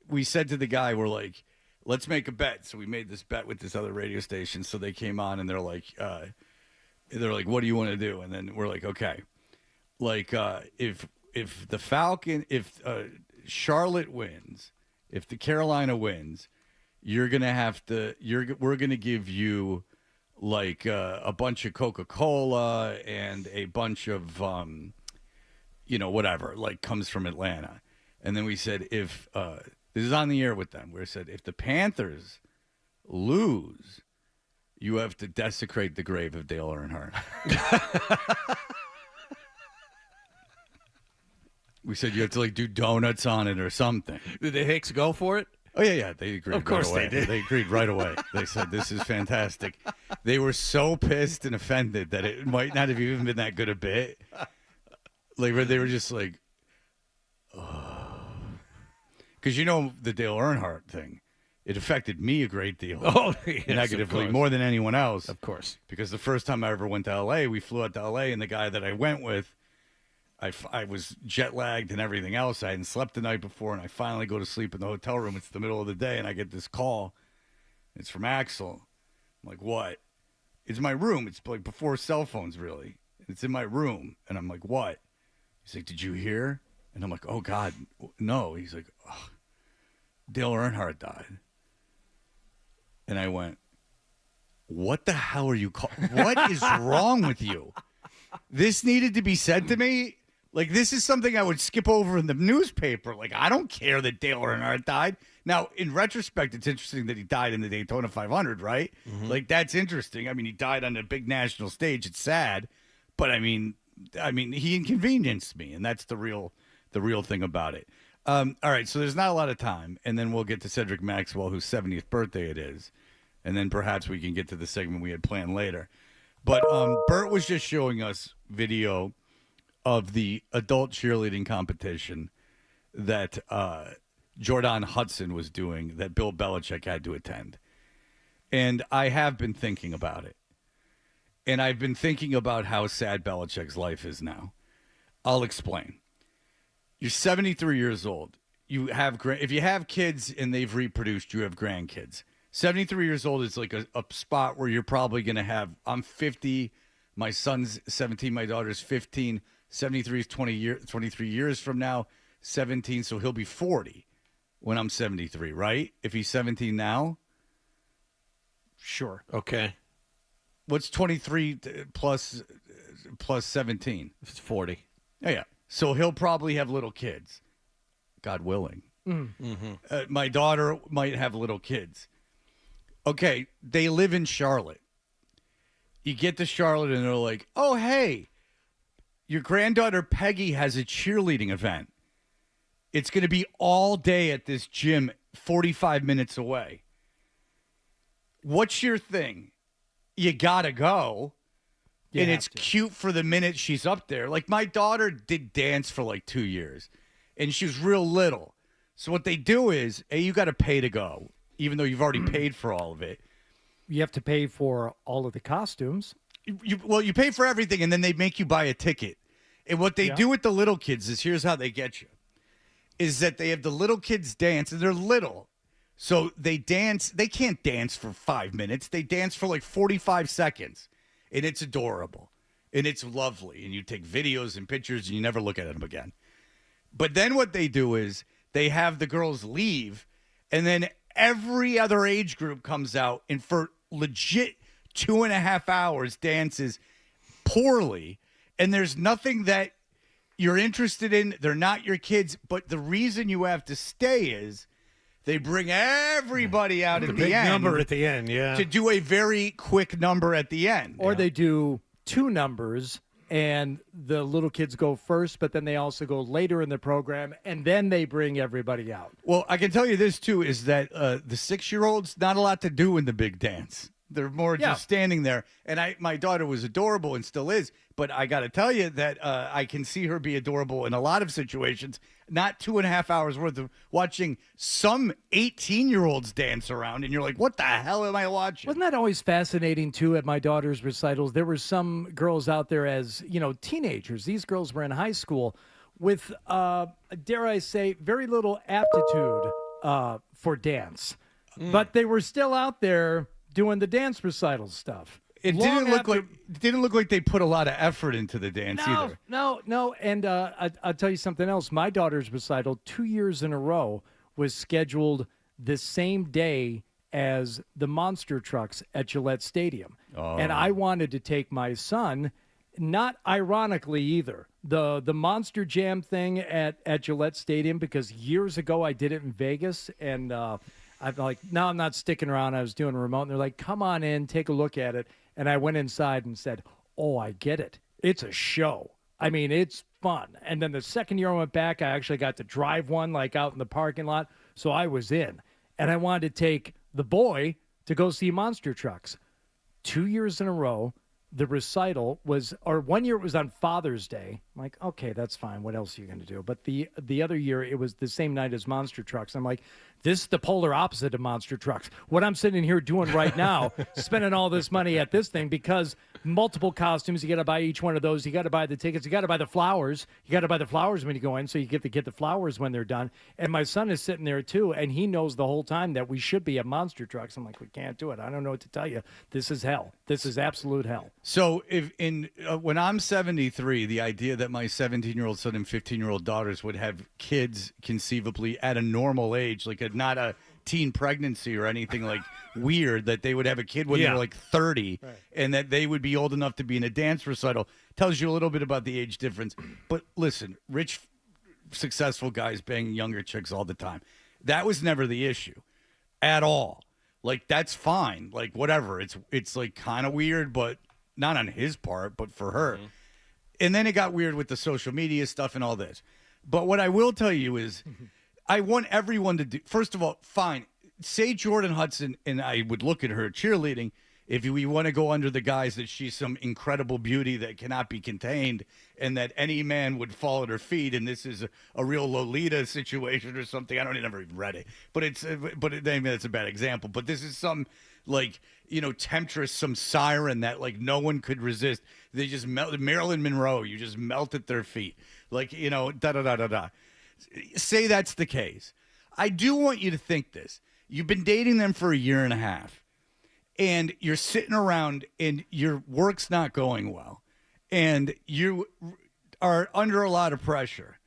Speaker 6: we said to the guy, we're like, let's make a bet. So we made this bet with this other radio station. So they came on and they're like, what do you want to do? And then we're like, okay, like if Charlotte wins, if the Carolina wins, we're gonna give you like a bunch of Coca-Cola and a bunch of, whatever, like comes from Atlanta. And then we said, if this is on the air with them, we said, if the Panthers lose, you have to desecrate the grave of Dale Earnhardt. We said you have to like do donuts on it or something.
Speaker 3: Did the Hicks go for it?
Speaker 6: Oh, yeah. They agreed.
Speaker 3: Of course
Speaker 6: right away.
Speaker 3: they did.
Speaker 6: They agreed right away. They said, this is fantastic. They were so pissed and offended that it might not have even been that good a bit. Like, they were just like, because the Dale Earnhardt thing, it affected me a great deal.
Speaker 3: Oh, yes,
Speaker 6: negatively, more than anyone else.
Speaker 3: Of course.
Speaker 6: Because the first time I ever went to L.A., we flew out to L.A., and the guy that I went with, I was jet lagged and everything else. I hadn't slept the night before, and I finally go to sleep in the hotel room. It's the middle of the day, and I get this call. It's from Axel. I'm like, what? It's my room. It's like before cell phones, really. It's in my room. And I'm like, what? He's like, did you hear? And I'm like, oh, God, no. He's like, oh, Dale Earnhardt died. And I went, what the hell are you what is wrong with you? This needed to be said to me? Like, this is something I would skip over in the newspaper. Like, I don't care that Dale Earnhardt died. Now, in retrospect, it's interesting that he died in the Daytona 500, right? Mm-hmm. Like, that's interesting. I mean, he died on a big national stage. It's sad. But, I mean, he inconvenienced me, and that's the real thing about it. All right, so there's not a lot of time, and then we'll get to Cedric Maxwell, whose 70th birthday it is, and then perhaps we can get to the segment we had planned later. But Bert was just showing us video of the adult cheerleading competition that Jordan Hudson was doing that Bill Belichick had to attend. And I have been thinking about it. And I've been thinking about how sad Belichick's life is now. I'll explain. You're 73 years old. If you have kids and they've reproduced, you have grandkids. 73 years old is like a spot where you're probably going to have, I'm 50, my son's 17, my daughter's 15, 73 is 23 years from now, 17, so he'll be 40 when I'm 73, right? If he's 17 now?
Speaker 3: Sure. Okay.
Speaker 6: What's 23 plus 17?
Speaker 3: It's 40.
Speaker 6: Yeah. So he'll probably have little kids, God willing.
Speaker 3: Mm-hmm.
Speaker 6: My daughter might have little kids. Okay, they live in Charlotte. You get to Charlotte and they're like, oh, hey, your granddaughter Peggy has a cheerleading event. It's going to be all day at this gym 45 minutes away. What's your thing? You got to go. And it's cute for the minute she's up there. Like, my daughter did dance for like 2 years, and she was real little. So what they do is, you got to pay to go, even though you've already paid for all of it.
Speaker 7: You have to pay for all of the costumes.
Speaker 6: You pay for everything, and then they make you buy a ticket. And what they do with the little kids is, here's how they get you, is that they have the little kids dance, and they're little. So they dance. They can't dance for 5 minutes. They dance for like 45 seconds. And it's adorable. And it's lovely. And you take videos and pictures, and you never look at them again. But then what they do is they have the girls leave, and then every other age group comes out, and for legit 2.5 hours dances poorly. And there's nothing that you're interested in. They're not your kids. But the reason you have to stay is they bring everybody out at the
Speaker 3: big
Speaker 6: end.
Speaker 3: Number at the end, yeah.
Speaker 6: To do a very quick number at the end.
Speaker 7: Or they do 2 numbers, and the little kids go first, but then they also go later in the program, and then they bring everybody out.
Speaker 6: Well, I can tell you this, too, is that the 6-year-olds, not a lot to do in the big dance. They're more just standing there. And my daughter was adorable and still is. But I got to tell you that I can see her be adorable in a lot of situations. Not 2.5 hours worth of watching some 18-year-olds dance around. And you're like, what the hell am I watching?
Speaker 7: Wasn't that always fascinating, too, at my daughter's recitals? There were some girls out there as, teenagers. These girls were in high school with, dare I say, very little aptitude for dance. But they were still out there doing the dance recital stuff.
Speaker 6: It didn't look like they put a lot of effort into the dance either.
Speaker 7: No. And I'll tell you something else. My daughter's recital 2 years in a row was scheduled the same day as the monster trucks at Gillette Stadium.
Speaker 6: Oh.
Speaker 7: And I wanted to take my son, not ironically either, the Monster Jam thing at Gillette Stadium, because years ago I did it in Vegas, and I'm like, no, I'm not sticking around. I was doing a remote, and they're like, come on in, take a look at it. And I went inside and said, oh, I get it. It's a show. I mean, it's fun. And then the second year I went back, I actually got to drive one, like out in the parking lot. So I was in. And I wanted to take the boy to go see monster trucks. 2 years in a row, the recital was, or 1 year it was on Father's Day. I'm like, okay, that's fine. What else are you going to do? But the other year, it was the same night as monster trucks. I'm like, this is the polar opposite of monster trucks. What I'm sitting here doing right now, spending all this money at this thing, because multiple costumes, you got to buy each one of those. You got to buy the tickets. You got to buy the flowers. You got to buy the flowers when you go in, so you get to get the flowers when they're done. And my son is sitting there too, and he knows the whole time that we should be at monster trucks. I'm like, we can't do it. I don't know what to tell you. This is hell. This is absolute hell.
Speaker 6: So when I'm 73, the idea that my 17-year-old son and 15-year-old daughters would have kids conceivably at a normal age, like not a teen pregnancy or anything like weird, that they would have a kid when they're like 30, right, and that they would be old enough to be in a dance recital, tells you a little bit about the age difference. But listen, rich, successful guys banging younger chicks all the time. That was never the issue at all. Like, that's fine. Like, whatever. It's like kind of weird, but not on his part, but for her. Mm-hmm. And then it got weird with the social media stuff and all this. But what I will tell you is I want everyone to do, first of all, fine. Say Jordan Hudson, and I would look at her cheerleading, if we want to go under the guise that she's some incredible beauty that cannot be contained and that any man would fall at her feet, and this is a real Lolita situation or something. I never even read it. But that's a bad example. But this is some, like, temptress, some siren that, like, no one could resist. They just melted. Marilyn Monroe, you just melt at their feet. Like, da-da-da-da-da. Say that's the case. I do want you to think this. You've been dating them for a year and a half, and you're sitting around, and your work's not going well, and you are under a lot of pressure,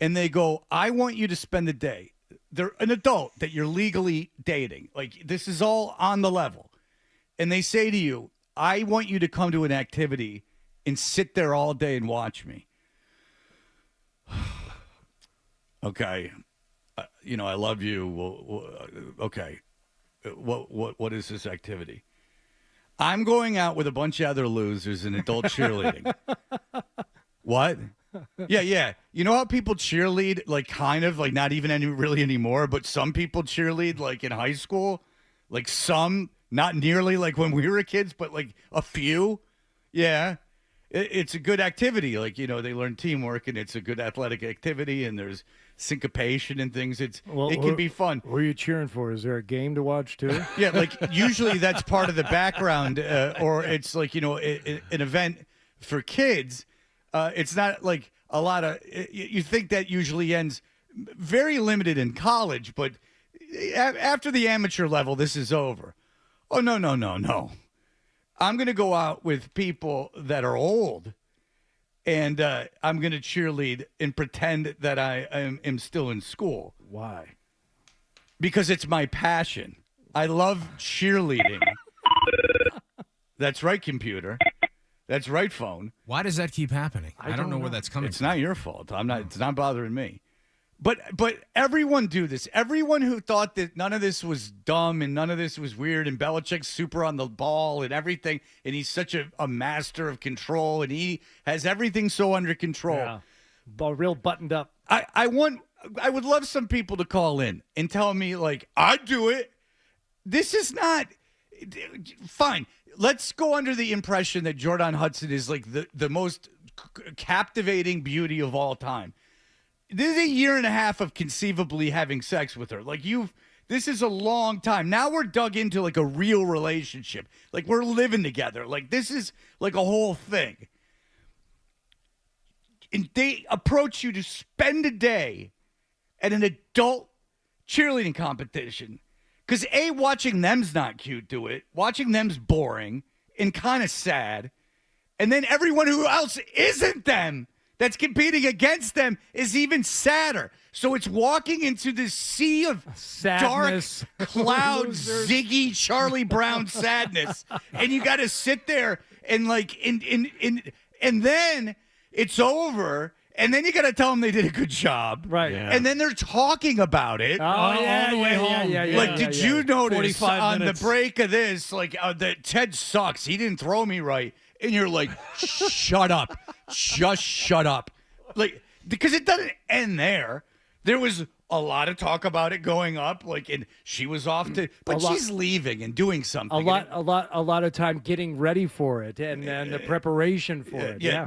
Speaker 6: and they go, I want you to spend the day. They're an adult that you're legally dating. Like, this is all on the level. And they say to you, I want you to come to an activity and sit there all day and watch me. Okay. I love you. Well, okay. What is this activity? I'm going out with a bunch of other losers in adult cheerleading. What? Yeah. You know how people cheerlead, like, kind of, like, not even really anymore, but some people cheerlead, like, in high school? Like, some, not nearly like when we were kids, but, like, a few? Yeah. It's a good activity. Like, they learn teamwork, and it's a good athletic activity, and there's syncopation and things. It can be fun.
Speaker 7: What are you cheering for? Is there a game to watch too?
Speaker 6: Yeah, like, usually that's part of the background, or it's like, an event for kids. It's not like a lot of, you think that usually ends very limited in college, but after the amateur level, this is over. Oh, no. I'm going to go out with people that are old, and I'm going to cheerlead and pretend that I am still in school.
Speaker 7: Why?
Speaker 6: Because it's my passion. I love cheerleading. That's right, computer. That's right, phone.
Speaker 1: Why does that keep happening? I don't know where that's coming
Speaker 6: It's
Speaker 1: from.
Speaker 6: not your fault. It's not bothering me. But everyone do this. Everyone who thought that none of this was dumb and none of this was weird, and Belichick's super on the ball and everything, and he's such a master of control, and he has everything so under control.
Speaker 7: Yeah. Real buttoned up.
Speaker 6: I would love some people to call in and tell me, like, I'd do it. This is not fine. Let's go under the impression that Jordan Hudson is, like, the most captivating beauty of all time. This is a year and a half of conceivably having sex with her. Like, this is a long time. Now we're dug into, like, a real relationship. Like, we're living together. Like, this is like a whole thing. And they approach you to spend a day at an adult cheerleading competition. Because, A, watching them's not cute to it. Watching them's boring and kind of sad. And then everyone who else isn't them that's competing against them is even sadder. So it's walking into this sea of
Speaker 7: Sadness.
Speaker 6: dark cloud,
Speaker 7: Losers.
Speaker 6: Ziggy, Charlie Brown sadness, and you got to sit there and and then it's over. And then you got to tell them they did a good job.
Speaker 7: Right.
Speaker 21: Yeah.
Speaker 6: And then they're talking about it.
Speaker 7: Oh, yeah,
Speaker 21: all the way home.
Speaker 6: Like, did you notice
Speaker 21: 45
Speaker 6: on
Speaker 21: minutes.
Speaker 6: the break of this, like, that Ted sucks. He didn't throw me right. And you're like, shut up. Just shut up. Like, because it doesn't end there. There was a lot of talk about it going up, like, and she was off to, but she's leaving and doing something.
Speaker 7: A lot of time getting ready for it, and then the preparation for it. Yeah.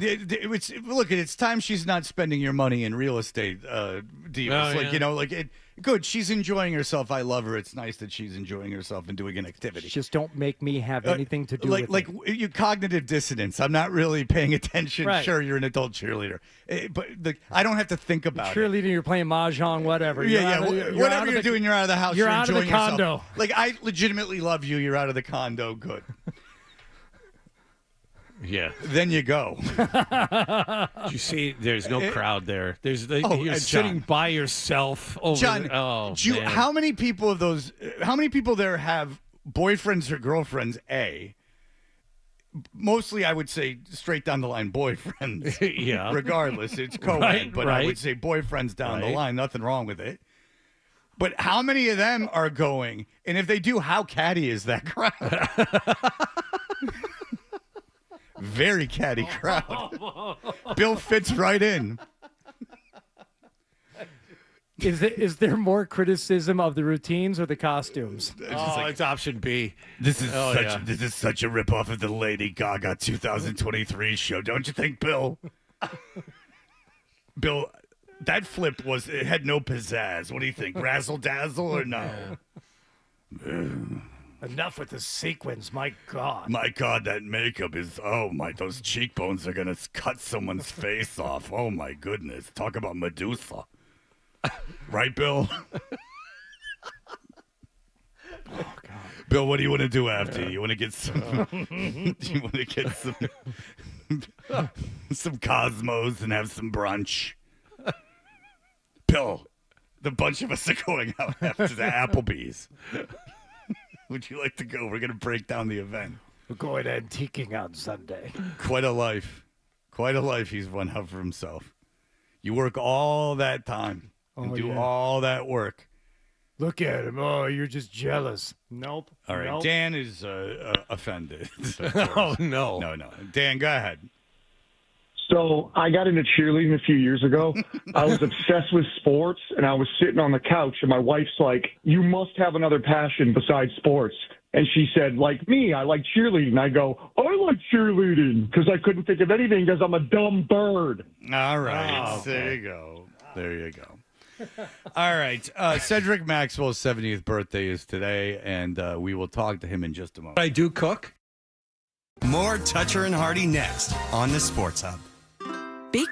Speaker 6: Look, it's time she's not spending your money in real estate deals. Good. She's enjoying herself. I love her. It's nice that she's enjoying herself and doing an activity.
Speaker 7: Just don't make me have anything to do with it.
Speaker 6: You cognitive dissonance. I'm not really paying attention.
Speaker 7: Right.
Speaker 6: Sure, you're an adult cheerleader, but I don't have to think about it.
Speaker 7: Cheerleading, you're playing mahjong, whatever.
Speaker 6: Whatever you're doing, you're out of the house.
Speaker 7: You're out of the
Speaker 6: enjoying yourself.
Speaker 7: condo.
Speaker 6: Like, I legitimately love you. You're out of the condo. Good.
Speaker 3: Yeah.
Speaker 6: Then you go.
Speaker 3: You see, there's no crowd there. You're
Speaker 6: and
Speaker 3: sitting
Speaker 6: John.
Speaker 3: by yourself over
Speaker 6: John,
Speaker 3: man.
Speaker 6: how many people there have boyfriends or girlfriends? Mostly, I would say straight down the line boyfriends.
Speaker 3: Yeah.
Speaker 6: Regardless, it's co-ed,
Speaker 3: Right,
Speaker 6: but
Speaker 3: right.
Speaker 6: I would say boyfriends down the
Speaker 3: Right.
Speaker 6: line. Nothing wrong with it. But how many of them are going? And if they do, how catty is that crowd? Very catty crowd. Bill fits right in.
Speaker 7: Is there more criticism of the routines or the costumes?
Speaker 3: It's option B.
Speaker 6: This is
Speaker 3: yeah.
Speaker 6: this is such a ripoff of the Lady Gaga 2023 show, don't you think, Bill? Bill, that flip it had no pizzazz. What do you think? Razzle dazzle or no?
Speaker 7: Enough with the sequins, my God.
Speaker 6: My God, that makeup is those cheekbones are gonna cut someone's face off. Oh my goodness. Talk about Medusa. Right, Bill?
Speaker 7: Oh, God.
Speaker 6: Bill, what do you want to do after? You want to get some? You want to get some Cosmos and have some brunch? Bill, the bunch of us are going out after the Applebee's. Would you like to go? We're going to break down the event.
Speaker 7: We're going antiquing on Sunday.
Speaker 6: Quite a life. Quite a life he's run out for himself. You work all that time and do all that work.
Speaker 7: Look at him. Oh, you're just jealous. Nope.
Speaker 6: All right.
Speaker 7: Nope.
Speaker 6: Dan is offended.
Speaker 3: Oh, no.
Speaker 6: No. Dan, go ahead.
Speaker 22: So I got into cheerleading a few years ago. I was obsessed with sports, and I was sitting on the couch, and my wife's like, you must have another passion besides sports. And she said, like me, I like cheerleading. I go, I like cheerleading because I couldn't think of anything because I'm a dumb bird.
Speaker 6: All right.
Speaker 7: Oh, okay.
Speaker 6: There you go. There you go. All right. Cedric Maxwell's 70th birthday is today, and we will talk to him in just a moment.
Speaker 3: I do cook.
Speaker 23: More Toucher and Hardy next on the Sports Hub.
Speaker 8: Big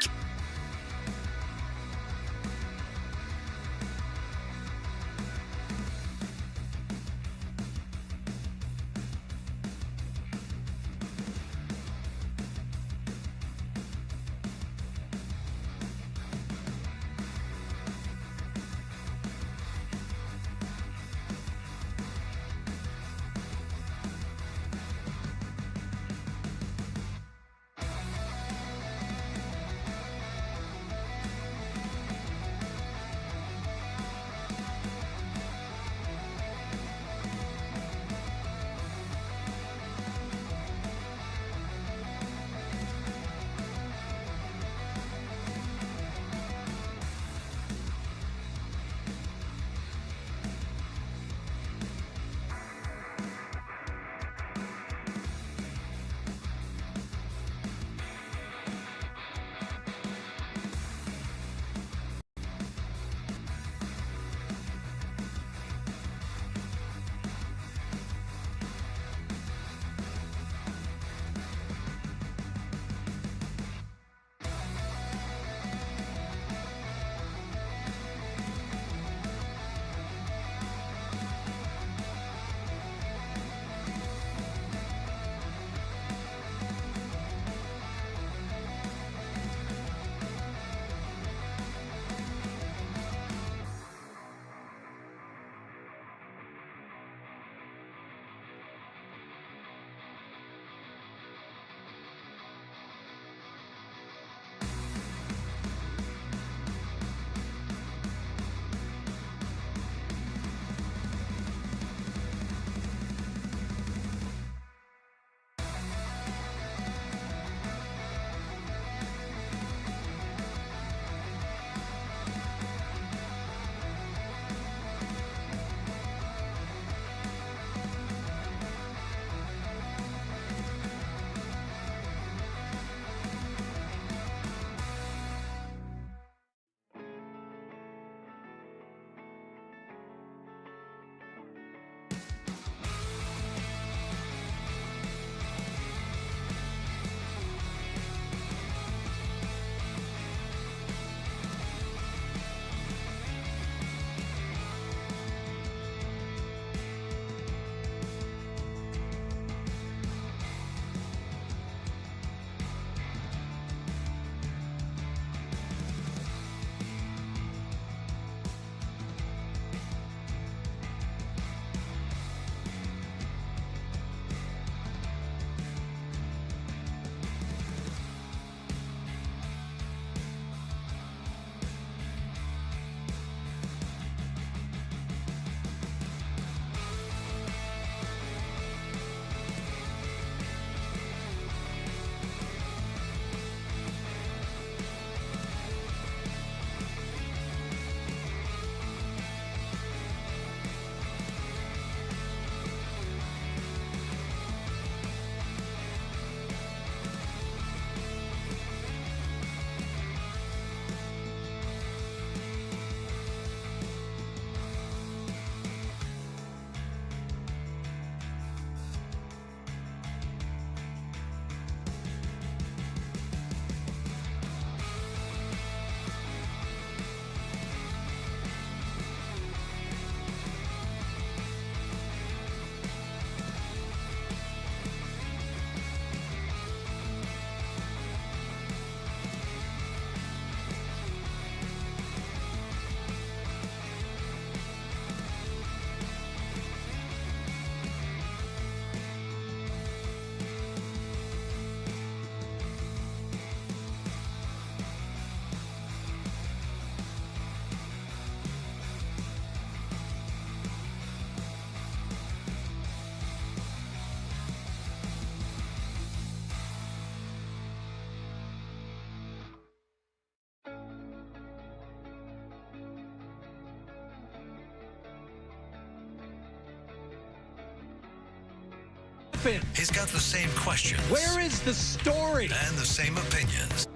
Speaker 3: happened?
Speaker 8: He's got the same questions.
Speaker 3: Where is the story?
Speaker 8: And the same opinions.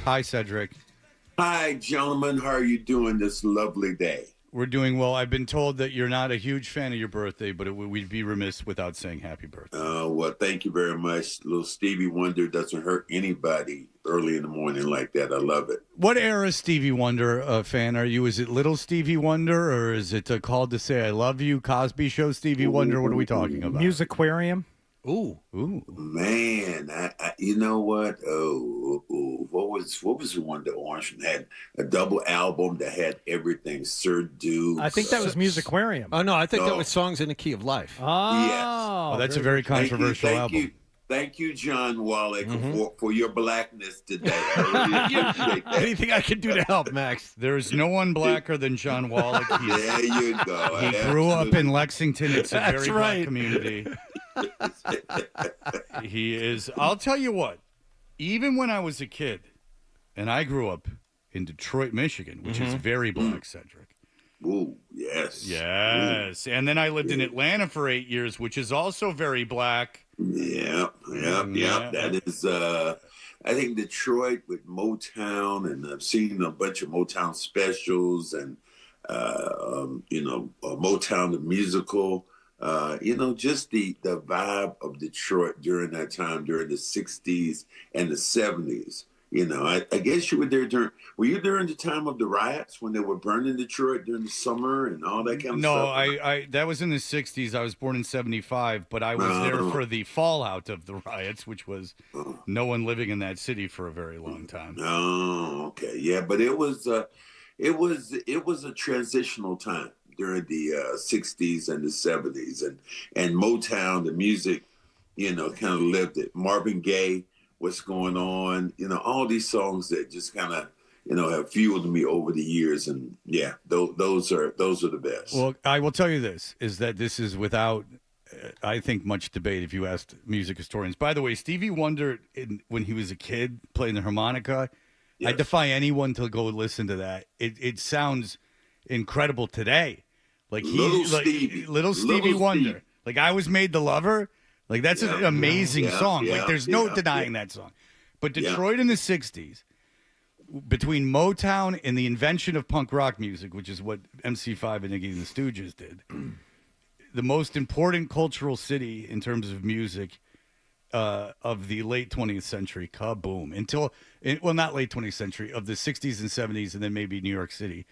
Speaker 6: Hi, Cedric.
Speaker 12: Hi, gentlemen. How are you doing this lovely day?
Speaker 6: We're doing well. I've been told that you're not a huge fan of your birthday, but we'd be remiss without saying happy birthday.
Speaker 12: Well, thank you very much. Little Stevie Wonder doesn't hurt anybody early in the morning like that. I love it.
Speaker 6: What era Stevie Wonder fan are you? Is it Little Stevie Wonder, or is it Called to Say I Love You, Cosby Show Stevie Wonder? What are we talking about?
Speaker 7: Musicquarium.
Speaker 6: Ooh.
Speaker 12: Man, I you know what? What was the one that Orange had a double album that had everything? Sir Do.
Speaker 7: I think that was Musicquarium.
Speaker 3: Oh no, I think that was Songs in the Key of Life.
Speaker 7: Oh,
Speaker 12: yes.
Speaker 6: Oh, that's a very controversial album.
Speaker 12: Thank you, John Wallach, for your blackness today. I really appreciate that.
Speaker 3: Anything I can do to help, Max?
Speaker 6: There is no one blacker than John Wallach.
Speaker 12: There you go.
Speaker 6: He grew up in Lexington. It's a very black community. He is. I'll tell you what. Even when I was a kid, and I grew up in Detroit, Michigan, which is very black, Cedric.
Speaker 12: Ooh, yes.
Speaker 6: Yes. And then I lived in Atlanta for 8 years, which is also very black.
Speaker 12: Yeah. That is, I think Detroit with Motown, and I've seen a bunch of Motown specials and, Motown the musical. Just the vibe of Detroit during that time, during the 60s and the 70s. I guess you were there were you during the time of the riots when they were burning Detroit during the summer and all that kind of stuff?
Speaker 6: No, that was in the 60s. I was born in 75, but I was there for the fallout of the riots, which was no one living in that city for a very long time.
Speaker 12: Oh, okay. Yeah, but it was a transitional time during the 60s and the 70s, and Motown, the music, kind of lived it. Marvin Gaye, What's Going On, all these songs that just kind of, have fueled me over the years. And yeah, those are the best.
Speaker 6: Well, I will tell you this, is that this is without, I think, much debate if you asked music historians. By the way, Stevie Wonder, when he was a kid playing the harmonica, I defy anyone to go listen to that. It sounds incredible today. Like little Stevie Wonder. Like I Was Made to Love Her. Like that's an amazing song. Like there's no denying that song. But Detroit in the 60s, between Motown and the invention of punk rock music, which is what MC5 and Iggy and the Stooges did, the most important cultural city in terms of music of the late 20th century, kaboom. Not late 20th century, of the 60s and 70s, and then maybe New York City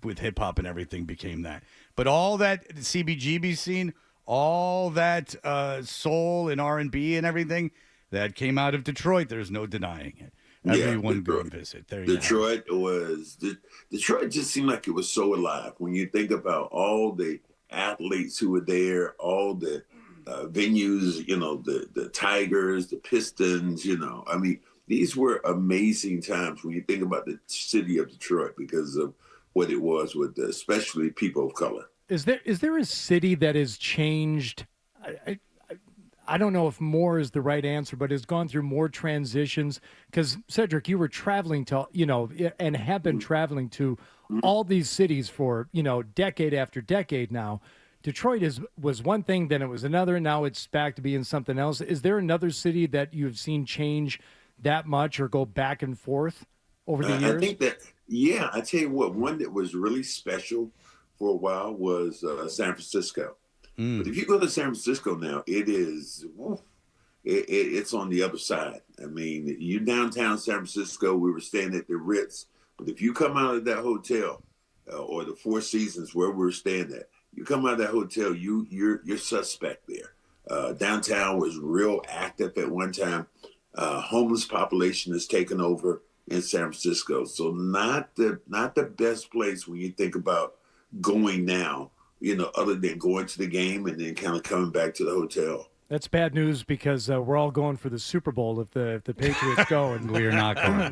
Speaker 6: with hip hop and everything became that. But all that CBGB scene, all that soul and R&B and everything that came out of Detroit, there's no denying it. Everyone go and visit.
Speaker 12: Detroit just seemed like it was so alive. When you think about all the athletes who were there, all the venues, the Tigers, the Pistons, these were amazing times when you think about the city of Detroit because of what it was with especially people of color.
Speaker 7: Is there a city that has changed? I don't know if more is the right answer, but has gone through more transitions. Because Cedric, you were traveling to, and have been traveling to all these cities for, decade after decade now. Detroit was one thing, then it was another, and now it's back to being something else. Is there another city that you've seen change that much or go back and forth over the years?
Speaker 12: I think that, I tell you what, one that was really special for a while was San Francisco. But if you go to San Francisco now, it is, it's on the other side. I mean, you downtown San Francisco, we were staying at the Ritz. But if you come out of that hotel or the Four Seasons where we were staying at, you come out of that hotel, you're suspect there. Downtown was real active at one time. Homeless population is taken over in San Francisco. So not the best place when you think about going now, other than going to the game and then kind of coming back to the hotel.
Speaker 7: That's bad news because we're all going for the Super Bowl if the Patriots go. And
Speaker 6: we're not going.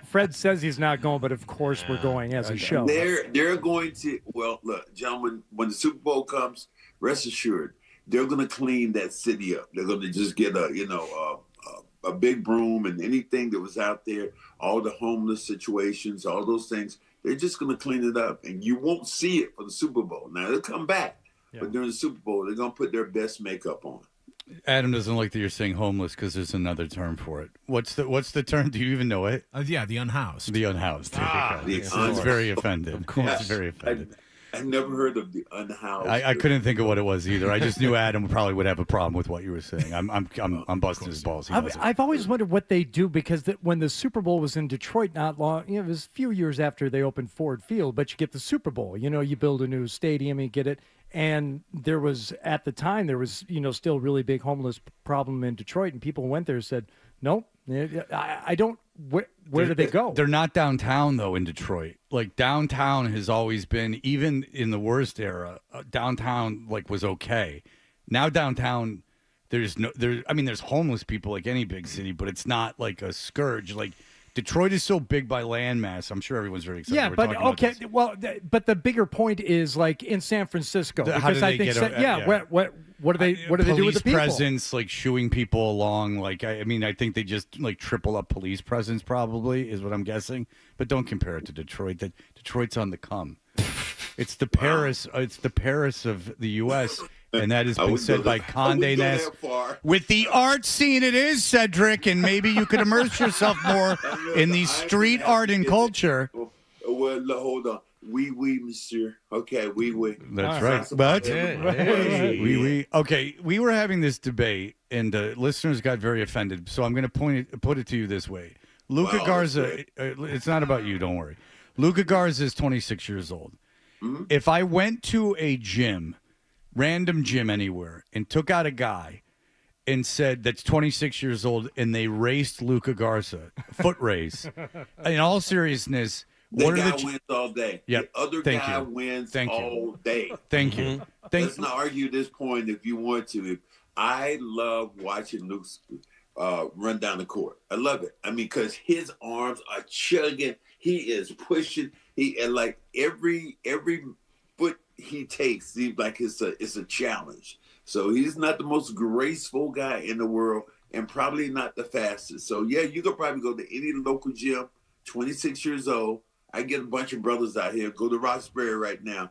Speaker 7: Fred says he's not going, but of course we're going as a show.
Speaker 12: They're going to, well, look, gentlemen, when the Super Bowl comes, rest assured, they're going to clean that city up. They're going to just get a a big broom and anything that was out there, all the homeless situations, all those things, they're just going to clean it up. And you won't see it for the Super Bowl. Now, they'll come back. Yeah. But during the Super Bowl, they're going to put their best makeup on.
Speaker 6: Adam doesn't like that you're saying homeless because there's another term for it. What's the term? Do you even know it?
Speaker 1: Yeah, the unhoused.
Speaker 6: The unhoused. It's very offended.
Speaker 1: Of course.
Speaker 6: It's very offended.
Speaker 12: I've never heard of the unhoused.
Speaker 6: I couldn't think of what it was either. I just knew Adam probably would have a problem with what you were saying. I'm busting his balls.
Speaker 7: I've always wondered what they do because when the Super Bowl was in Detroit not long, it was a few years after they opened Ford Field, but you get the Super Bowl. You build a new stadium, you get it. And there was, at the time, still really big homeless problem in Detroit, and people went there and said, nope, I don't, where do they go?
Speaker 6: They're not downtown, though, in Detroit. Like, downtown has always been, even in the worst era, downtown, was okay. Now downtown, there's homeless people like any big city, but it's not like a scourge. Like, Detroit is so big by landmass. I'm sure everyone's very excited.
Speaker 7: Yeah, but okay. Well, but the bigger point is like in San Francisco.
Speaker 6: How do they get?
Speaker 7: What do they do with the people?
Speaker 6: Police presence, like shooing people along. Like I think they just triple up police presence. Probably is what I'm guessing. But don't compare it to Detroit. That Detroit's on the come. It's the Paris. It's the Paris of the U.S. And that has been said by Condé Nast. With the art scene, it is, Cedric, and maybe you could immerse yourself more in the street art and culture.
Speaker 12: Well, hold on. Oui, monsieur. Okay, oui.
Speaker 6: That's right. But oui. Okay, we were having this debate, and listeners got very offended. So I'm going to put it to you this way. Luka Garza, it's not about you, don't worry. Luka Garza is 26 years old. Mm-hmm. If I went to a gym, random gym anywhere, and took out a guy and said that's 26 years old and they raced Luka Garza, foot race, in all seriousness,
Speaker 12: what are the wins all day.
Speaker 6: Yep.
Speaker 12: The other guy wins all day.
Speaker 6: Thank you.
Speaker 12: Let's not argue this point if you want to. I love watching Luke run down the court. I love it. Because his arms are chugging. He is pushing. And every foot he takes seems like it's a challenge. So he's not the most graceful guy in the world and probably not the fastest. So yeah, you could probably go to any local gym, 26 years old. I get a bunch of brothers out here, go to Roxbury right now.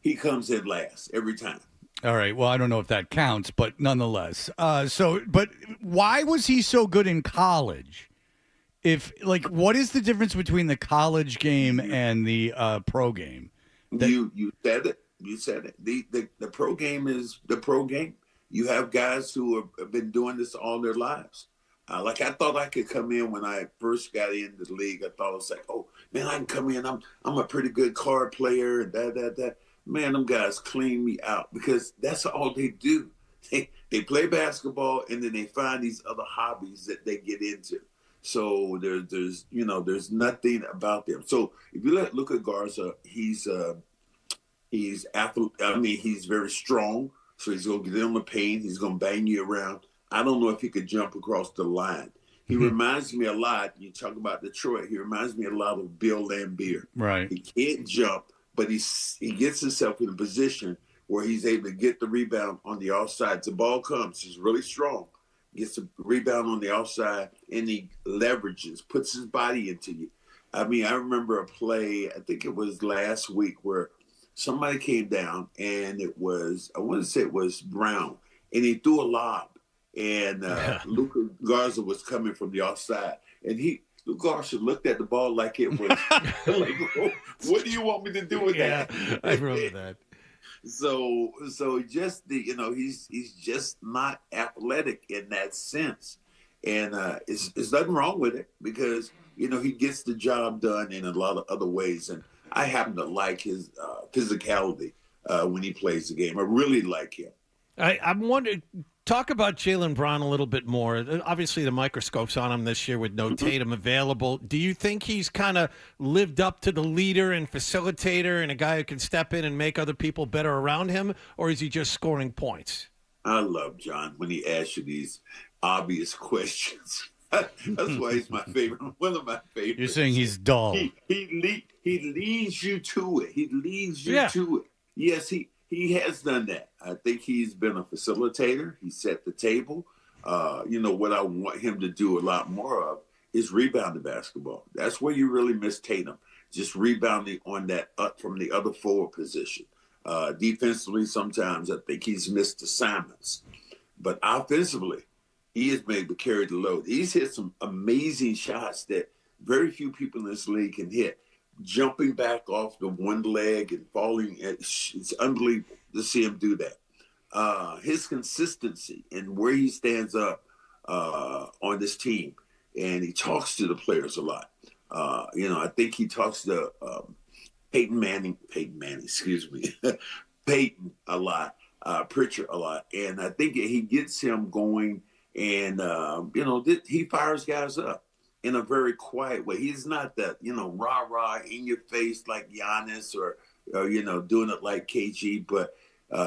Speaker 12: He comes in last every time.
Speaker 6: All right. Well, I don't know if that counts, but nonetheless. But why was he so good in college? What is the difference between the college game and the pro game?
Speaker 12: You said it. You said it. The pro game is the pro game. You have guys who have been doing this all their lives. I thought I could come in when I first got into the league. I thought it was like, oh man, I can come in. I'm a pretty good card player and that. Man, them guys clean me out because that's all they do. They play basketball and then they find these other hobbies that they get into. So there's nothing about them. So if you look at Garza, he's very strong. So he's gonna get in the paint. He's gonna bang you around. I don't know if he could jump across the line. He reminds me a lot. You talk about Detroit. He reminds me a lot of Bill Laimbeer.
Speaker 6: Right.
Speaker 12: He can't jump, but he gets himself in a position where he's able to get the rebound on the offside. The ball comes. He's really strong. Gets a rebound on the outside, and he leverages, puts his body into you. I remember a play, I think it was last week, where somebody came down, and I want to say it was Brown, and he threw a lob, and Luka Garza was coming from the outside, and Luka Garza looked at the ball like it was, what do you want me to do with that?
Speaker 3: I remember that.
Speaker 12: So just he's just not athletic in that sense, and it's nothing wrong with it because he gets the job done in a lot of other ways, and I happen to like his physicality when he plays the game. I really like him.
Speaker 3: I'm wondering. Talk about Jaylen Brown a little bit more. Obviously, the microscope's on him this year with no Tatum available. Do you think he's kind of lived up to the leader and facilitator and a guy who can step in and make other people better around him, or is he just scoring points?
Speaker 12: I love John when he asks you these obvious questions. That's why he's my favorite. One of my favorites.
Speaker 6: You're saying he's dull.
Speaker 12: He leads you to it. He leads you to it. Yes, he has done that. I think he's been a facilitator. He set the table. What I want him to do a lot more of is rebound the basketball. That's where you really miss Tatum, just rebounding on that up from the other forward position. Defensively, sometimes I think he's missed assignments. But offensively, he has been able to carry the load. He's hit some amazing shots that very few people in this league can hit. Jumping back off the one leg and falling, it's unbelievable to see him do that. His consistency and where he stands up on this team, and he talks to the players a lot. I think he talks to Peyton Manning, Peyton a lot, Pritchard a lot. And I think he gets him going and, he fires guys up in a very quiet way. He's not that, rah-rah in your face like Giannis or doing it like KG, but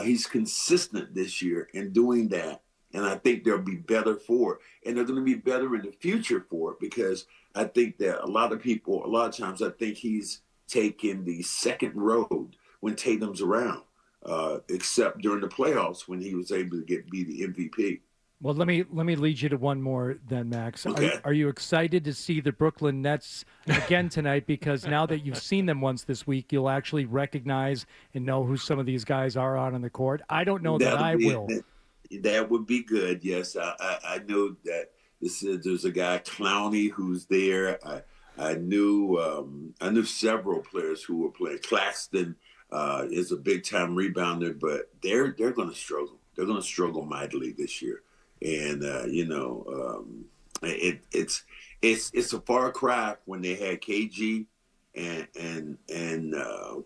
Speaker 12: he's consistent this year in doing that. And I think they'll be better for it. And they're going to be better in the future for it because I think that a lot of times I think he's taking the second road when Tatum's around, except during the playoffs when he was able to be the MVP.
Speaker 7: Well, let me lead you to one more then, Max.
Speaker 12: Okay.
Speaker 7: Are you excited to see the Brooklyn Nets again tonight? Because now that you've seen them once this week, you'll actually recognize and know who some of these guys are out on the court. I don't know that I will.
Speaker 12: That would be good. Yes, I know that there's a guy Clowney who's there. I knew several players who were playing. Claxton is a big time rebounder, but they're going to struggle. They're going to struggle mightily this year, and it's a far cry when they had KG and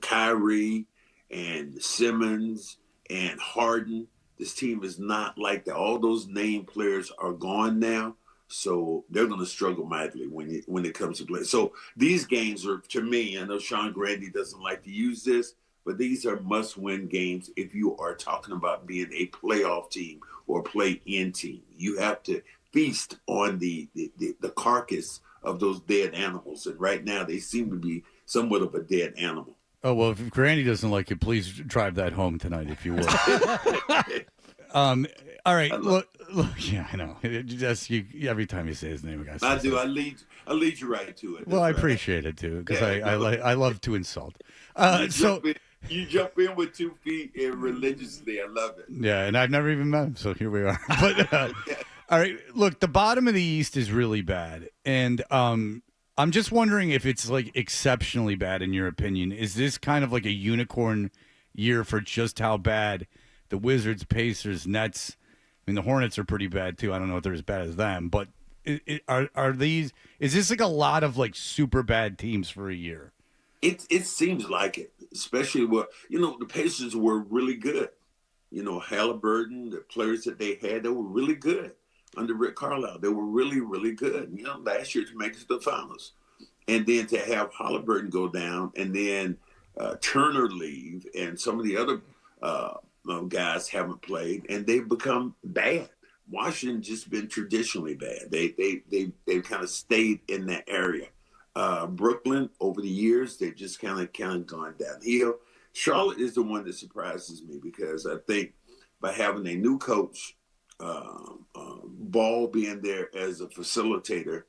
Speaker 12: Kyrie and Simmons and Harden. This team is not like that. All those name players are gone now, so they're going to struggle mightily when it comes to play. So these games are, to me, I know Sean Grande doesn't like to use this, but these are must-win games if you are talking about being a playoff team or play-in team. You have to feast on the carcass of those dead animals, and right now they seem to be somewhat of a dead animal.
Speaker 6: Oh, well, if Granny doesn't like it, please drive that home tonight, if you would. All right. Look, yeah, I know. Every time you say his name,
Speaker 12: I do. I lead you right to it.
Speaker 6: Well, I appreciate it, too, because I love to insult.
Speaker 12: You jump in with 2 feet and religiously. I love it.
Speaker 6: Yeah, and I've never even met him, so here we are. But all right, look, the bottom of the East is really bad, and I'm just wondering if it's like exceptionally bad in your opinion. Is this kind of like a unicorn year for just how bad the Wizards, Pacers, Nets? I mean, the Hornets are pretty bad too. I don't know if they're as bad as them, but are these? Is this like a lot of like super bad teams for a year?
Speaker 12: It seems like it, especially the Pacers were really good. Halliburton, the players that they had, they were really good. Under Rick Carlisle, they were really, really good. Last year to make it to the finals. And then to have Halliburton go down and then Turner leave and some of the other guys haven't played and they've become bad. Washington just been traditionally bad. They've kind of stayed in that area. Brooklyn, over the years, they've just kind of gone downhill. Charlotte is the one that surprises me because I think by having a new coach, Ball being there as a facilitator,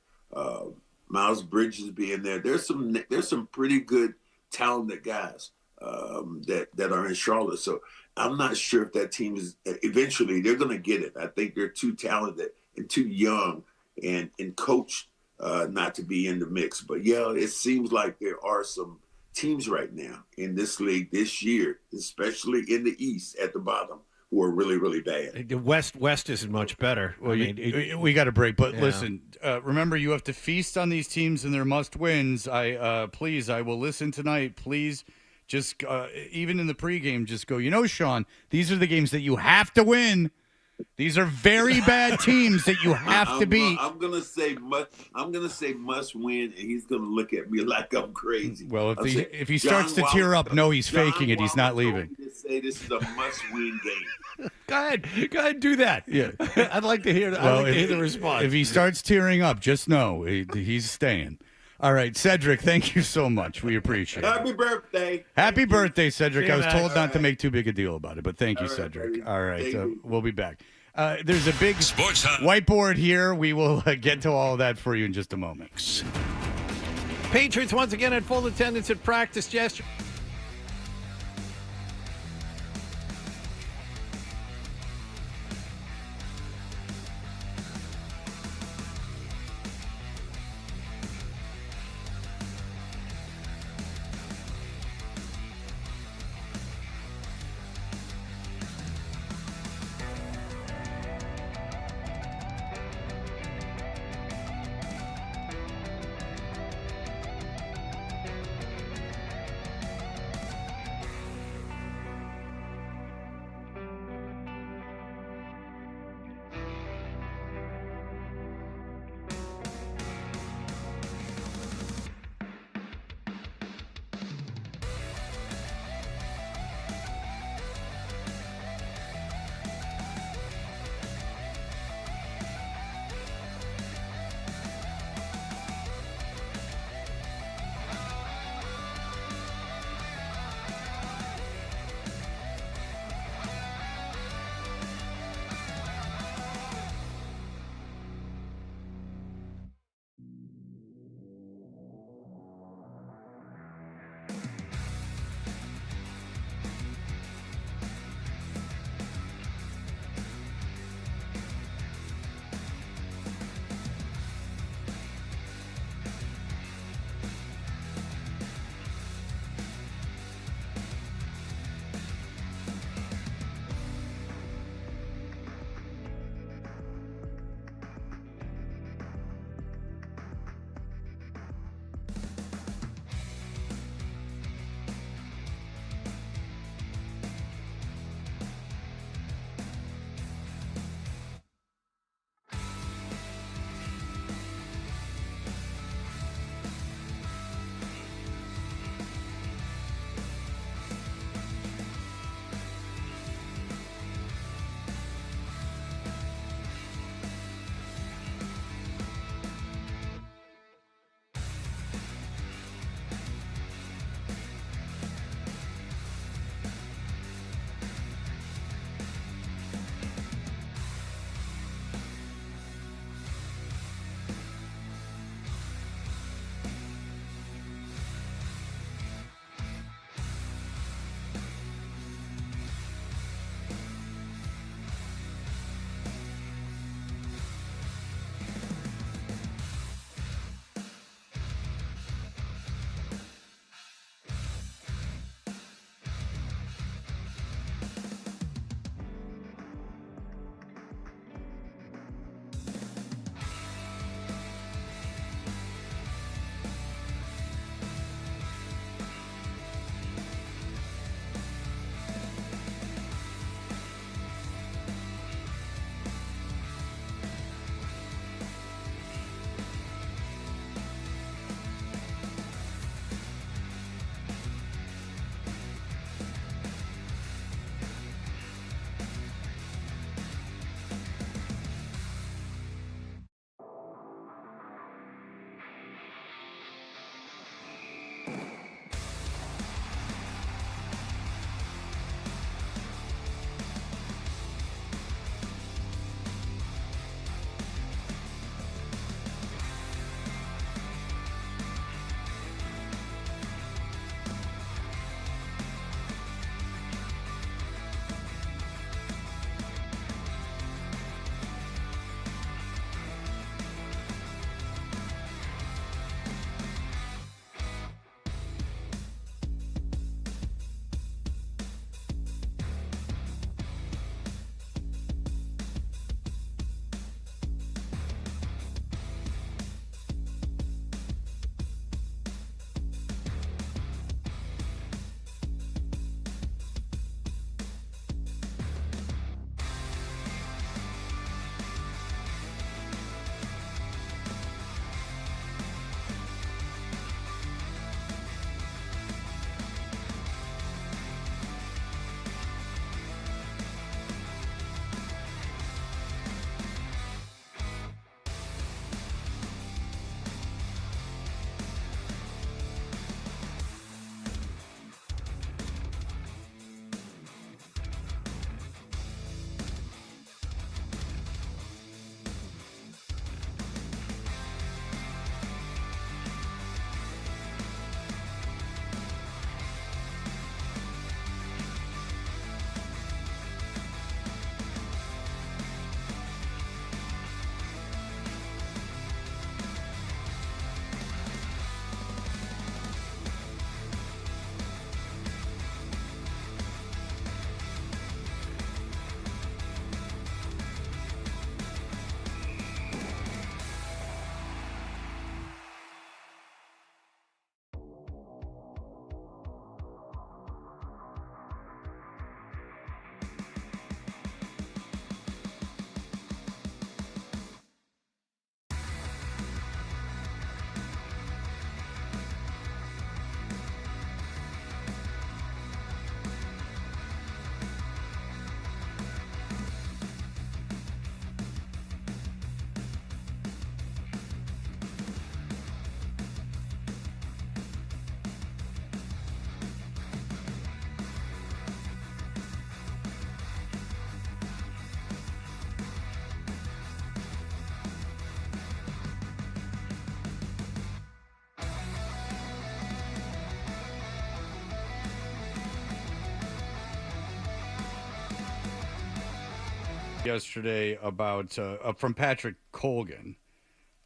Speaker 12: Miles Bridges being there. There's some pretty good talented guys that are in Charlotte. So I'm not sure if that team is eventually they're going to get it. I think they're too talented and too young and coached not to be in the mix. But yeah, it seems like there are some teams right now in this league this year, especially in the East at the bottom, who are really, really bad.
Speaker 3: The West isn't much better.
Speaker 6: Well, we got a break, but listen, remember you have to feast on these teams and their must-wins. I will listen tonight. Please, just even in the pregame, just go. Sean, these are the games that you have to win. These are very bad teams that you have to beat.
Speaker 12: I'm gonna say must win, and he's gonna look at me like I'm crazy.
Speaker 6: Well, if he starts to tear up, no, he's faking it. He's not leaving.
Speaker 12: Say this is a must win game.
Speaker 3: Go ahead, do that.
Speaker 6: Yeah,
Speaker 3: I'd like to hear. I'd like to hear the response.
Speaker 6: If he starts tearing up, just know he's staying. All right, Cedric, thank you so much. We appreciate it.
Speaker 12: Happy birthday.
Speaker 6: Happy birthday, Cedric. I was told not to
Speaker 12: right.
Speaker 6: make too big a deal about it, but thank you, Cedric.
Speaker 12: Baby.
Speaker 6: All right, we'll be back. There's a big
Speaker 2: Sports Hub
Speaker 6: whiteboard here. We will get to all of that for you in just a moment.
Speaker 3: Patriots once again at full attendance at practice yesterday.
Speaker 6: yesterday about from Patrick Colgan,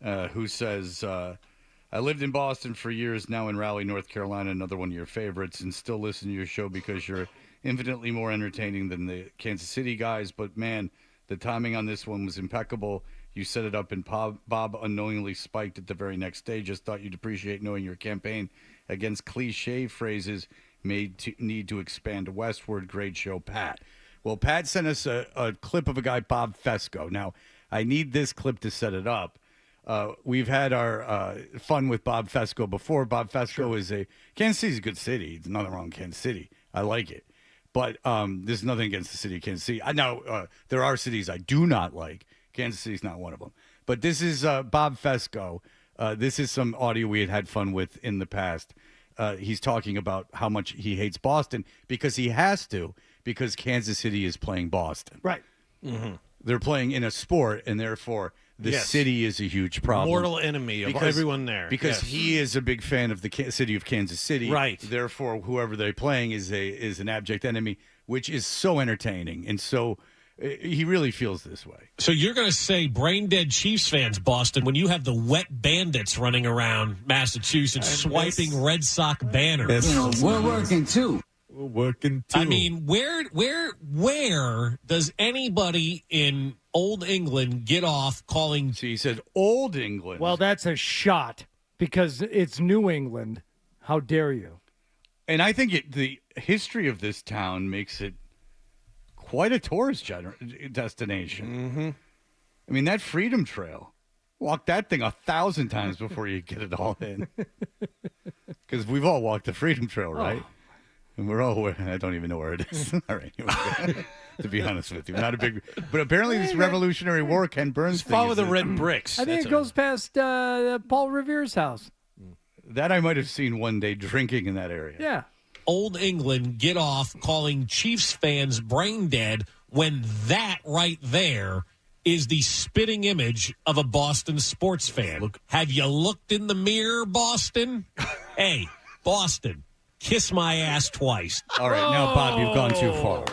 Speaker 6: who says, I lived in Boston for years, now in Raleigh, North Carolina, another one of your favorites, and still listen to your show because you're infinitely more entertaining than the Kansas City guys. But, man, the timing on this one was impeccable. You set it up, and Bob unknowingly spiked it the very next day. Just thought you'd appreciate knowing your campaign against cliche phrases need to expand westward. Great show, Pat. Well, Pat sent us a clip of a guy, Bob Fesco. Now, I need this clip to set it up. We've had our fun with Bob Fesco before. Bob Fesco is Kansas City's a good city. There's nothing wrong with Kansas City. I like it. But there's nothing against the city of Kansas City. Now, there are cities I do not like. Kansas City's not one of them. But this is Bob Fesco. This is some audio we had fun with in the past. He's talking about how much he hates Boston because he has to, because Kansas City is playing Boston.
Speaker 3: Right. Mm-hmm.
Speaker 6: They're playing in a sport, and therefore the city is a huge problem.
Speaker 3: Mortal enemy of everyone there.
Speaker 6: Because he is a big fan of the city of Kansas City.
Speaker 3: Right.
Speaker 6: Therefore, whoever they're playing is an abject enemy, which is so entertaining. And so he really feels this way.
Speaker 5: So you're going to say brain-dead Chiefs fans, Boston, when you have the wet bandits running around Massachusetts swiping Red Sox banners.
Speaker 13: We're working, too.
Speaker 5: We're working, too. I mean, where does anybody in Old England get off calling...
Speaker 6: See, he said Old England.
Speaker 7: Well, that's a shot because it's New England. How dare you?
Speaker 6: And I think the history of this town makes it quite a tourist destination.
Speaker 3: Mm-hmm.
Speaker 6: I mean, that Freedom Trail, walk that thing 1,000 times before you get it all in. Because we've all walked the Freedom Trail, right?
Speaker 3: Oh.
Speaker 6: And we're all aware. I don't even know where it is. All right. To be honest with you, not a big. But apparently, this Revolutionary War, Ken Burns thing.
Speaker 3: Follow the red bricks.
Speaker 7: I think it goes past Paul Revere's house.
Speaker 6: That I might have seen one day drinking in that area.
Speaker 7: Yeah.
Speaker 5: Old England get off calling Chiefs fans brain dead when that right there is the spitting image of a Boston sports fan. Have you looked in the mirror, Boston? Hey, Boston, kiss my ass twice.
Speaker 6: All right, now, Bob, you've gone too far.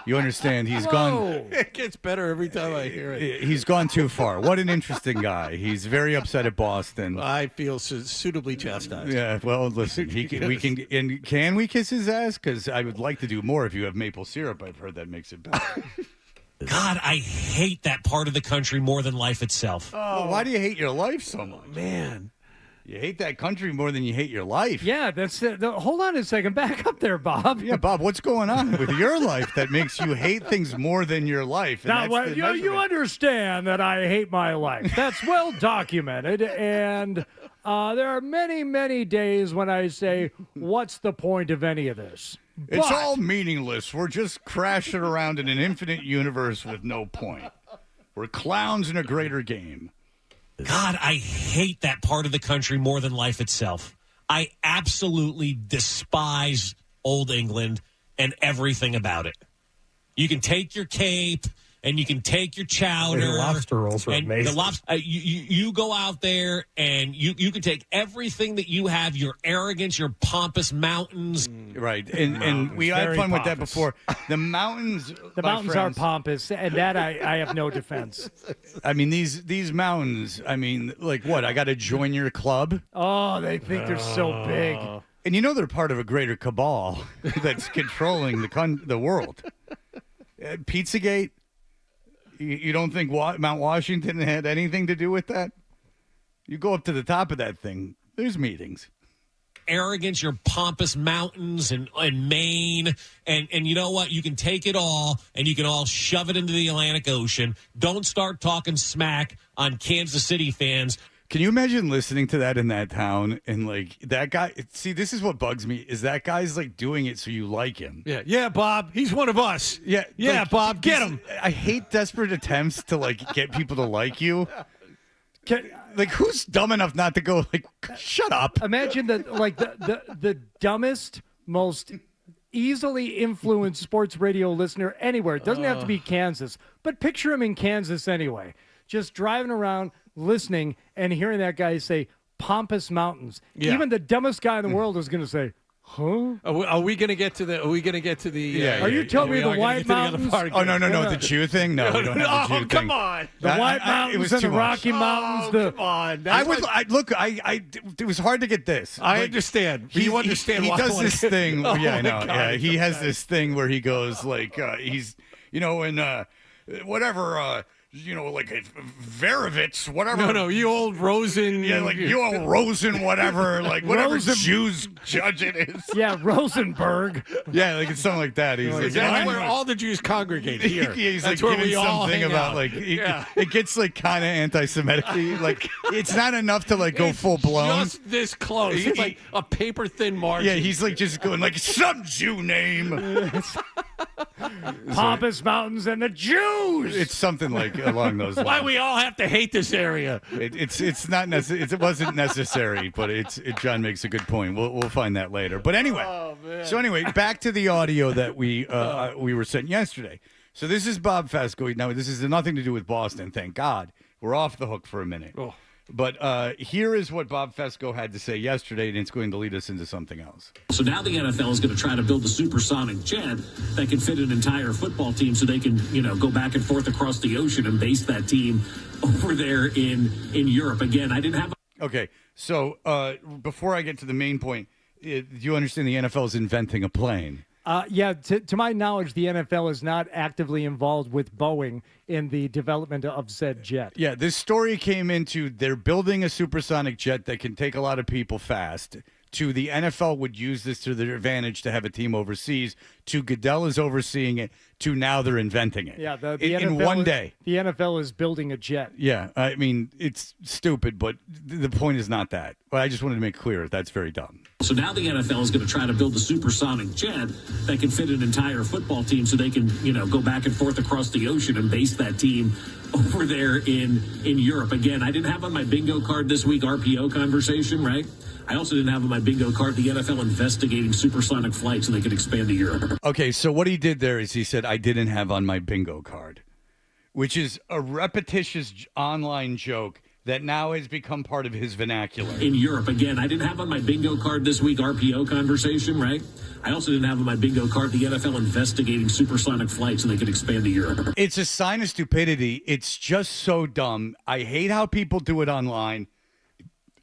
Speaker 6: You understand? He's gone.
Speaker 3: It gets better every time I hear it.
Speaker 6: He's gone too far. What an interesting guy. He's very upset at Boston.
Speaker 3: I feel suitably chastised.
Speaker 6: Yeah. Well, listen. Can we kiss his ass? Because I would like to do more if you have maple syrup. I've heard that makes it better.
Speaker 5: God, I hate that part of the country more than life itself.
Speaker 6: Oh, well, why do you hate your life so much,
Speaker 3: man?
Speaker 6: You hate that country more than you hate your life.
Speaker 7: Yeah, that's it. Hold on a second. Back up there, Bob.
Speaker 6: Yeah, Bob, what's going on with your life that makes you hate things more than your life?
Speaker 7: Now, you understand that I hate my life. That's well documented. And there are many, many days when I say, what's the point of any of this?
Speaker 6: It's all meaningless. We're just crashing around in an infinite universe with no point. We're clowns in a greater game.
Speaker 5: God, I hate that part of the country more than life itself. I absolutely despise Old England and everything about it. You can take your cape and you can take your chowder.
Speaker 14: Your lobster rolls are amazing.
Speaker 5: You go out there and you can take everything that you have, your arrogance, your pompous mountains.
Speaker 6: Right. And we had fun with that before. The mountains.
Speaker 7: The mountains are pompous, and that I have no defense.
Speaker 6: I mean, these mountains, I mean, like what? I got to join your club?
Speaker 7: Oh, they think they're so big.
Speaker 6: And you know they're part of a greater cabal that's controlling the world. Pizzagate? You don't think Mount Washington had anything to do with that? You go up to the top of that thing, there's meetings.
Speaker 5: Arrogance, your pompous mountains and Maine, and you know what? You can take it all, and you can all shove it into the Atlantic Ocean. Don't start talking smack on Kansas City fans.
Speaker 6: Can you imagine listening to that in that town and like that guy? See, this is what bugs me is that guy's like doing it so you like him.
Speaker 3: Yeah, Bob. He's one of us. Yeah,
Speaker 6: like,
Speaker 3: Bob. Get him.
Speaker 6: I hate desperate attempts to like get people to like you. Like, who's dumb enough not to go like, shut up?
Speaker 7: Imagine the dumbest, most easily influenced sports radio listener anywhere. It doesn't have to be Kansas, but picture him in Kansas anyway. Just driving around, listening, and hearing that guy say pompous mountains.
Speaker 3: Yeah.
Speaker 7: Even the dumbest guy in the world is going to say, Huh?
Speaker 3: Are we going to get to the? Are we going to get to the?
Speaker 6: Yeah,
Speaker 7: Are you telling me the White Mountains?
Speaker 6: Oh, no, the Jew thing? No, we don't have the Jew thing.
Speaker 3: Come on.
Speaker 7: The White Mountains and the Rocky Mountains.
Speaker 3: Come on.
Speaker 6: It was hard to get this.
Speaker 3: I understand. You understand
Speaker 6: he
Speaker 3: why
Speaker 6: does this thing.
Speaker 3: Oh,
Speaker 6: yeah, I know.
Speaker 3: my God.
Speaker 6: Yeah, he has this thing where he goes like he's in whatever like Verovitz, whatever.
Speaker 3: No, you old Rosen.
Speaker 6: Yeah, like you old Rosen, whatever, like whatever
Speaker 7: Rosen-
Speaker 6: Jews judge it is.
Speaker 7: Yeah, Rosenberg.
Speaker 6: Yeah, like it's something like that. He's like,
Speaker 3: That's where all the Jews congregate here.
Speaker 6: He's
Speaker 3: That's
Speaker 6: like
Speaker 3: where
Speaker 6: giving
Speaker 3: we all
Speaker 6: something
Speaker 3: hang
Speaker 6: about
Speaker 3: out.
Speaker 6: like
Speaker 3: Yeah.
Speaker 6: it gets like kind of anti-Semitic. Like it's not enough to like go full blown.
Speaker 3: Just this close. It's like a paper thin margin.
Speaker 6: Yeah, he's like just going like some Jew name.
Speaker 7: Pompous Mountains and the Jews.
Speaker 6: It's something like along those lines.
Speaker 3: Why we all have to hate this area?
Speaker 6: It's not it wasn't necessary, but John makes a good point. We'll find that later. But anyway, so anyway, back to the audio that we were sent yesterday. So this is Bob Fesco. Now this has nothing to do with Boston. Thank God, we're off the hook for a minute.
Speaker 3: Oh.
Speaker 6: But here is what Bob Fesco had to say yesterday, and it's going to lead us into something else.
Speaker 13: So now the NFL is going to try to build a supersonic jet that can fit an entire football team so they can, go back and forth across the ocean and base that team over there in Europe. Again, I didn't have...
Speaker 6: Okay, so before I get to the main point, do you understand the NFL is inventing a plane?
Speaker 7: To my knowledge, the NFL is not actively involved with Boeing in the development of said jet.
Speaker 6: Yeah, this story came into they're building a supersonic jet that can take a lot of people fast. To the NFL would use this to their advantage to have a team overseas. To Goodell is overseeing it. To now they're inventing it.
Speaker 7: Yeah, the
Speaker 6: in
Speaker 7: NFL
Speaker 6: one day.
Speaker 7: The NFL is building a jet.
Speaker 6: Yeah, I mean, it's stupid, but the point is not that. But I just wanted to make clear that's very dumb.
Speaker 13: So now the NFL is going to try to build a supersonic jet that can fit an entire football team so they can, go back and forth across the ocean and base that team over there in Europe. Again, I didn't have on my bingo card this week RPO conversation, right? I also didn't have on my bingo card the NFL investigating supersonic flights so they could expand to Europe.
Speaker 6: Okay, so what he did there is he said, I didn't have on my bingo card, which is a repetitious online joke that now has become part of his vernacular.
Speaker 13: In Europe, again, I didn't have on my bingo card this week RPO conversation, right? I also didn't have on my bingo card the NFL investigating supersonic flights so they could expand to Europe.
Speaker 6: It's a sign of stupidity. It's just so dumb. I hate how people do it online.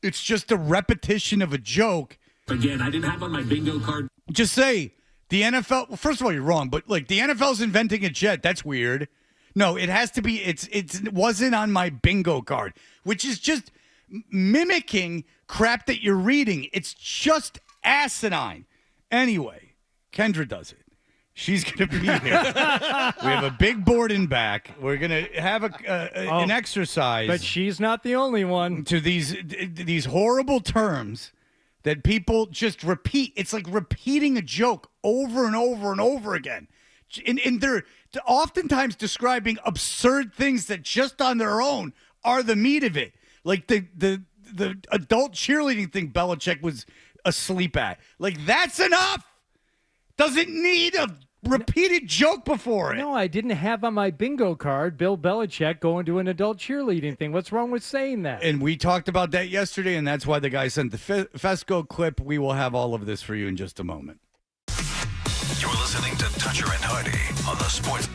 Speaker 6: It's just a repetition of a joke.
Speaker 13: Again, I didn't have on my bingo card.
Speaker 6: Just say the NFL. Well, first of all, you're wrong, but like the NFL's inventing a jet. That's weird. No, it has to be. It wasn't on my bingo card, which is just mimicking crap that you're reading. It's just asinine. Anyway, Kendra does it. She's going to be here. We have a big board in back. We're going to have an exercise.
Speaker 7: But she's not the only one.
Speaker 6: To these horrible terms that people just repeat. It's like repeating a joke over and over and over again. And they're oftentimes describing absurd things that just on their own are the meat of it. Like the adult cheerleading thing Belichick was asleep at. Like, that's enough. Doesn't need a repeated joke before it.
Speaker 7: No, I didn't have on my bingo card Bill Belichick going to an adult cheerleading thing. What's wrong with saying that?
Speaker 6: And we talked about that yesterday, and that's why the guy sent the Fesco clip. We will have all of this for you in just a moment.
Speaker 8: You're listening to Toucher and Hardy on the Sports.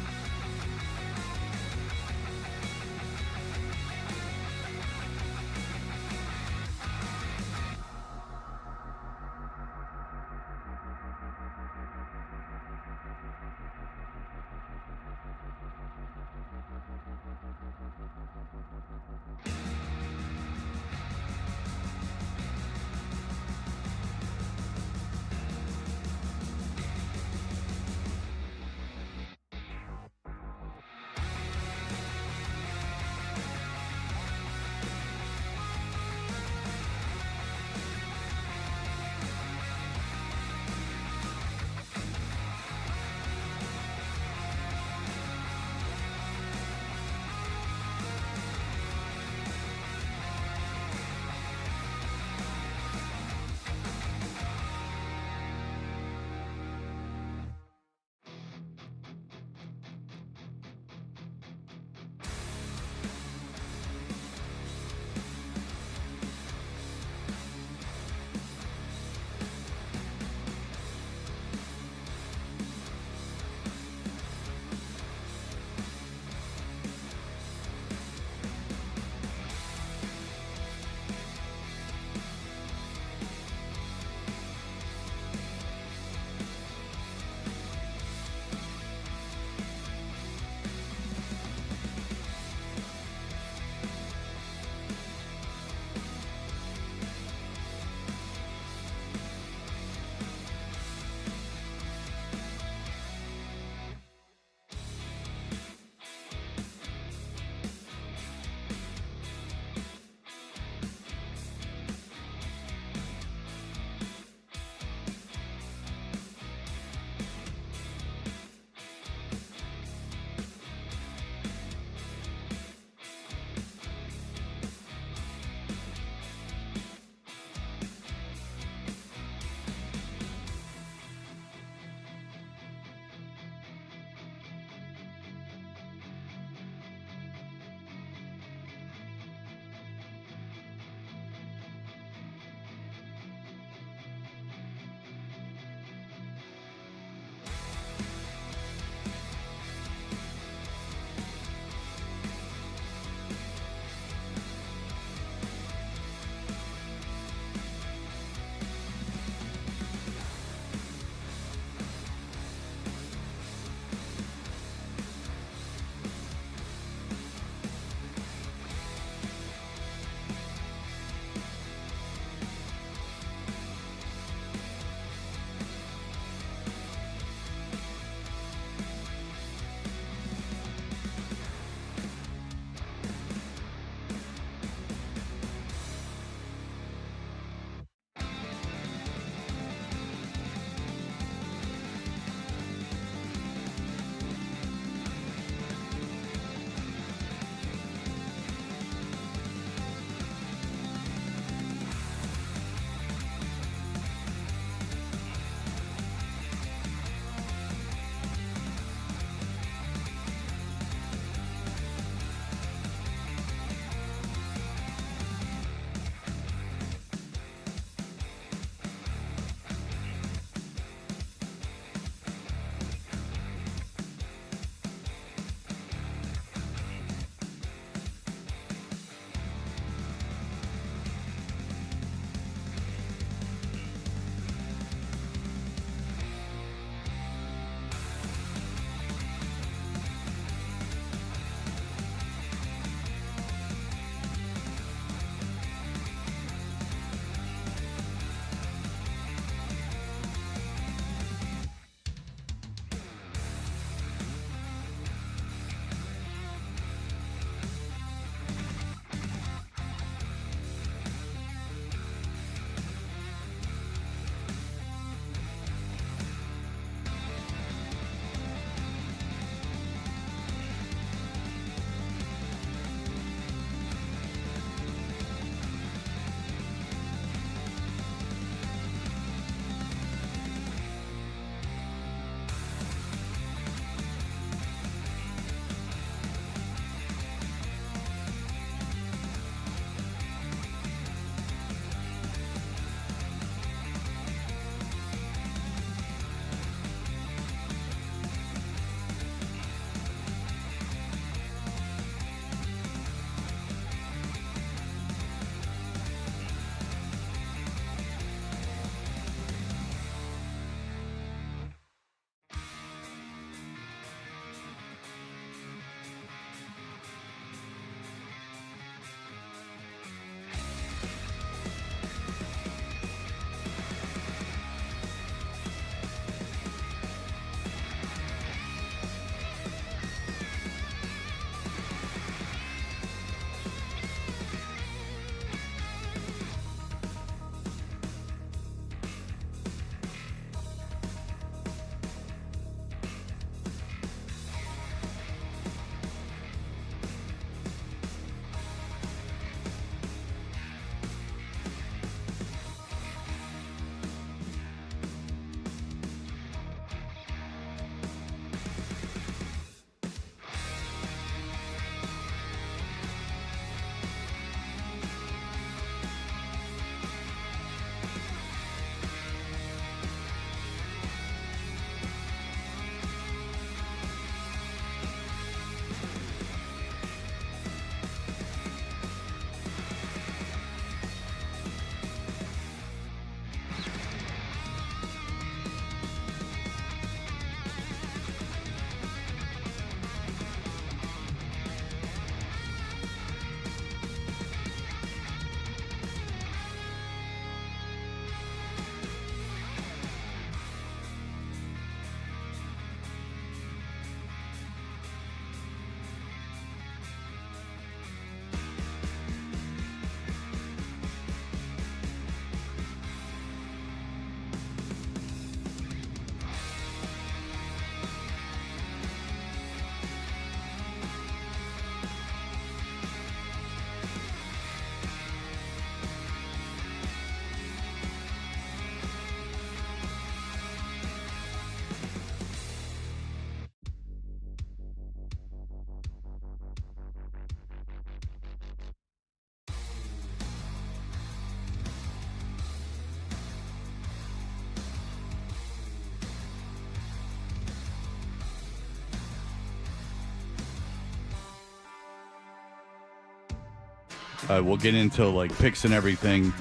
Speaker 6: We'll get into like picks and everything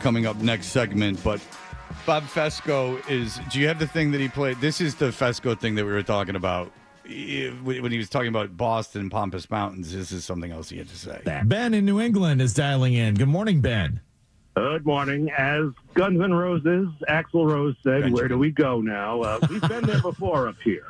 Speaker 6: coming up next segment. But Bob Fesco do you have the thing that he played? This is the Fesco thing that we were talking about. When he was talking about Boston, Pompous Mountains, this is something else he had to say.
Speaker 14: Ben in New England is dialing in. Good morning, Ben.
Speaker 16: Good morning. As Guns N' Roses, Axl Rose said, where do we go now? We've been there before up here.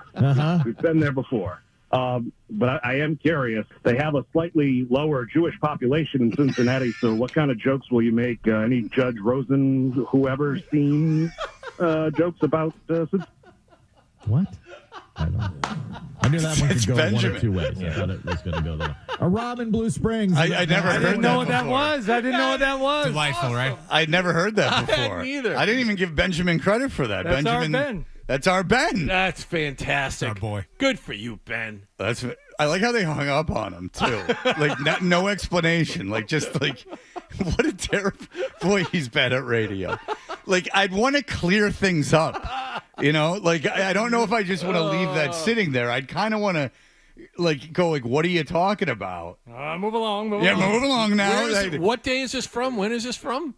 Speaker 16: We've been there before. But I am curious. They have a slightly lower Jewish population in Cincinnati, so what kind of jokes will you make? Any Judge Rosen, whoever, seen jokes about
Speaker 14: What? I don't know. I knew that one could go
Speaker 6: Benjamin.
Speaker 14: one of two ways. I thought it was going to go there. A Rob in Blue Springs.
Speaker 6: I never heard
Speaker 7: didn't know what that was. I didn't know what that was.
Speaker 1: Delightful, right?
Speaker 6: I'd never heard that before.
Speaker 3: neither.
Speaker 6: I didn't even give Benjamin credit for that.
Speaker 3: That's our
Speaker 6: Benjamin,
Speaker 3: Ben.
Speaker 6: That's our Ben.
Speaker 3: That's fantastic.
Speaker 1: Our boy.
Speaker 3: Good for you, Ben.
Speaker 6: I like how they hung up on him too. Like no explanation. Like just like what a terrible boy. He's bad at radio. Like I'd want to clear things up. You know, like I don't know if I just want to leave that sitting there. I'd kind of want to like go like, what are you talking about?
Speaker 7: Move along. Move
Speaker 6: along now.
Speaker 3: What day is this from? When is this from?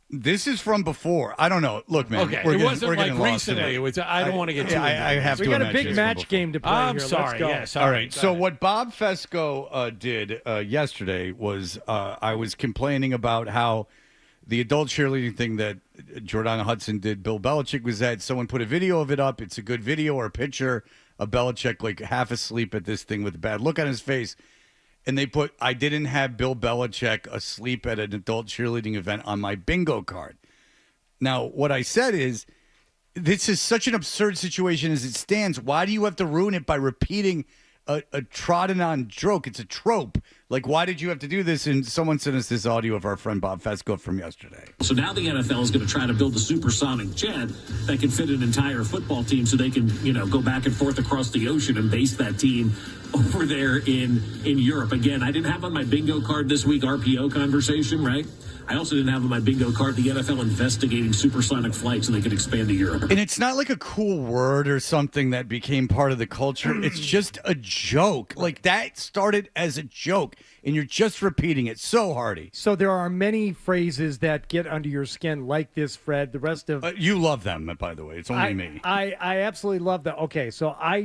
Speaker 6: This is from before. I don't know. Look, man.
Speaker 3: Okay,
Speaker 6: we're
Speaker 3: wasn't like
Speaker 6: lost
Speaker 3: recently.
Speaker 6: today.
Speaker 3: It was. I don't want to get too.
Speaker 6: I have
Speaker 7: We
Speaker 6: to.
Speaker 7: got a
Speaker 6: imagine
Speaker 7: big
Speaker 6: it's
Speaker 7: match
Speaker 6: from
Speaker 7: game to play
Speaker 3: I'm
Speaker 7: here.
Speaker 3: sorry.
Speaker 7: Let's go.
Speaker 6: All right. So what Bob Fesco did yesterday was I was complaining about how the adult cheerleading thing that Jordan Hudson did, Bill Belichick was at. Someone put a video of it up. It's a good video or a picture of Belichick like half asleep at this thing with a bad look on his face. And they put, I didn't have Bill Belichick asleep at an adult cheerleading event on my bingo card. Now, what I said is, this is such an absurd situation as it stands. Why do you have to ruin it by repeating a trodden-on joke? It's a trope. Like, why did you have to do this? And someone sent us this audio of our friend Bob Fesco from yesterday.
Speaker 13: So now the NFL is going to try to build a supersonic jet that can fit an entire football team so they can, go back and forth across the ocean and base that team over there in Europe. Again, I didn't have on my bingo card this week RPO conversation, right? I also didn't have on my bingo card the NFL investigating supersonic flights so they could expand to Europe.
Speaker 6: And it's not like a cool word or something that became part of the culture. It's just a joke. Like, that started as a joke, and you're just repeating it. So, Hardy.
Speaker 7: So there are many phrases that get under your skin like this, Fred. The rest of...
Speaker 6: you love them, by the way. It's only me.
Speaker 7: I absolutely love them. Okay, so I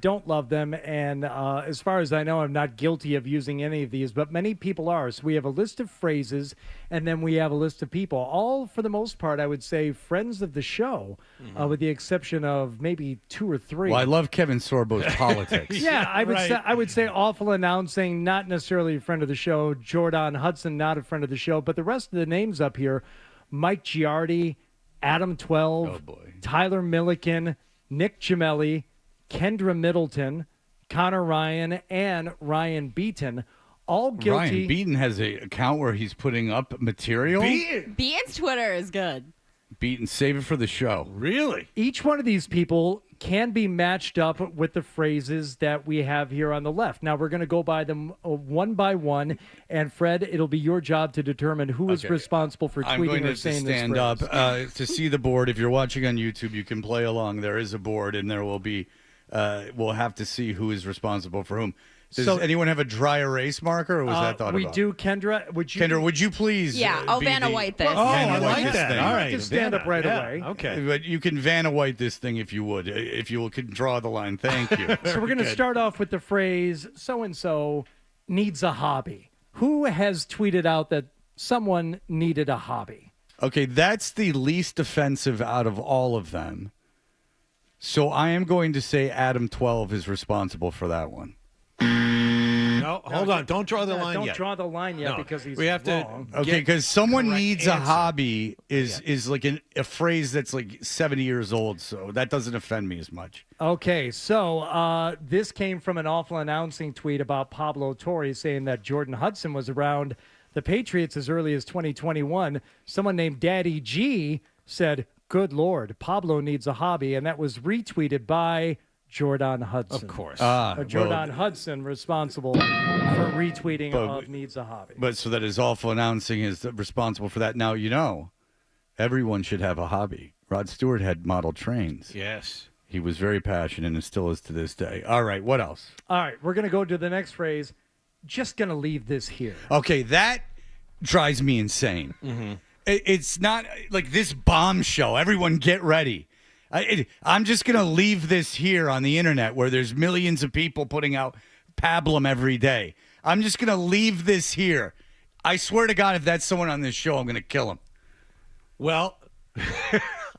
Speaker 7: don't love them, and as far as I know, I'm not guilty of using any of these, but many people are. So we have a list of phrases, and then we have a list of people. All, for the most part, I would say friends of the show, with the exception of maybe 2 or 3.
Speaker 6: Well, I love Kevin Sorbo's politics.
Speaker 7: Yeah, I would say awful announcing, not necessarily a friend of the show. Jordan Hudson, not a friend of the show. But the rest of the names up here, Mike Giardi, Adam 12, Tyler Milliken, Nick Gemelli, Kendra Middleton, Connor Ryan, and Ryan Beaton, all guilty.
Speaker 6: Ryan Beaton has an account where he's putting up material.
Speaker 17: Beaton's Twitter is good.
Speaker 6: Beaton, save it for the show.
Speaker 3: Really?
Speaker 7: Each one of these people can be matched up with the phrases that we have here on the left. Now, we're going to go by them one by one, and Fred, it'll be your job to determine who is responsible for tweeting or saying this phrase.
Speaker 6: I'm going to stand up to see the board. If you're watching on YouTube, you can play along. There is a board, and there will be we'll have to see who is responsible for whom. Does anyone have a dry erase marker, or was that thought
Speaker 7: we
Speaker 6: about?
Speaker 7: do. Kendra, would you
Speaker 6: please?
Speaker 17: Yeah, I'll Vanna White this.
Speaker 6: I like that.
Speaker 7: All right, you can stand up right away.
Speaker 3: Okay,
Speaker 6: but you can Vanna White this thing if you would. If you can draw the line, thank you.
Speaker 7: So we're going to start off with the phrase "so and so needs a hobby." Who has tweeted out that someone needed a hobby?
Speaker 6: Okay, that's the least offensive out of all of them. So I am going to say Adam 12 is responsible for that one.
Speaker 3: No, hold on. Don't draw the line
Speaker 7: yet.
Speaker 3: Don't
Speaker 7: draw the line yet because he's
Speaker 3: we have
Speaker 7: wrong.
Speaker 3: To.
Speaker 6: Okay, because someone needs
Speaker 3: answer.
Speaker 6: a hobby is like a phrase that's like 70 years old, so that doesn't offend me as much.
Speaker 7: Okay, so this came from an awful announcing tweet about Pablo Torre saying that Jordan Hudson was around the Patriots as early as 2021. Someone named Daddy G said, "Good Lord, Pablo needs a hobby," and that was retweeted by Jordan Hudson.
Speaker 3: Of course.
Speaker 7: Jordan Hudson responsible for retweeting of needs a hobby.
Speaker 6: But so that is awful announcing is responsible for that. Now, everyone should have a hobby. Rod Stewart had model trains.
Speaker 3: Yes.
Speaker 6: He was very passionate and still is to this day. All right, what else?
Speaker 7: All right, we're going to go to the next phrase. just going to leave this here.
Speaker 6: Okay, that drives me insane. It's not like this bombshell. Everyone get ready. I'm just going to leave this here on the internet where there's millions of people putting out pablum every day. I'm just going to leave this here. I swear to God, if that's someone on this show, I'm going to kill him.
Speaker 3: Well,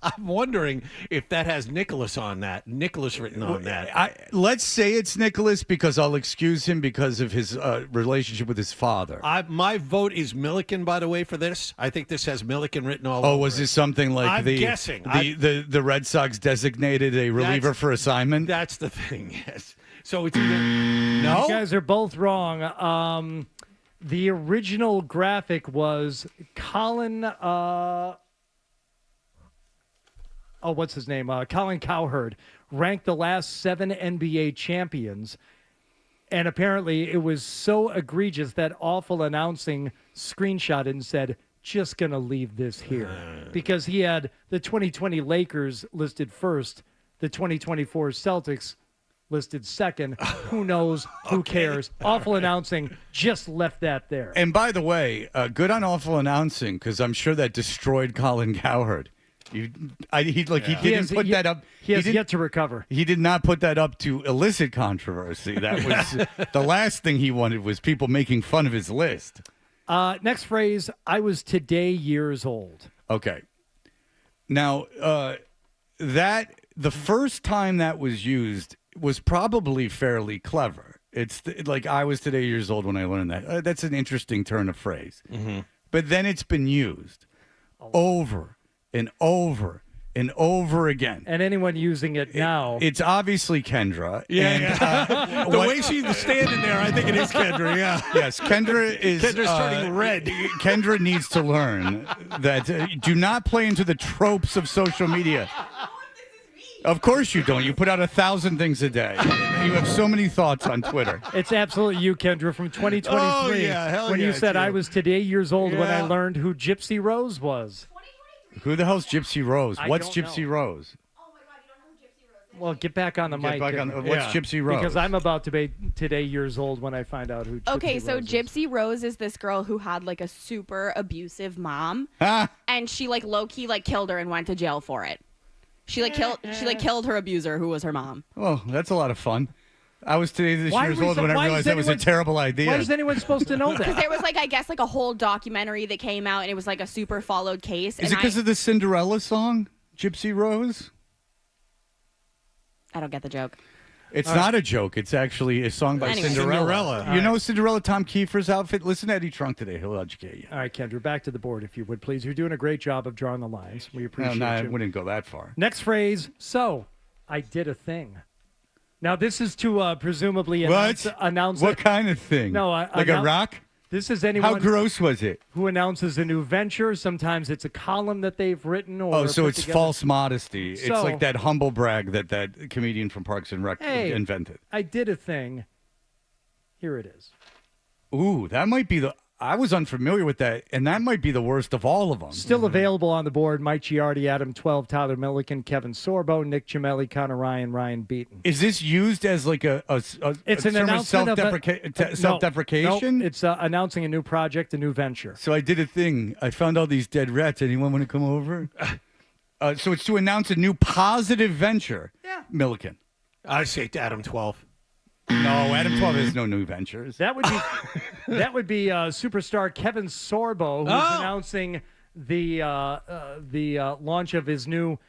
Speaker 3: I'm wondering if that has Nicholas on that. Nicholas written on that.
Speaker 6: Let's say it's Nicholas because I'll excuse him because of his relationship with his father.
Speaker 3: My vote is Milliken, by the way, for this. I think this has Milliken written all over
Speaker 6: Oh, was this something like
Speaker 3: I'm guessing.
Speaker 6: the Red Sox designated a reliever for assignment?
Speaker 3: That's the thing, yes. So it's either no.
Speaker 7: You guys are both wrong. The original graphic was Colin. What's his name? Colin Cowherd ranked the last 7 NBA champions, and apparently it was so egregious that awful announcing screenshot and said, "Just gonna leave this here," because he had the 2020 Lakers listed first, the 2024 Celtics listed second. Who knows? Who cares? Awful announcing just left that there.
Speaker 6: And by the way, good on awful announcing because I'm sure that destroyed Colin Cowherd. He didn't put that up.
Speaker 7: He has yet to recover.
Speaker 6: He did not put that up to elicit controversy. That was the last thing he wanted was people making fun of his list.
Speaker 7: Next phrase, I was today years old.
Speaker 6: Okay. Now, the first time that was used was probably fairly clever. It's like I was today years old when I learned that. That's an interesting turn of phrase. But then it's been used over and over and over again.
Speaker 7: And anyone using it now.
Speaker 6: It's obviously Kendra.
Speaker 3: Yeah. The way she's standing there, I think it is Kendra, yeah.
Speaker 6: Yes, Kendra's
Speaker 3: turning red.
Speaker 6: Kendra needs to learn that do not play into the tropes of social media. Of course you don't. You put out 1,000 things a day. You have so many thoughts on Twitter.
Speaker 7: It's absolutely you, Kendra, from 2023. When you said I was today years old when I learned who Gypsy Rose was.
Speaker 6: Who the hell's Gypsy Rose? What's
Speaker 7: don't
Speaker 6: Gypsy
Speaker 7: know.
Speaker 6: Rose?
Speaker 7: Well, get back on the mic.
Speaker 6: What's Gypsy Rose?
Speaker 7: Because I'm about to be today years old when I find out who Gypsy
Speaker 17: Okay, so
Speaker 7: Rose is.
Speaker 17: Gypsy Rose is this girl who had like a super abusive mom, and she like low key like killed her and went to jail for it. She killed her abuser who was her mom.
Speaker 6: Well, that's a lot of fun. I was today years old when I realized that was a terrible idea.
Speaker 7: Why is anyone supposed to know that?
Speaker 17: Because there was like I guess like a whole documentary that came out and it was like a super followed case.
Speaker 6: Is it because of the Cinderella song, Gypsy Rose?
Speaker 17: I don't get the joke.
Speaker 6: It's not a joke. It's actually a song by Cinderella. You know Cinderella, Tom Kiefer's outfit? Listen to Eddie Trunk today. He'll educate you.
Speaker 7: All right, Kendra, back to the board, if you would, please. You're doing a great job of drawing the lines. We appreciate
Speaker 6: No, I
Speaker 7: you.
Speaker 6: wouldn't go that far.
Speaker 7: Next phrase, so I did a thing. Now, this is to presumably announce
Speaker 6: what kind of thing?
Speaker 7: No,
Speaker 6: like a rock?
Speaker 7: This is anyone.
Speaker 6: How gross was it?
Speaker 7: Who announces a new venture? Sometimes it's a column that they've written. Or
Speaker 6: so
Speaker 7: put
Speaker 6: it's
Speaker 7: together.
Speaker 6: false modesty. It's like that humble brag that comedian from Parks and Rec invented.
Speaker 7: I did a thing. Here it is.
Speaker 6: Ooh, that might be I was unfamiliar with that, and that might be the worst of all of them.
Speaker 7: Still available on the board, Mike Giardi, Adam 12, Tyler Milliken, Kevin Sorbo, Nick Giamelli, Connor Ryan, Ryan Beaton.
Speaker 6: Is this used as like it's
Speaker 7: an announcement of
Speaker 6: self-deprecation?
Speaker 7: No, it's announcing a new project, a new venture.
Speaker 6: So I did a thing. I found all these dead rats. Anyone want to come over? So it's to announce a new positive venture. Yeah. Milliken.
Speaker 3: I say to Adam 12.
Speaker 6: No, Adam 12 has no new ventures.
Speaker 7: That would be superstar Kevin Sorbo, who's announcing the launch of his new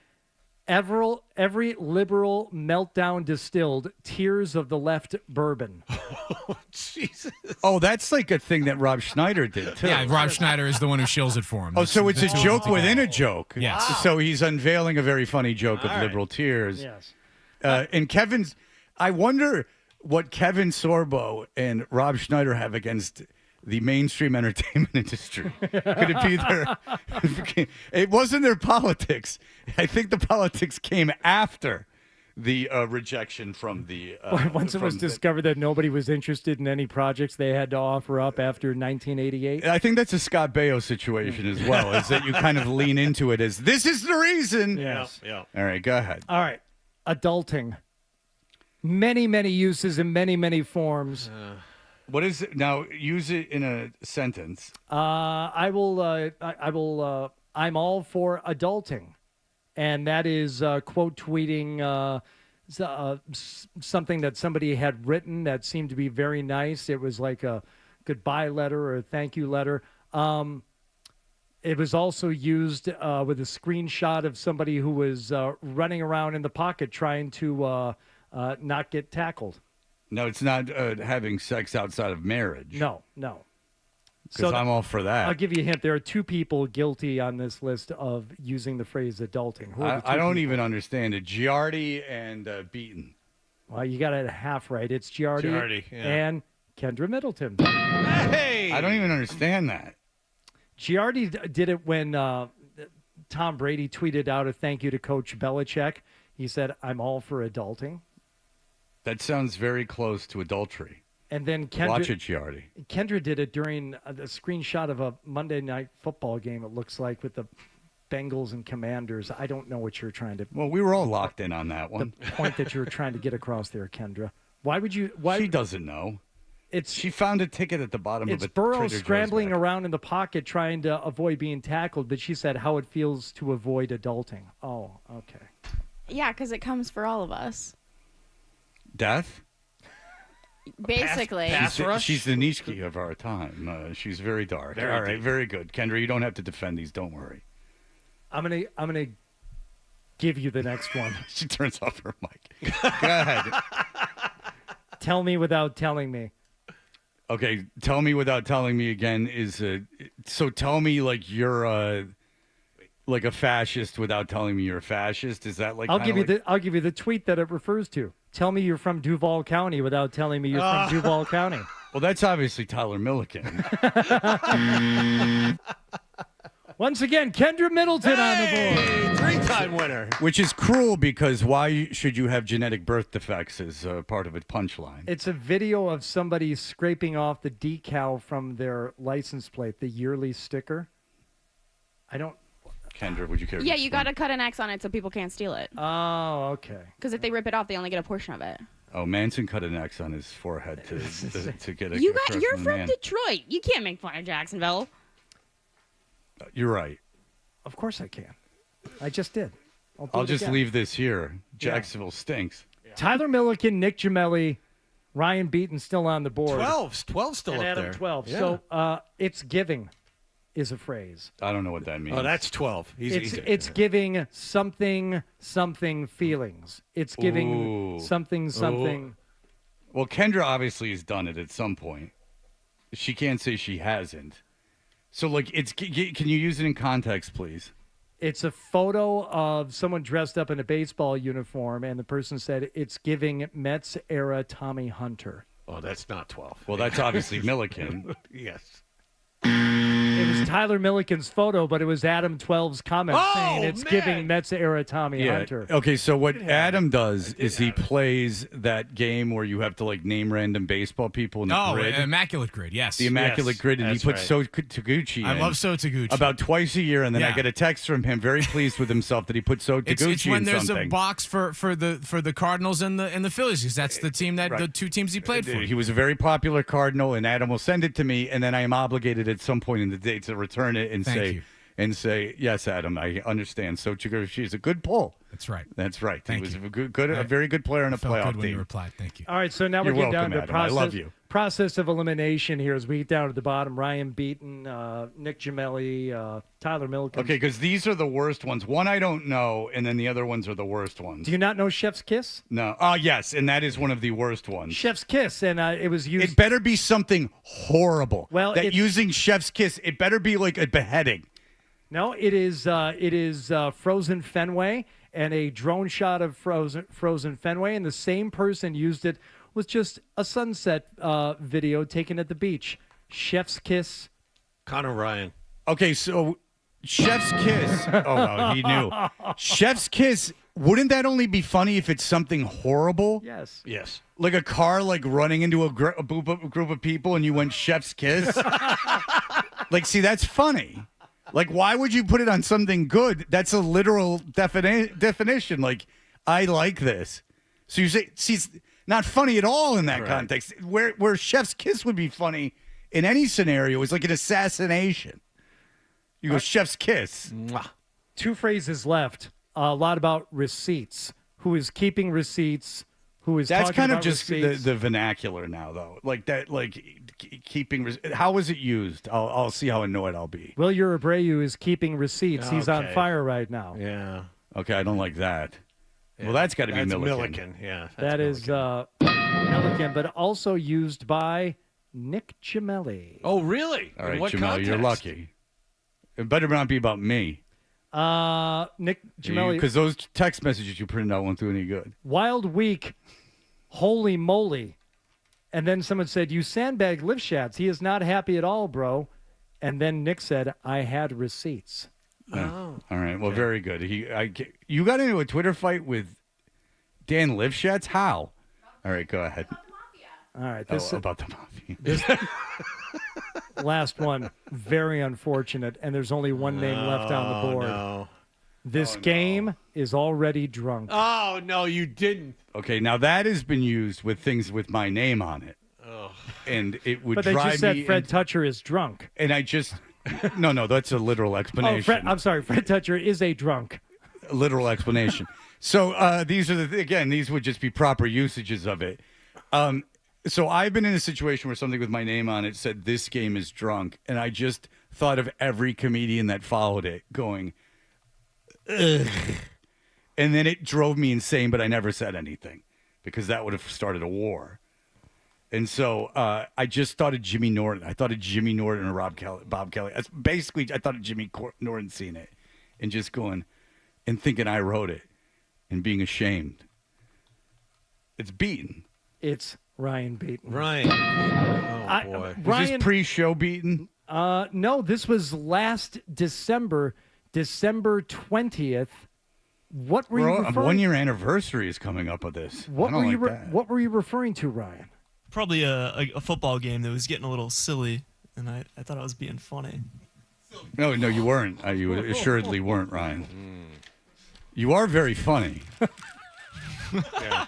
Speaker 7: Every Liberal Meltdown Distilled Tears of the Left Bourbon.
Speaker 3: Oh, Jesus.
Speaker 6: Oh, that's like a thing that Rob Schneider did, too.
Speaker 1: Yeah, Rob Schneider is the one who shills it for him.
Speaker 6: Oh, so it's a joke within a joke.
Speaker 1: Yes.
Speaker 6: Wow. So he's unveiling a very funny joke of liberal tears.
Speaker 7: Yes.
Speaker 6: And Kevin's, I wonder what Kevin Sorbo and Rob Schneider have against the mainstream entertainment industry. Could it be their... It wasn't their politics. I think the politics came after the rejection from the...
Speaker 7: Once it was discovered that nobody was interested in any projects they had to offer up after 1988.
Speaker 6: I think that's a Scott Baio situation as well, is that you kind of lean into it as, this is the reason.
Speaker 7: Yes.
Speaker 3: Yeah.
Speaker 6: All right, go ahead.
Speaker 7: All right. Adulting. Many, many uses in many, many forms.
Speaker 6: What is it now? Use it in a sentence.
Speaker 7: I will. I'm all for adulting, and that is quote tweeting something that somebody had written that seemed to be very nice. It was like a goodbye letter or a thank you letter. It was also used with a screenshot of somebody who was running around in the pocket trying to not get tackled.
Speaker 6: No, it's not having sex outside of marriage.
Speaker 7: No.
Speaker 6: Because I'm all for that.
Speaker 7: I'll give you a hint. There are 2 people guilty on this list of using the phrase adulting. Who are the 2
Speaker 6: I don't
Speaker 7: people?
Speaker 6: even understand it. Giardi and Beaton.
Speaker 7: Well, you got it half right. It's Giardi
Speaker 3: yeah.
Speaker 7: and Kendra Middleton.
Speaker 3: Hey!
Speaker 6: I don't even understand that.
Speaker 7: Giardi did it when Tom Brady tweeted out a thank you to Coach Belichick. He said, "I'm all for adulting."
Speaker 6: That sounds very close to adultery.
Speaker 7: And then Kendra,
Speaker 6: Watch it, Giardi.
Speaker 7: Kendra did it during the screenshot of a Monday night football game, it looks like, with the Bengals and Commanders. I don't know what you're trying to...
Speaker 6: Well, we were all locked in on that one.
Speaker 7: The point that you were trying to get across there, Kendra. Why would you...
Speaker 6: She doesn't know. She found a ticket at the bottom of
Speaker 7: It's
Speaker 6: a
Speaker 7: Burrow
Speaker 6: Trader Joe's
Speaker 7: scrambling
Speaker 6: bag.
Speaker 7: around in the pocket trying to avoid being tackled, but she said how it feels to avoid adulting. Oh, okay.
Speaker 17: Yeah, because it comes for all of us.
Speaker 6: Death?
Speaker 17: Basically.
Speaker 6: She's the Nietzsche of our time. She's very dark.
Speaker 3: Very
Speaker 6: all right,
Speaker 3: deep.
Speaker 6: very good. Kendra, you don't have to defend these. Don't worry.
Speaker 7: I'm gonna give you the next one.
Speaker 6: She turns off her mic. Go ahead.
Speaker 7: Tell me without telling me.
Speaker 6: Okay, tell me without telling me again is so tell me like you're like a fascist without telling me you're a fascist. Is that like
Speaker 7: I'll give you the tweet that it refers to. Tell me you're from Duval County without telling me you're from Duval County.
Speaker 6: Well, that's obviously Tyler Milliken.
Speaker 7: Once again, Kendra Middleton on the board.
Speaker 3: 3-time winner.
Speaker 6: Which is cruel because why should you have genetic birth defects as part of a punchline?
Speaker 7: It's a video of somebody scraping off the decal from their license plate, the yearly sticker. I don't...
Speaker 6: Kendra, would you care?
Speaker 17: Yeah, you got to cut an X on it so people can't steal it.
Speaker 7: Oh, okay.
Speaker 17: Because if they rip it off, they only get a portion of it.
Speaker 6: Oh, Manson cut an X on his forehead to get a.
Speaker 17: You're from Detroit. You can't make fun of Jacksonville.
Speaker 6: You're right.
Speaker 7: Of course I can. I just did.
Speaker 6: I'll just leave this here. Jacksonville stinks.
Speaker 7: Yeah. Tyler Milliken, Nick Gemelli, Ryan Beaton still on the board.
Speaker 3: 12 still
Speaker 7: and
Speaker 3: up
Speaker 7: Adam
Speaker 3: there.
Speaker 7: 12.
Speaker 3: Yeah.
Speaker 7: So it's giving is a phrase.
Speaker 6: I don't know what that means.
Speaker 3: Oh, that's 12.
Speaker 7: It's giving something feelings. It's giving something.
Speaker 6: Well, Kendra obviously has done it at some point. She can't say she hasn't. So, like, can you use it in context, please?
Speaker 7: It's a photo of someone dressed up in a baseball uniform, and the person said, it's giving Mets-era Tommy Hunter.
Speaker 3: Oh, that's not 12.
Speaker 6: Well, that's obviously Milliken.
Speaker 3: Yes.
Speaker 7: It was Tyler Milliken's photo, but it was Adam 12's comment saying it's giving Mets-era Tommy Hunter.
Speaker 6: Okay, so what Adam does is he plays that game where you have to, like, name random baseball people in the grid.
Speaker 1: Immaculate Grid, yes.
Speaker 6: The Immaculate Grid, and he puts So Taguchi in.
Speaker 1: I love So Taguchi.
Speaker 6: About twice a year, and then I get a text from him very pleased with himself that he put So Taguchi
Speaker 1: it's when
Speaker 6: in
Speaker 1: there's
Speaker 6: something.
Speaker 1: a box for the Cardinals and the Phillies, because that's the team that the 2 teams he played for.
Speaker 6: He was a very popular Cardinal, and Adam will send it to me, and then I am obligated at some point in the day to return it and say, yes, Adam, I understand. So Taguchi is a good pull.
Speaker 1: That's right.
Speaker 6: That's right.
Speaker 1: Thank
Speaker 6: he was
Speaker 1: you.
Speaker 6: a very good player in a
Speaker 1: Felt
Speaker 6: playoff
Speaker 1: good when
Speaker 6: team.
Speaker 1: you replied. Thank you.
Speaker 7: All right, so now
Speaker 6: You're
Speaker 7: we're getting
Speaker 6: welcome,
Speaker 7: down to
Speaker 6: Adam. I love you.
Speaker 7: Process of elimination here as we get down to the bottom. Ryan Beaton, Nick Gemelli, Tyler Milliken.
Speaker 6: Okay, because these are the worst ones. One I don't know, and then the other ones are the worst ones.
Speaker 7: Do you not know Chef's Kiss?
Speaker 6: No. Oh, yes, and that is one of the worst ones.
Speaker 7: Chef's Kiss, and it was used...
Speaker 6: It better be something horrible.
Speaker 7: Well,
Speaker 6: that using Chef's Kiss, it better be like a beheading.
Speaker 7: No, it is Frozen Fenway and a drone shot of Frozen Fenway, and the same person used it with just a sunset video taken at the beach. Chef's Kiss.
Speaker 3: Connor Ryan.
Speaker 6: Okay, so Chef's Kiss. Oh, well, he knew. Chef's Kiss. Wouldn't that only be funny if it's something horrible?
Speaker 7: Yes.
Speaker 3: Yes.
Speaker 6: Like a car like running into a group of people and you went Chef's Kiss? Like, see, that's funny. Like, why would you put it on something good? That's a literal definition. Like, I like this. So you say, see, not funny at all in that context. Where chef's kiss would be funny in any scenario is like an assassination. You go chef's kiss.
Speaker 3: Mwah.
Speaker 7: 2 phrases left. A lot about receipts. Who is keeping receipts? Who is
Speaker 6: That's
Speaker 7: talking
Speaker 6: kind of
Speaker 7: about
Speaker 6: just
Speaker 7: receipts?
Speaker 6: the vernacular now, though. Like that, like keeping. How was it used? I'll see how annoyed I'll be.
Speaker 7: Will Abreu is keeping receipts. He's on
Speaker 3: Okay.
Speaker 7: fire right now.
Speaker 3: Yeah.
Speaker 6: Okay, I don't like that. Well, that's got to be
Speaker 3: That's
Speaker 6: Milliken.
Speaker 3: Yeah.
Speaker 7: That is Milliken, but also used by Nick Gemelli.
Speaker 3: Oh, really?
Speaker 6: All right,
Speaker 3: In what
Speaker 6: Jamel, you're
Speaker 3: context?
Speaker 6: lucky. It better not be about me.
Speaker 7: Nick Gemelli.
Speaker 6: Because those text messages you printed out won't do any good.
Speaker 7: Wild week. Holy moly. And then someone said, you sandbag lift shots. He is not happy at all, bro. And then Nick said, I had receipts.
Speaker 6: Yeah. All right. Well, very good. You got into a Twitter fight with Dan Lifshatz? How? All right, go ahead.
Speaker 7: All right.
Speaker 6: About the mafia.
Speaker 7: This last one, very unfortunate, and there's only one name left on the board.
Speaker 3: No.
Speaker 7: This game is already drunk.
Speaker 3: Oh, no, you didn't.
Speaker 6: Okay, now that has been used with things with my name on it. And it would
Speaker 7: But they
Speaker 6: drive
Speaker 7: just said
Speaker 6: me
Speaker 7: Fred Toucher is drunk.
Speaker 6: And I just... No, that's a literal explanation.
Speaker 7: I'm sorry. Fred Toucher is a drunk.
Speaker 6: A literal explanation. So these are these would just be proper usages of it. So I've been in a situation where something with my name on it said this game is drunk, and I just thought of every comedian that followed it going, ugh. And then it drove me insane, but I never said anything because that would have started a war. And so I just thought of Jimmy Norton. I thought of Jimmy Norton or Bob Kelly. Basically, I thought of Jimmy Norton seeing it and just going and thinking I wrote it and being ashamed. It's Beaton.
Speaker 7: It's Ryan Beaton.
Speaker 3: Ryan. Oh, boy.
Speaker 6: Was this pre-show Beaton?
Speaker 7: No, this was last December 20th. What were you referring to?
Speaker 6: 1 year anniversary is coming up of this.
Speaker 7: What
Speaker 6: I don't
Speaker 7: were you
Speaker 6: like that.
Speaker 7: What were you referring to, Ryan?
Speaker 15: Probably a football game that was getting a little silly, and I thought I was being funny.
Speaker 6: No, you weren't. You assuredly weren't, Ryan. You are very funny.
Speaker 3: Yeah.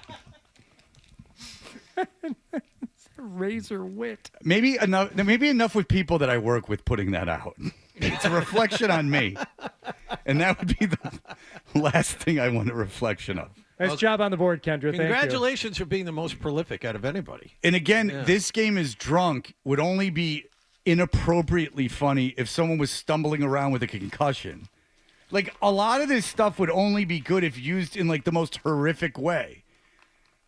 Speaker 7: Razor wit.
Speaker 6: Maybe enough with people that I work with putting that out. It's a reflection on me. And that would be the last thing I want a reflection of.
Speaker 7: Nice job on the board, Kendra. Thank you.
Speaker 3: Congratulations for being the most prolific out of anybody.
Speaker 6: And again, this game is drunk would only be inappropriately funny if someone was stumbling around with a concussion. Like, a lot of this stuff would only be good if used in, like, the most horrific way.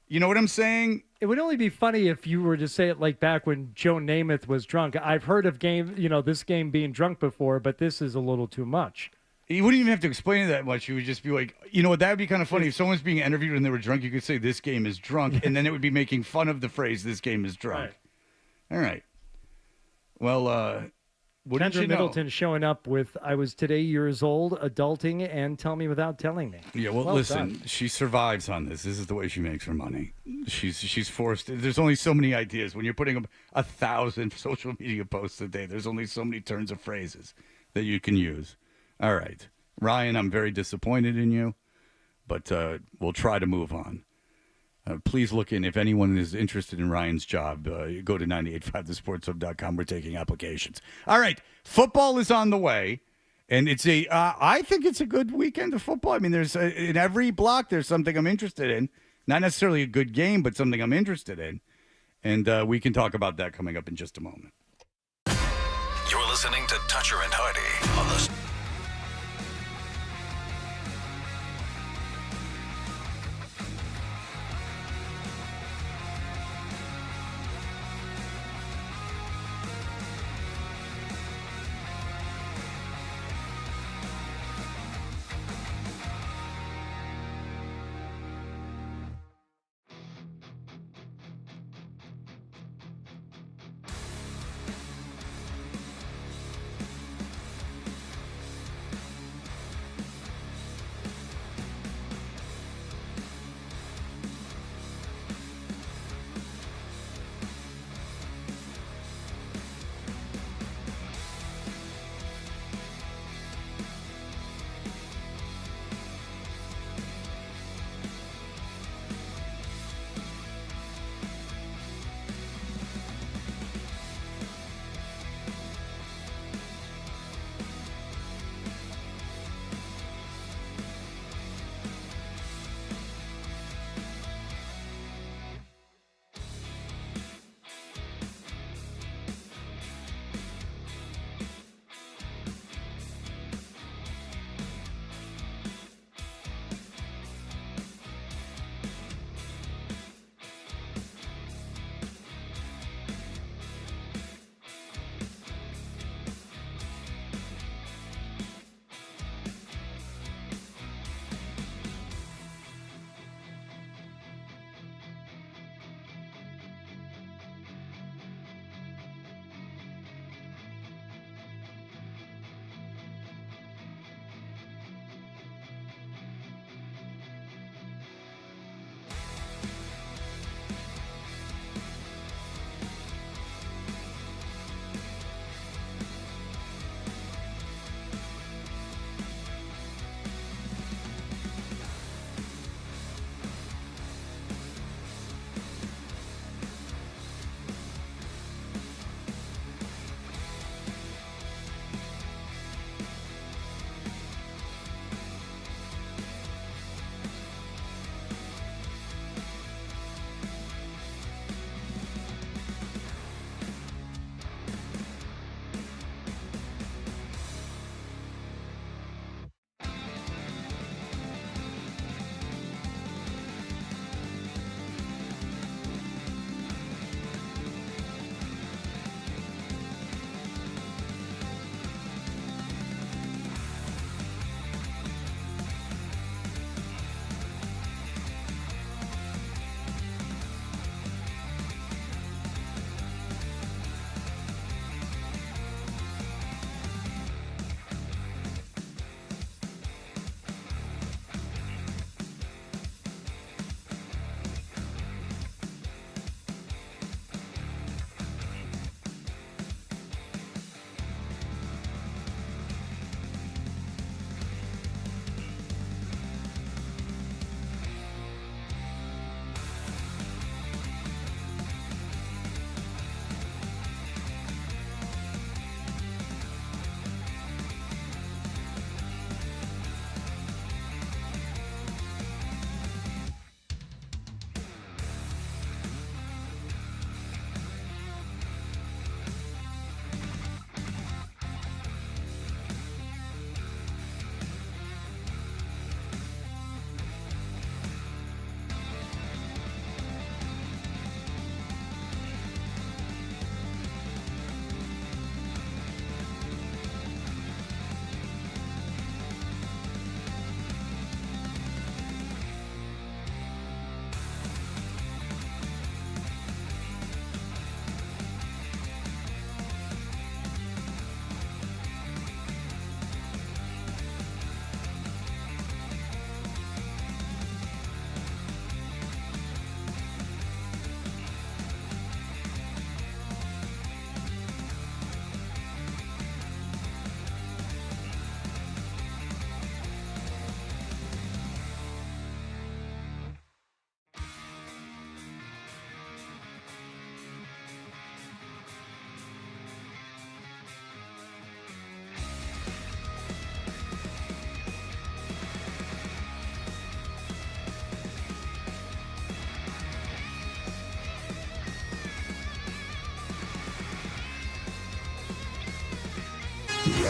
Speaker 6: You know what I'm saying?
Speaker 7: It would only be funny if you were to say it like back when Joe Namath was drunk. I've heard of this game being drunk before, but this is a little too much.
Speaker 6: You wouldn't even have to explain it that much. You would just be like, you know what, that would be kind of funny. If someone's being interviewed and they were drunk, you could say, this game is drunk, and then it would be making fun of the phrase, this game is drunk. Right. All right. Well, wouldn't
Speaker 7: Kendra
Speaker 6: you know?
Speaker 7: Middleton showing up with, I was today years old, adulting, and tell me without telling me.
Speaker 6: Yeah, well listen,
Speaker 7: done.
Speaker 6: she survives on this. This is the way she makes her money. She's forced. There's only so many ideas. When you're putting up 1,000 social media posts a day, there's only so many turns of phrases that you can use. All right. Ryan, I'm very disappointed in you, but we'll try to move on. Please look in. If anyone is interested in Ryan's job, go to 985thesportshub.com. We're taking applications. All right. Football is on the way, and it's I think it's a good weekend of football. I mean, there's in every block, there's something I'm interested in. Not necessarily a good game, but something I'm interested in. And we can talk about that coming up in just a moment.
Speaker 8: You're listening to Toucher and Hardy on the...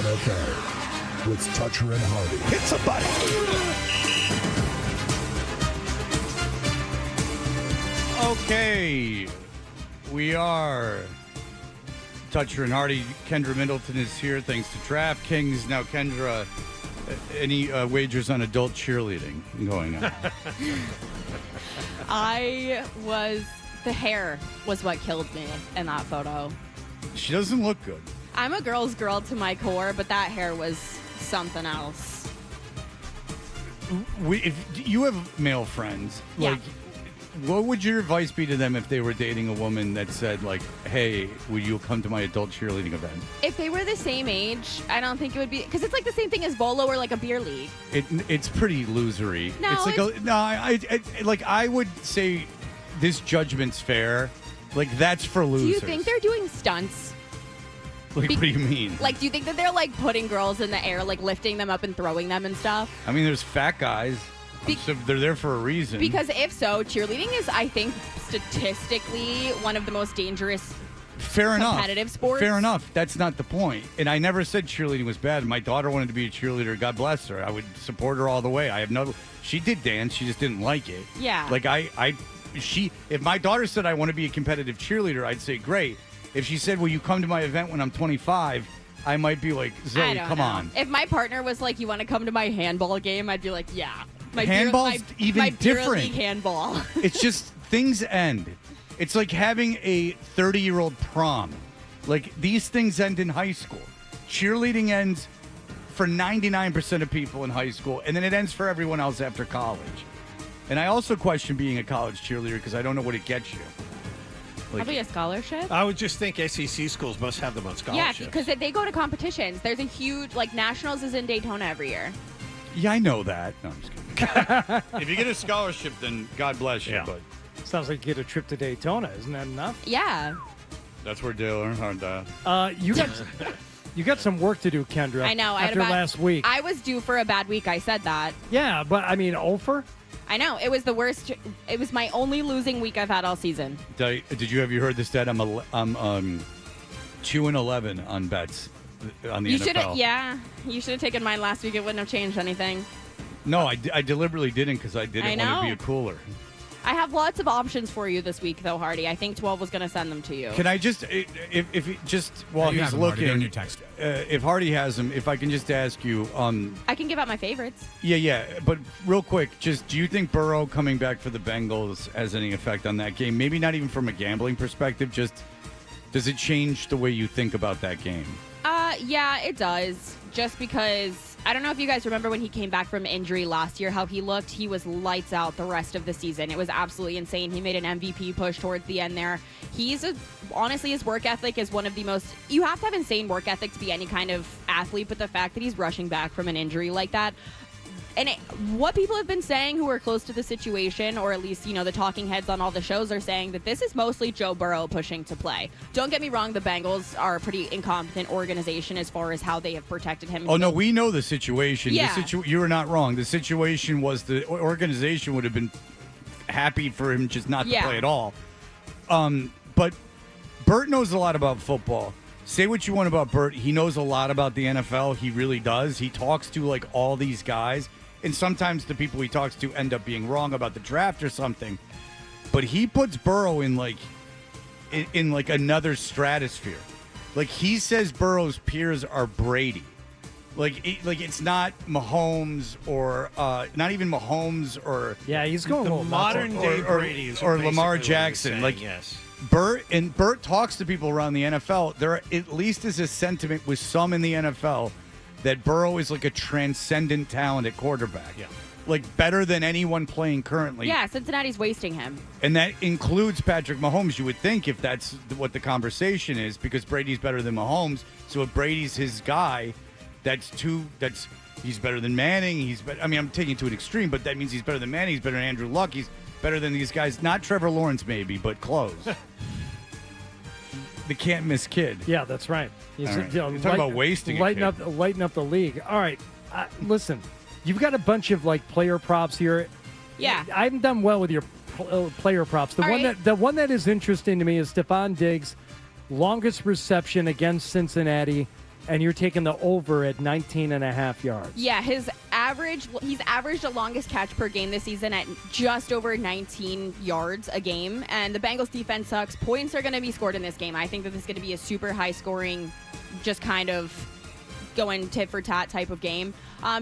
Speaker 11: NFL with Toucher and Hardy.
Speaker 8: Hit somebody.
Speaker 6: Okay, we are Toucher and Hardy. Kendra Middleton is here thanks to DraftKings. Now, Kendra, any wagers on adult cheerleading going on?
Speaker 17: The hair was what killed me in that photo.
Speaker 6: She doesn't look good.
Speaker 17: I'm a girl's girl to my core, but that hair was something else.
Speaker 6: If you have male friends,
Speaker 17: Yeah.
Speaker 6: like, what would your advice be to them if they were dating a woman that said, like, hey, would you come to my adult cheerleading event?
Speaker 17: If they were the same age, I don't think it would be, because it's like the same thing as Bolo or like a beer league.
Speaker 6: It's pretty losery.
Speaker 17: No,
Speaker 6: it's like I would say this judgment's fair. Like, that's for
Speaker 17: Do
Speaker 6: losers.
Speaker 17: you think they're doing stunts?
Speaker 6: Like, what do you mean?
Speaker 17: Like, do you think that they're like putting girls in the air, like lifting them up and throwing them and stuff?
Speaker 6: I mean, there's fat guys. So they're there for a reason.
Speaker 17: Because if so, cheerleading is, I think, statistically one of the most dangerous competitive sports.
Speaker 6: Fair enough. That's not the point. And I never said cheerleading was bad. My daughter wanted to be a cheerleader. God bless her. I would support her all the way. She did dance. She just didn't like it.
Speaker 17: Yeah.
Speaker 6: Like if my daughter said I want to be a competitive cheerleader, I'd say great. If she said, will you come to my event when I'm 25? I might be like, Zoe, come on.
Speaker 17: If my partner was like, you want to come to my handball game? I'd be like, yeah.
Speaker 6: Handball's even
Speaker 17: my
Speaker 6: different.
Speaker 17: Beer league handball.
Speaker 6: It's just things end. It's like having a 30-year-old prom. Like, these things end in high school. Cheerleading ends for 99% of people in high school, and then it ends for everyone else after college. And I also question being a college cheerleader because I don't know what it gets you.
Speaker 17: Probably a scholarship.
Speaker 3: I would just think SEC schools must have them on scholarships.
Speaker 17: Yeah, because they go to competitions. There's a huge, like, Nationals is in Daytona every year.
Speaker 6: Yeah, I know that. No, I'm just kidding. If you get a scholarship, then God bless you.
Speaker 7: Yeah.
Speaker 6: But
Speaker 7: Sounds like you get a trip to Daytona. Isn't that enough?
Speaker 17: Yeah.
Speaker 6: that's where Dale Earnhardt
Speaker 7: You got some work to do, Kendra.
Speaker 17: I know.
Speaker 7: After last week.
Speaker 17: I was due for a bad week. I said that.
Speaker 7: Yeah, but I mean, Ofer?
Speaker 17: I know. It was the worst. It was my only losing week I've had all season.
Speaker 6: Have you heard this stat? I'm 2-11 on bets on the
Speaker 17: You
Speaker 6: NFL.
Speaker 17: should have. Yeah. You should have taken mine last week. It wouldn't have changed anything.
Speaker 6: No, I deliberately didn't because I didn't want to be a cooler.
Speaker 17: I have lots of options for you this week, though, Hardy. I think 12 was going to send them to you.
Speaker 6: Can I just, if he, just while
Speaker 1: You
Speaker 6: he's
Speaker 1: have them, Hardy.
Speaker 6: looking,
Speaker 1: They're in your text.
Speaker 6: If Hardy has them, if I can just ask you,
Speaker 17: I can give out my favorites.
Speaker 6: yeah, but real quick, just do you think Burrow coming back for the Bengals has any effect on that game? Maybe not even from a gambling perspective. Just does it change the way you think about that game?
Speaker 17: Yeah, it does. Just because I don't know if you guys remember when he came back from injury last year, how he looked. He was lights out the rest of the season. It was absolutely insane. He made an MVP push towards the end there. Honestly, his work ethic is one of the most. You have to have insane work ethic to be any kind of athlete, but the fact that he's rushing back from an injury like that. And what people have been saying who are close to the situation, or at least, the talking heads on all the shows are saying that this is mostly Joe Burrow pushing to play. Don't get me wrong, the Bengals are a pretty incompetent organization as far as how they have protected him.
Speaker 6: Oh, no, we know the situation.
Speaker 17: Yeah.
Speaker 6: You were not wrong. The situation was the organization would have been happy for him just not to play at all. But Bert knows a lot about football. Say what you want about Bert. He knows a lot about the NFL. He really does. He talks to, like, all these guys. And sometimes the people he talks to end up being wrong about the draft or something. But he puts Burrow in another stratosphere. Like, he says Burrow's peers are Brady. Like it's not Mahomes or not even Mahomes or
Speaker 7: he's going
Speaker 3: the modern day Brady is
Speaker 6: or Lamar Jackson.
Speaker 3: Saying,
Speaker 6: like
Speaker 3: yes.
Speaker 6: Bert talks to people around the NFL. There at least is a sentiment with some in the NFL that Burrow is like a transcendent talent at quarterback.
Speaker 3: Yeah.
Speaker 6: Like better than anyone playing currently.
Speaker 17: Yeah, Cincinnati's wasting him.
Speaker 6: And that includes Patrick Mahomes, you would think, if that's what the conversation is, because Brady's better than Mahomes. So if Brady's his guy, he's better than Manning. I'm taking it to an extreme, but that means he's better than Manning. He's better than Andrew Luck. He's better than these guys. Not Trevor Lawrence, maybe, but close. The can't miss kid.
Speaker 7: Yeah, that's right.
Speaker 6: Right. You're talking about wasting
Speaker 7: lighten up the league. All right, listen, you've got a bunch of like player props here.
Speaker 17: Yeah,
Speaker 7: I haven't done well with your player props. The one that is interesting to me is Stephon Diggs, longest reception against Cincinnati And you're taking the over at 19.5 yards.
Speaker 17: Yeah, he's averaged the longest catch per game this season at just over 19 yards a game. And the Bengals defense sucks. Points are going to be scored in this game. I think that this is going to be a super high scoring, just kind of going tit for tat type of game.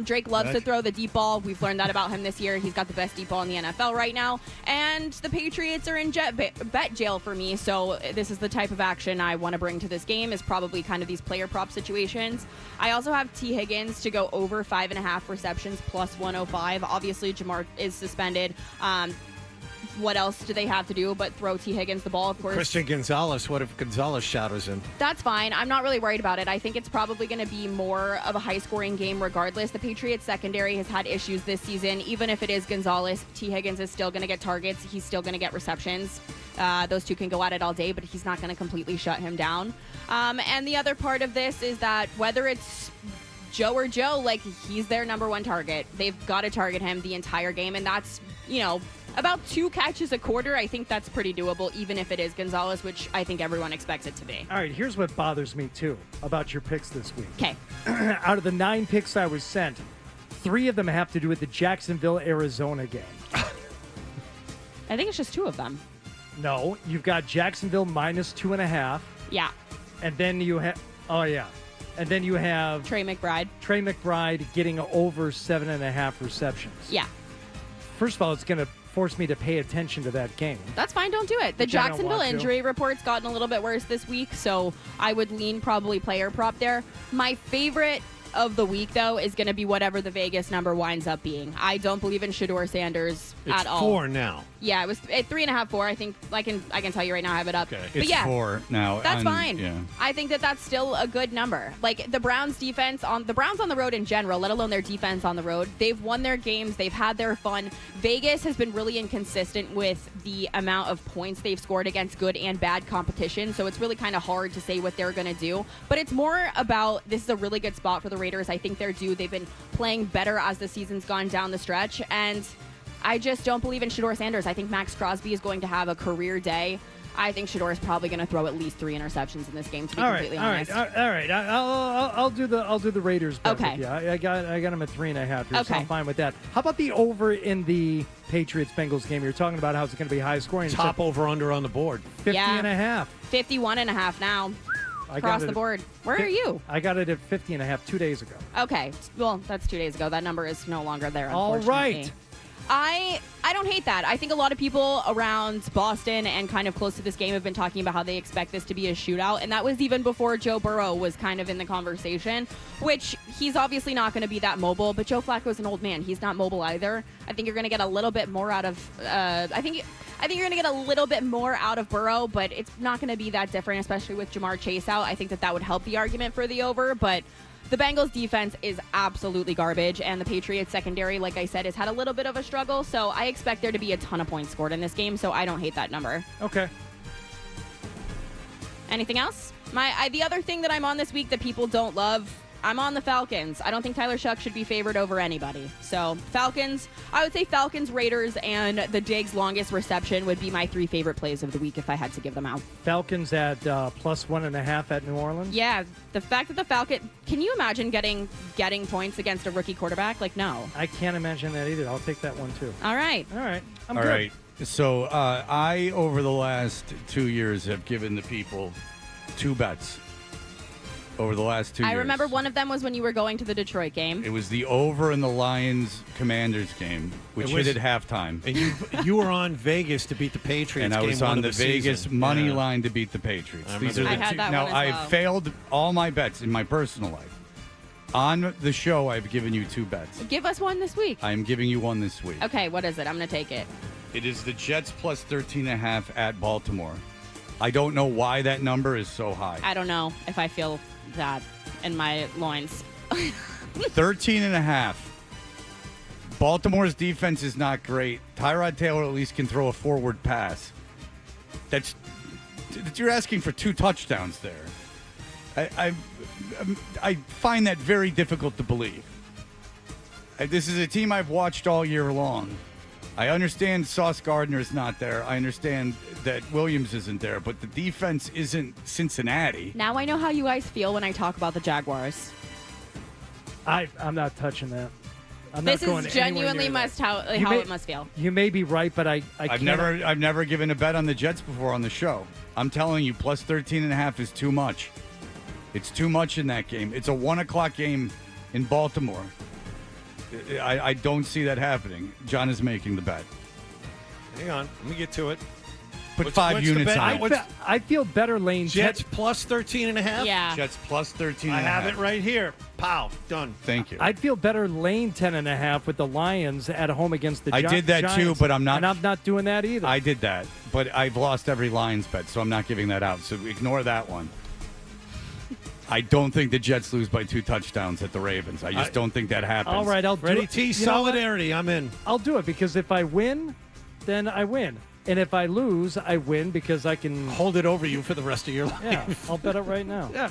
Speaker 17: Drake loves to throw the deep ball. We've learned that about him this year. He's got the best deep ball in the NFL right now. And the Patriots are in bet jail for me. So this is the type of action I want to bring to this game, is probably kind of these player prop situations. I also have T. Higgins to go over 5.5 receptions plus 105. Obviously, Jamar is suspended. What else do they have to do but throw T. Higgins the ball, of course?
Speaker 3: Christian Gonzalez, what if Gonzalez shatters him?
Speaker 17: That's fine. I'm not really worried about it. I think it's probably going to be more of a high-scoring game regardless. The Patriots secondary has had issues this season. Even if it is Gonzalez, T. Higgins is still going to get targets. He's still going to get receptions. Those two can go at it all day, but he's not going to completely shut him down. And the other part of this is that whether it's Joe or Joe, like, he's their number one target. They've got to target him the entire game, and that's, about 2 catches a quarter. I think that's pretty doable, even if it is Gonzalez, which I think everyone expects it to be.
Speaker 7: All right, here's what bothers me, too, about your picks this week.
Speaker 17: Okay.
Speaker 7: Out of the 9 picks I was sent, 3 of them have to do with the Jacksonville, Arizona game.
Speaker 17: I think it's just 2 of them.
Speaker 7: No, you've got Jacksonville minus 2.5.
Speaker 17: Yeah.
Speaker 7: And then you have, and then you have
Speaker 17: Trey
Speaker 7: McBride getting over 7.5 receptions.
Speaker 17: Yeah.
Speaker 7: First of all, it's going to force me to pay attention to that game.
Speaker 17: That's fine. Don't do it. The Jacksonville injury report's gotten a little bit worse this week, so I would lean probably player prop there. My favorite of the week, though, is going to be whatever the Vegas number winds up being. I don't believe in Shedeur Sanders at all.
Speaker 3: It's 4 now.
Speaker 17: Yeah, it was at 3.5, 4. I think I can tell you right now. I have it up.
Speaker 6: Okay.
Speaker 17: But
Speaker 6: It's
Speaker 17: yeah,
Speaker 6: 4 now.
Speaker 17: That's fine.
Speaker 6: Yeah.
Speaker 17: I think that that's still a good number. Like the Browns defense on the road in general, let alone their defense on the road. They've won their games. They've had their fun. Vegas has been really inconsistent with the amount of points they've scored against good and bad competition. So it's really kind of hard to say what they're going to do. But it's more about, this is a really good spot for the Raiders. I think they're due. They've been playing better as the season's gone down the stretch. And I just don't believe in Shedeur Sanders. I think Max Crosby is going to have a career day. I think Shedeur is probably going to throw at least 3 interceptions in this game, to be completely honest.
Speaker 7: All right. I'll do the Raiders bet
Speaker 17: Okay.
Speaker 7: with you. I got them at 3.5 here, so
Speaker 17: Okay.
Speaker 7: I'm fine with that. How about the over in the Patriots-Bengals game? You're talking about how it's going to be high scoring.
Speaker 3: Top over-under on the board.
Speaker 7: 50.5.
Speaker 17: 51.5 now.
Speaker 7: I
Speaker 17: Across
Speaker 7: got
Speaker 17: the
Speaker 7: it
Speaker 17: board. Where are you?
Speaker 7: I got it at 50.5 2 days ago.
Speaker 17: Okay. Well, that's 2 days ago. That number is no longer there,
Speaker 7: All
Speaker 17: unfortunately.
Speaker 7: right.
Speaker 17: I don't hate that. I think a lot of people around Boston and kind of close to this game have been talking about how they expect this to be a shootout, and that was even before Joe Burrow was kind of in the conversation, which he's obviously not going to be that mobile, but Joe Flacco's an old man. He's not mobile either. I think you're going to get a little bit more out of I think you're going to get a little bit more out of Burrow, but it's not going to be that different, especially with Jamar Chase out. I think that would help the argument for the over, but the Bengals defense is absolutely garbage, and the Patriots secondary, like I said, has had a little bit of a struggle, so I expect there to be a ton of points scored in this game, so I don't hate that number.
Speaker 7: Okay.
Speaker 17: Anything else? The other thing that I'm on this week that people don't love, I'm on the Falcons. I don't think Tyler Shuck should be favored over anybody. So Falcons, I would say Falcons, Raiders, and the Diggs longest reception would be my 3 favorite plays of the week if I had to give them out.
Speaker 7: Falcons at plus 1.5 at New Orleans.
Speaker 17: Yeah, the fact that the Falcon, can you imagine getting points against a rookie quarterback? Like, no.
Speaker 7: I can't imagine that either. I'll take that one too.
Speaker 17: All right.
Speaker 7: I'm
Speaker 6: All
Speaker 7: good.
Speaker 6: right. So I, over the last 2 years, have given the people 2 bets. Over the last 2 years.
Speaker 17: I remember one of them was when you were going to the Detroit game.
Speaker 6: It was the over in the Lions-Commanders game, which hit at halftime.
Speaker 3: And you were on Vegas to beat the Patriots.
Speaker 6: And I was
Speaker 3: game
Speaker 6: on
Speaker 3: one
Speaker 6: the
Speaker 3: of
Speaker 6: Vegas
Speaker 3: season.
Speaker 6: money
Speaker 3: Yeah.
Speaker 6: line to beat the Patriots.
Speaker 3: I
Speaker 6: These are the
Speaker 3: remember
Speaker 17: that. I had
Speaker 6: two.
Speaker 17: that
Speaker 6: Now,
Speaker 17: one as
Speaker 6: I've
Speaker 17: well.
Speaker 6: failed all my bets in my personal life. On the show, I've given you 2 bets.
Speaker 17: Give us one this week.
Speaker 6: I'm giving you one this week.
Speaker 17: Okay, what is it? I'm going to take it.
Speaker 6: It is the Jets plus 13.5 at Baltimore. I don't know why that number is so high.
Speaker 17: I don't know if I feel that in my loins.
Speaker 6: 13.5. Baltimore's defense is not great. Tyrod Taylor at least can throw a forward pass. You're asking for 2 touchdowns there. I find that very difficult to believe. This is a team I've watched all year long. I understand Sauce Gardner's not there. I understand that Williams isn't there, but the defense isn't Cincinnati.
Speaker 17: Now I know how you guys feel when I talk about the Jaguars.
Speaker 7: I'm not touching that. I'm
Speaker 17: This
Speaker 7: not going
Speaker 17: is
Speaker 7: anywhere
Speaker 17: genuinely
Speaker 7: near that.
Speaker 17: how it must feel.
Speaker 7: You may be right, but I
Speaker 6: I've
Speaker 7: can't.
Speaker 6: never given a bet on the Jets before on the show. I'm telling you, plus 13.5 is too much. It's too much in that game. It's a 1 o'clock game in Baltimore. I don't see that happening. John is making the bet.
Speaker 3: Hang on. Let me get to it.
Speaker 6: Put 5 units on it.
Speaker 7: I feel better laying
Speaker 3: Jets plus 13.5?
Speaker 17: Yeah.
Speaker 6: Jets plus 13.5.
Speaker 3: I have it right here. Pow. Done.
Speaker 6: Thank you.
Speaker 7: I'd feel better laying 10.5 with the Lions at home against the
Speaker 6: I
Speaker 7: Giants.
Speaker 6: did that too, but I'm not.
Speaker 7: And I'm not doing that either.
Speaker 6: I did that, but I've lost every Lions bet, so I'm not giving that out. So ignore that one. I don't think the Jets lose by 2 touchdowns at the Ravens. I just don't think that happens.
Speaker 7: All right, I'll do
Speaker 3: Freddie
Speaker 7: it.
Speaker 3: T,
Speaker 7: You know what?
Speaker 3: solidarity. I'm in.
Speaker 7: I'll do it because if I win, then I win. And if I lose, I win because I can
Speaker 3: hold it over you for the rest of your life.
Speaker 7: Yeah, I'll bet it right now.
Speaker 3: Yeah.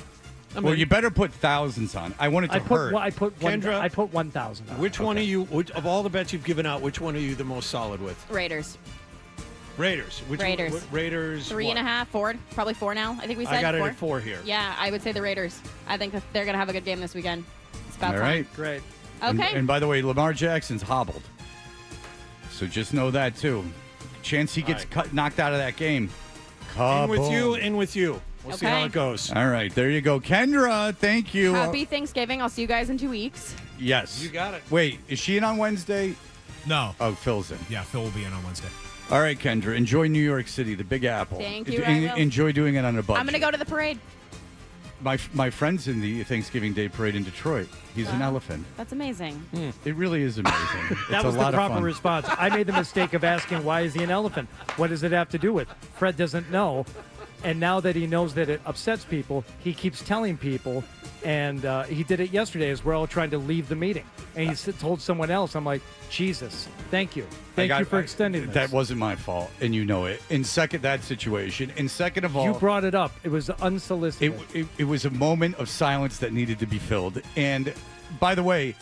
Speaker 6: Well, you better put thousands on. I want it to hurt.
Speaker 7: I put
Speaker 3: Kendra,
Speaker 7: 1,000 on.
Speaker 3: Which one are you, of all the bets you've given out, which one are you the most solid with?
Speaker 17: Raiders.
Speaker 3: Raiders.
Speaker 17: Raiders.
Speaker 3: Raiders.
Speaker 17: 3.5, 4, probably 4 now. I think we said
Speaker 3: I got
Speaker 17: 4.
Speaker 3: it at 4 here.
Speaker 17: Yeah, I would say the Raiders. I think that they're going to have a good game this weekend. It's about
Speaker 6: All
Speaker 17: time.
Speaker 6: right.
Speaker 7: Great.
Speaker 17: Okay.
Speaker 6: And by the way, Lamar Jackson's hobbled. So just know that, too. Chance he gets knocked out of that game.
Speaker 3: In with you,
Speaker 6: Kaboom.
Speaker 3: in with you. We'll see how
Speaker 17: Okay.
Speaker 3: it goes.
Speaker 6: All right, there you go. Kendra, thank you.
Speaker 17: Happy Thanksgiving. I'll see you guys in 2 weeks.
Speaker 6: Yes.
Speaker 3: You got it.
Speaker 6: Wait, is she in on Wednesday?
Speaker 1: No.
Speaker 6: Oh, Phil's in.
Speaker 1: Yeah, Phil will be in on Wednesday.
Speaker 6: All right, Kendra, enjoy New York City, the Big Apple.
Speaker 17: Thank you, I will.
Speaker 6: Enjoy doing it on a budget.
Speaker 17: I'm going to go to the parade.
Speaker 6: My friend's in the Thanksgiving Day parade in Detroit. He's an
Speaker 17: Wow.
Speaker 6: elephant.
Speaker 17: That's amazing.
Speaker 6: It really is amazing.
Speaker 7: That
Speaker 6: It's
Speaker 7: was
Speaker 6: a
Speaker 7: the
Speaker 6: lot of
Speaker 7: proper
Speaker 6: fun.
Speaker 7: response. I made the mistake of asking, why is he an elephant? What does it have to do with? Fred doesn't know. And now that he knows that it upsets people, he keeps telling people. And he did it yesterday as we're all trying to leave the meeting. And he told someone else, I'm like, Jesus, thank you. Thank you for extending this.
Speaker 6: That wasn't my fault, and you know it. In second, that situation. In second of all,
Speaker 7: You brought it up. It was unsolicited.
Speaker 6: it was a moment of silence that needed to be filled. And by the way,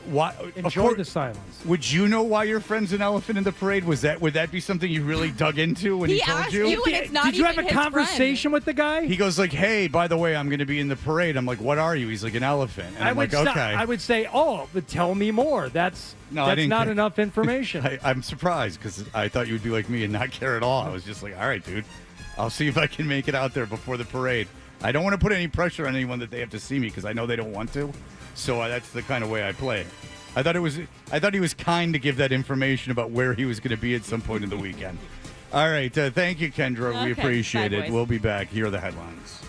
Speaker 6: why
Speaker 7: Enjoy the silence.
Speaker 6: Would you know why your friend's an elephant in the parade? Would that be something you really dug into when
Speaker 17: He
Speaker 6: he told
Speaker 17: asked
Speaker 6: you?
Speaker 17: you, and it's not
Speaker 7: Did you have
Speaker 17: even
Speaker 7: a
Speaker 17: his
Speaker 7: conversation with the guy?
Speaker 6: He goes like, "Hey, by the way, I'm going to be in the parade." I'm like, "What are you?" He's like, "An elephant." And I'm like, "Okay."
Speaker 7: I would say, oh, but tell me more. That's
Speaker 6: I didn't
Speaker 7: not
Speaker 6: care.
Speaker 7: enough information.
Speaker 6: I'm surprised because I thought you would be like me and not care at all. I was just like, all right, dude, I'll see if I can make it out there before the parade. I don't want to put any pressure on anyone that they have to see me because I know they don't want to. So that's the kind of way I play it. I thought he was kind to give that information about where he was going to be at some point in the weekend. All right, thank you, Kendra. We
Speaker 17: Okay,
Speaker 6: appreciate
Speaker 17: bye,
Speaker 6: it.
Speaker 17: boys.
Speaker 6: We'll be back. Here are the headlines.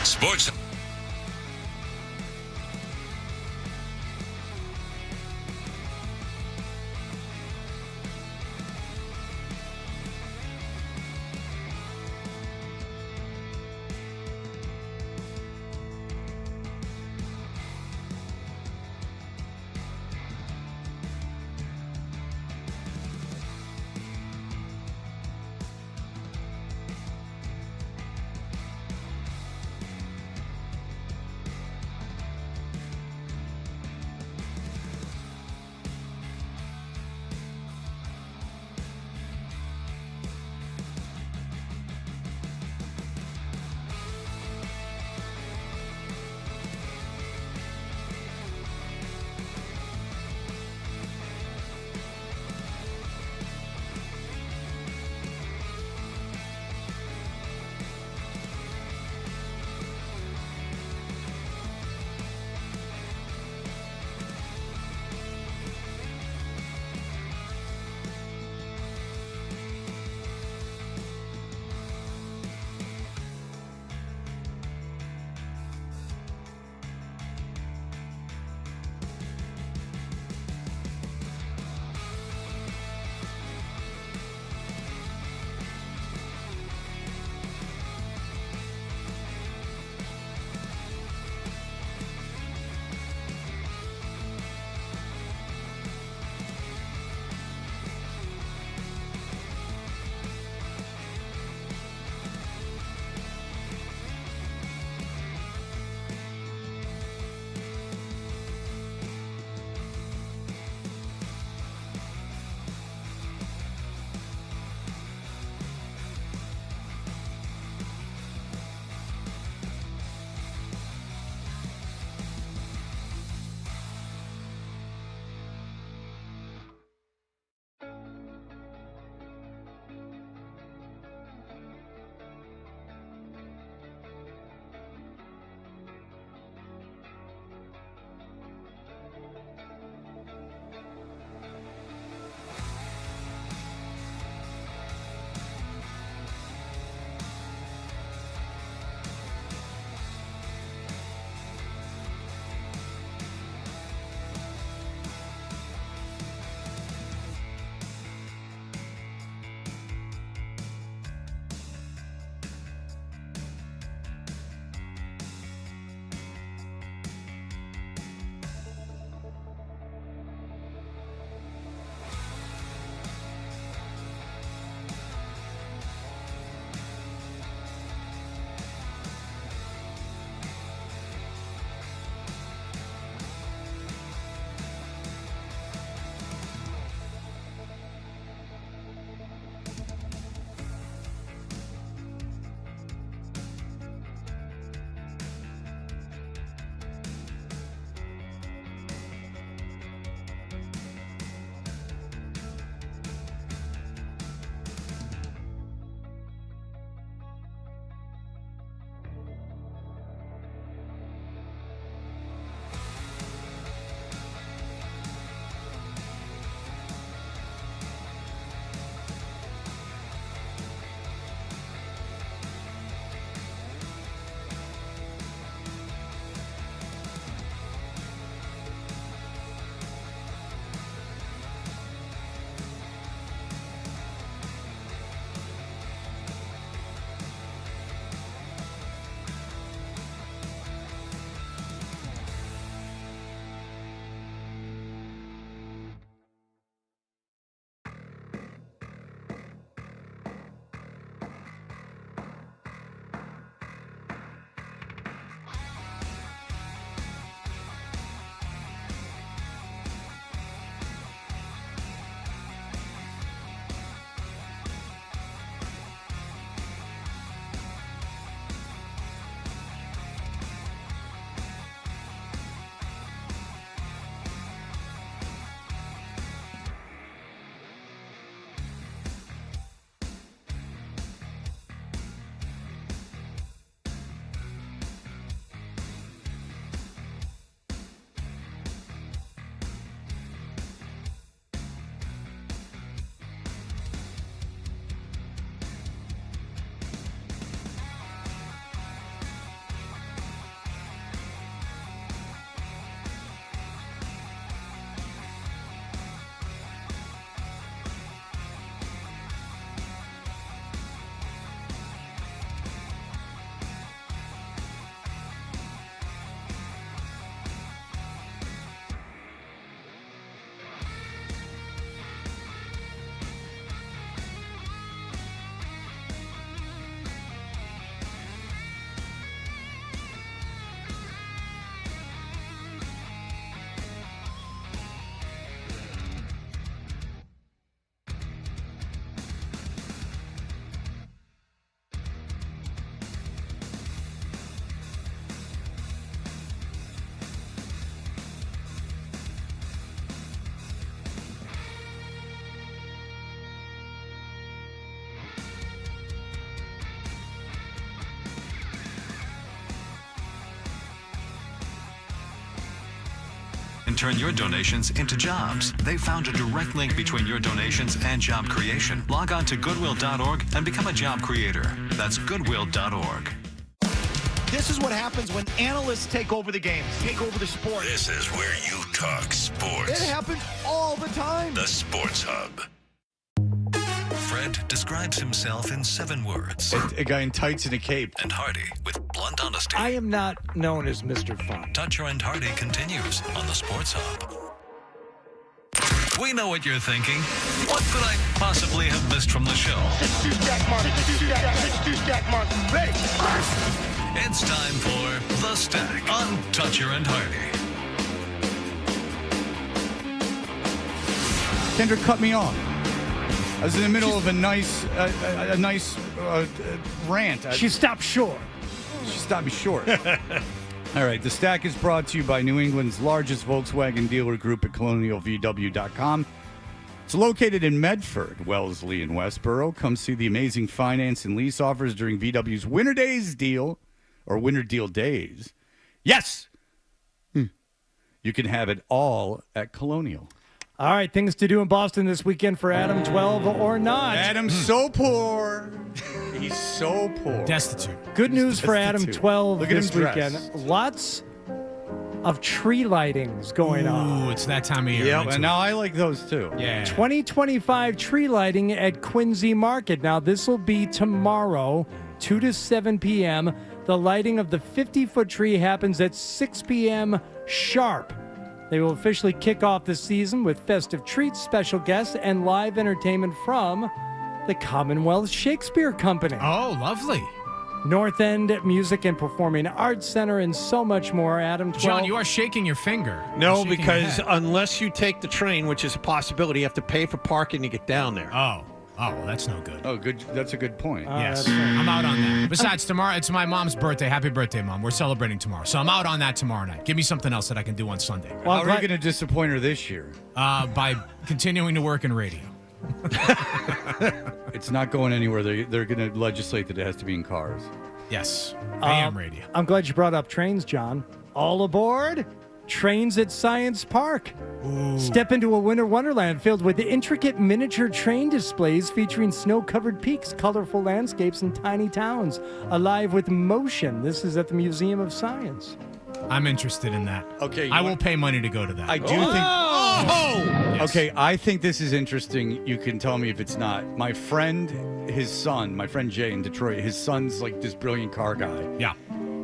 Speaker 2: Sports.
Speaker 8: turn your donations into jobs. They found a direct link between your donations and job creation. Log on to goodwill.org and become a job creator. That's goodwill.org.
Speaker 11: This is what happens when analysts take over the games, take over the sport.
Speaker 2: This is where you talk sports.
Speaker 11: It happens all the time.
Speaker 2: The Sports Hub. Fred describes himself in 7 words.
Speaker 6: A guy in tights and a cape.
Speaker 2: And Hardy with blunt honesty.
Speaker 7: I am not known as Mr. Fun.
Speaker 2: Toucher and Hardy continues on the Sports Hub. We know what you're thinking. What could I possibly have missed from the show? It's time for The Stack on Toucher and Hardy.
Speaker 6: Kendra cut me off. I was in the middle of a nice rant.
Speaker 7: She stopped short.
Speaker 6: She stopped me short. All right, The Stack is brought to you by New England's largest Volkswagen dealer group at colonialvw.com. It's located in Medford, Wellesley, and Westboro. Come see the amazing finance and lease offers during VW's Winter Days deal, or Winter Deal Days. Yes! You can have it all at Colonial.
Speaker 7: All right, things to do in Boston this weekend for Adam, 12 or not.
Speaker 6: Adam's so poor. He's so poor.
Speaker 1: Destitute.
Speaker 7: Good news for Adam, 12
Speaker 6: Look at
Speaker 7: this
Speaker 6: him dress.
Speaker 7: weekend. Lots of tree lightings going on.
Speaker 1: Ooh, it's that time of year.
Speaker 6: Yeah,
Speaker 1: I'm into
Speaker 6: and now I like those too.
Speaker 1: Yeah.
Speaker 7: 2025 tree lighting at Quincy Market. Now, this will be tomorrow, 2 to 7 p.m. The lighting of the 50-foot tree happens at 6 p.m. sharp. They will officially kick off the season with festive treats, special guests, and live entertainment from the Commonwealth Shakespeare Company.
Speaker 1: Oh, lovely.
Speaker 7: North End Music and Performing Arts Center, and so much more. Adam, 12.
Speaker 1: John, you are shaking your finger.
Speaker 3: No,
Speaker 1: You're shaking
Speaker 3: because
Speaker 1: your head.
Speaker 3: unless you take the train, which is a possibility, you have to pay for parking to get down there.
Speaker 1: Oh, well, that's no good.
Speaker 6: Oh, good. That's a good point.
Speaker 1: Yes, I'm out on that. Besides, tomorrow, it's my mom's birthday. Happy birthday, Mom. We're celebrating tomorrow. So I'm out on that tomorrow night. Give me something else that I can do on Sunday.
Speaker 6: How are you going to disappoint her this year?
Speaker 1: By continuing to work in radio.
Speaker 6: It's not going anywhere. They're going to legislate that it has to be in cars.
Speaker 1: Yes, AM radio.
Speaker 7: I'm glad you brought up trains, John. All aboard Trains at Science Park.
Speaker 1: Ooh.
Speaker 7: Step into a winter wonderland filled with intricate miniature train displays featuring snow-covered peaks, colorful landscapes, and tiny towns alive with motion. This is at the Museum of Science.
Speaker 1: I'm interested in that.
Speaker 6: Okay,
Speaker 1: I will pay money to go to that.
Speaker 6: I do think.
Speaker 1: Yes.
Speaker 6: Okay, I think this is interesting. You can tell me if it's not. My friend, his son, my friend Jay in Detroit, his son's like this brilliant car guy.
Speaker 1: Yeah.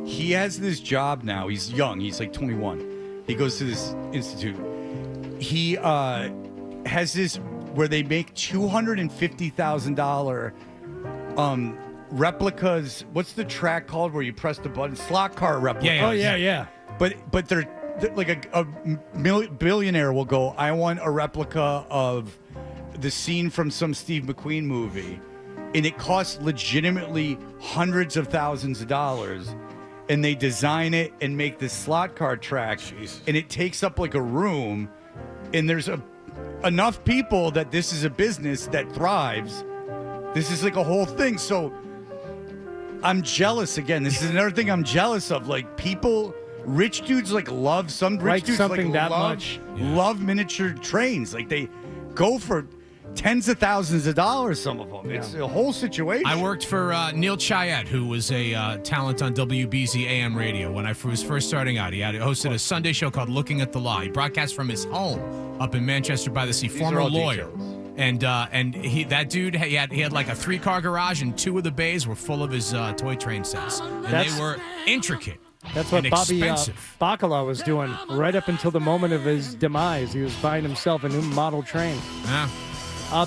Speaker 6: He has this job now. He's young. He's like 21. He goes to this institute. He has this where they make $250,000 replicas. What's the track called where you press the button? Slot car replicas.
Speaker 7: Yeah.
Speaker 6: But they're like a billionaire will go, I want a replica of the scene from some Steve McQueen movie, and it costs legitimately hundreds of thousands of dollars, and they design it and make this slot car track, and it takes up like a room, and there's enough people that this is a business that thrives. This is like a whole thing. So I'm jealous again. This is another thing I'm jealous of. Like people, rich dudes love some rich dudes
Speaker 7: something that much.
Speaker 6: Love miniature trains. Like they go for tens of thousands of dollars. Some of them. It's a whole situation.
Speaker 1: I worked for Neil Chiat, who was a talent on WBZ AM radio when I was first starting out. He hosted a Sunday show called Looking at the Law. He broadcast from his home up in Manchester by the Sea.
Speaker 6: These
Speaker 1: Former
Speaker 6: are all
Speaker 1: lawyer.
Speaker 6: details.
Speaker 1: And that dude, he had like a 3-car garage, and 2 of the bays were full of his toy train sets, and they were intricate.
Speaker 7: That's what
Speaker 1: and
Speaker 7: Bobby
Speaker 1: expensive.
Speaker 7: Bacala was doing right up until the moment of his demise. He was buying himself a new model train.
Speaker 1: Yeah.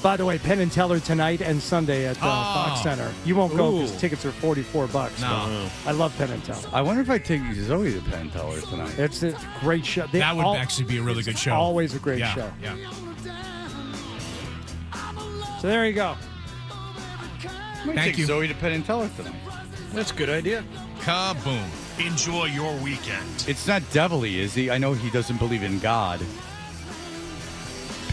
Speaker 7: By the way, Penn and Teller tonight and Sunday at Fox Center. You won't go because tickets are $44.
Speaker 1: No.
Speaker 7: I love Penn and Teller.
Speaker 6: I wonder if I take Zoe to Penn and Teller tonight.
Speaker 7: It's a great show.
Speaker 1: That would actually be a really good show.
Speaker 7: Always a great show.
Speaker 1: Yeah.
Speaker 7: So there you go.
Speaker 6: Thank you. Zoe to Penn and Teller tonight.
Speaker 3: That's a good idea.
Speaker 1: Kaboom.
Speaker 11: Enjoy your weekend.
Speaker 6: It's not devilly, is he? I know he doesn't believe in God.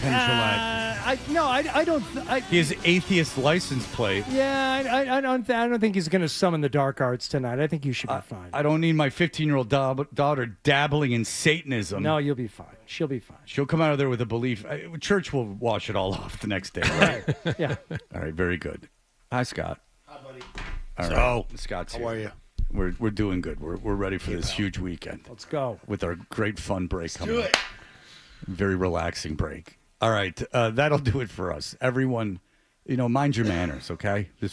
Speaker 7: I don't.
Speaker 6: He has atheist license plate.
Speaker 7: Yeah, I don't think he's going to summon the dark arts tonight. I think you should be fine.
Speaker 6: I don't need my 15-year-old daughter dabbling in Satanism.
Speaker 7: No, you'll be fine. She'll be fine.
Speaker 6: She'll come out of there with a belief. Church will wash it all off the next day, right?
Speaker 7: Yeah.
Speaker 6: All right, very good. Hi, Scott.
Speaker 18: Hi, buddy.
Speaker 6: All right, Scott's here.
Speaker 18: How are you?
Speaker 6: We're doing good. We're ready for this huge weekend.
Speaker 7: Let's go.
Speaker 6: With our great fun break coming
Speaker 18: do
Speaker 6: up.
Speaker 18: it.
Speaker 6: Very relaxing break. All right, that'll do it for us. Everyone, mind your manners, okay?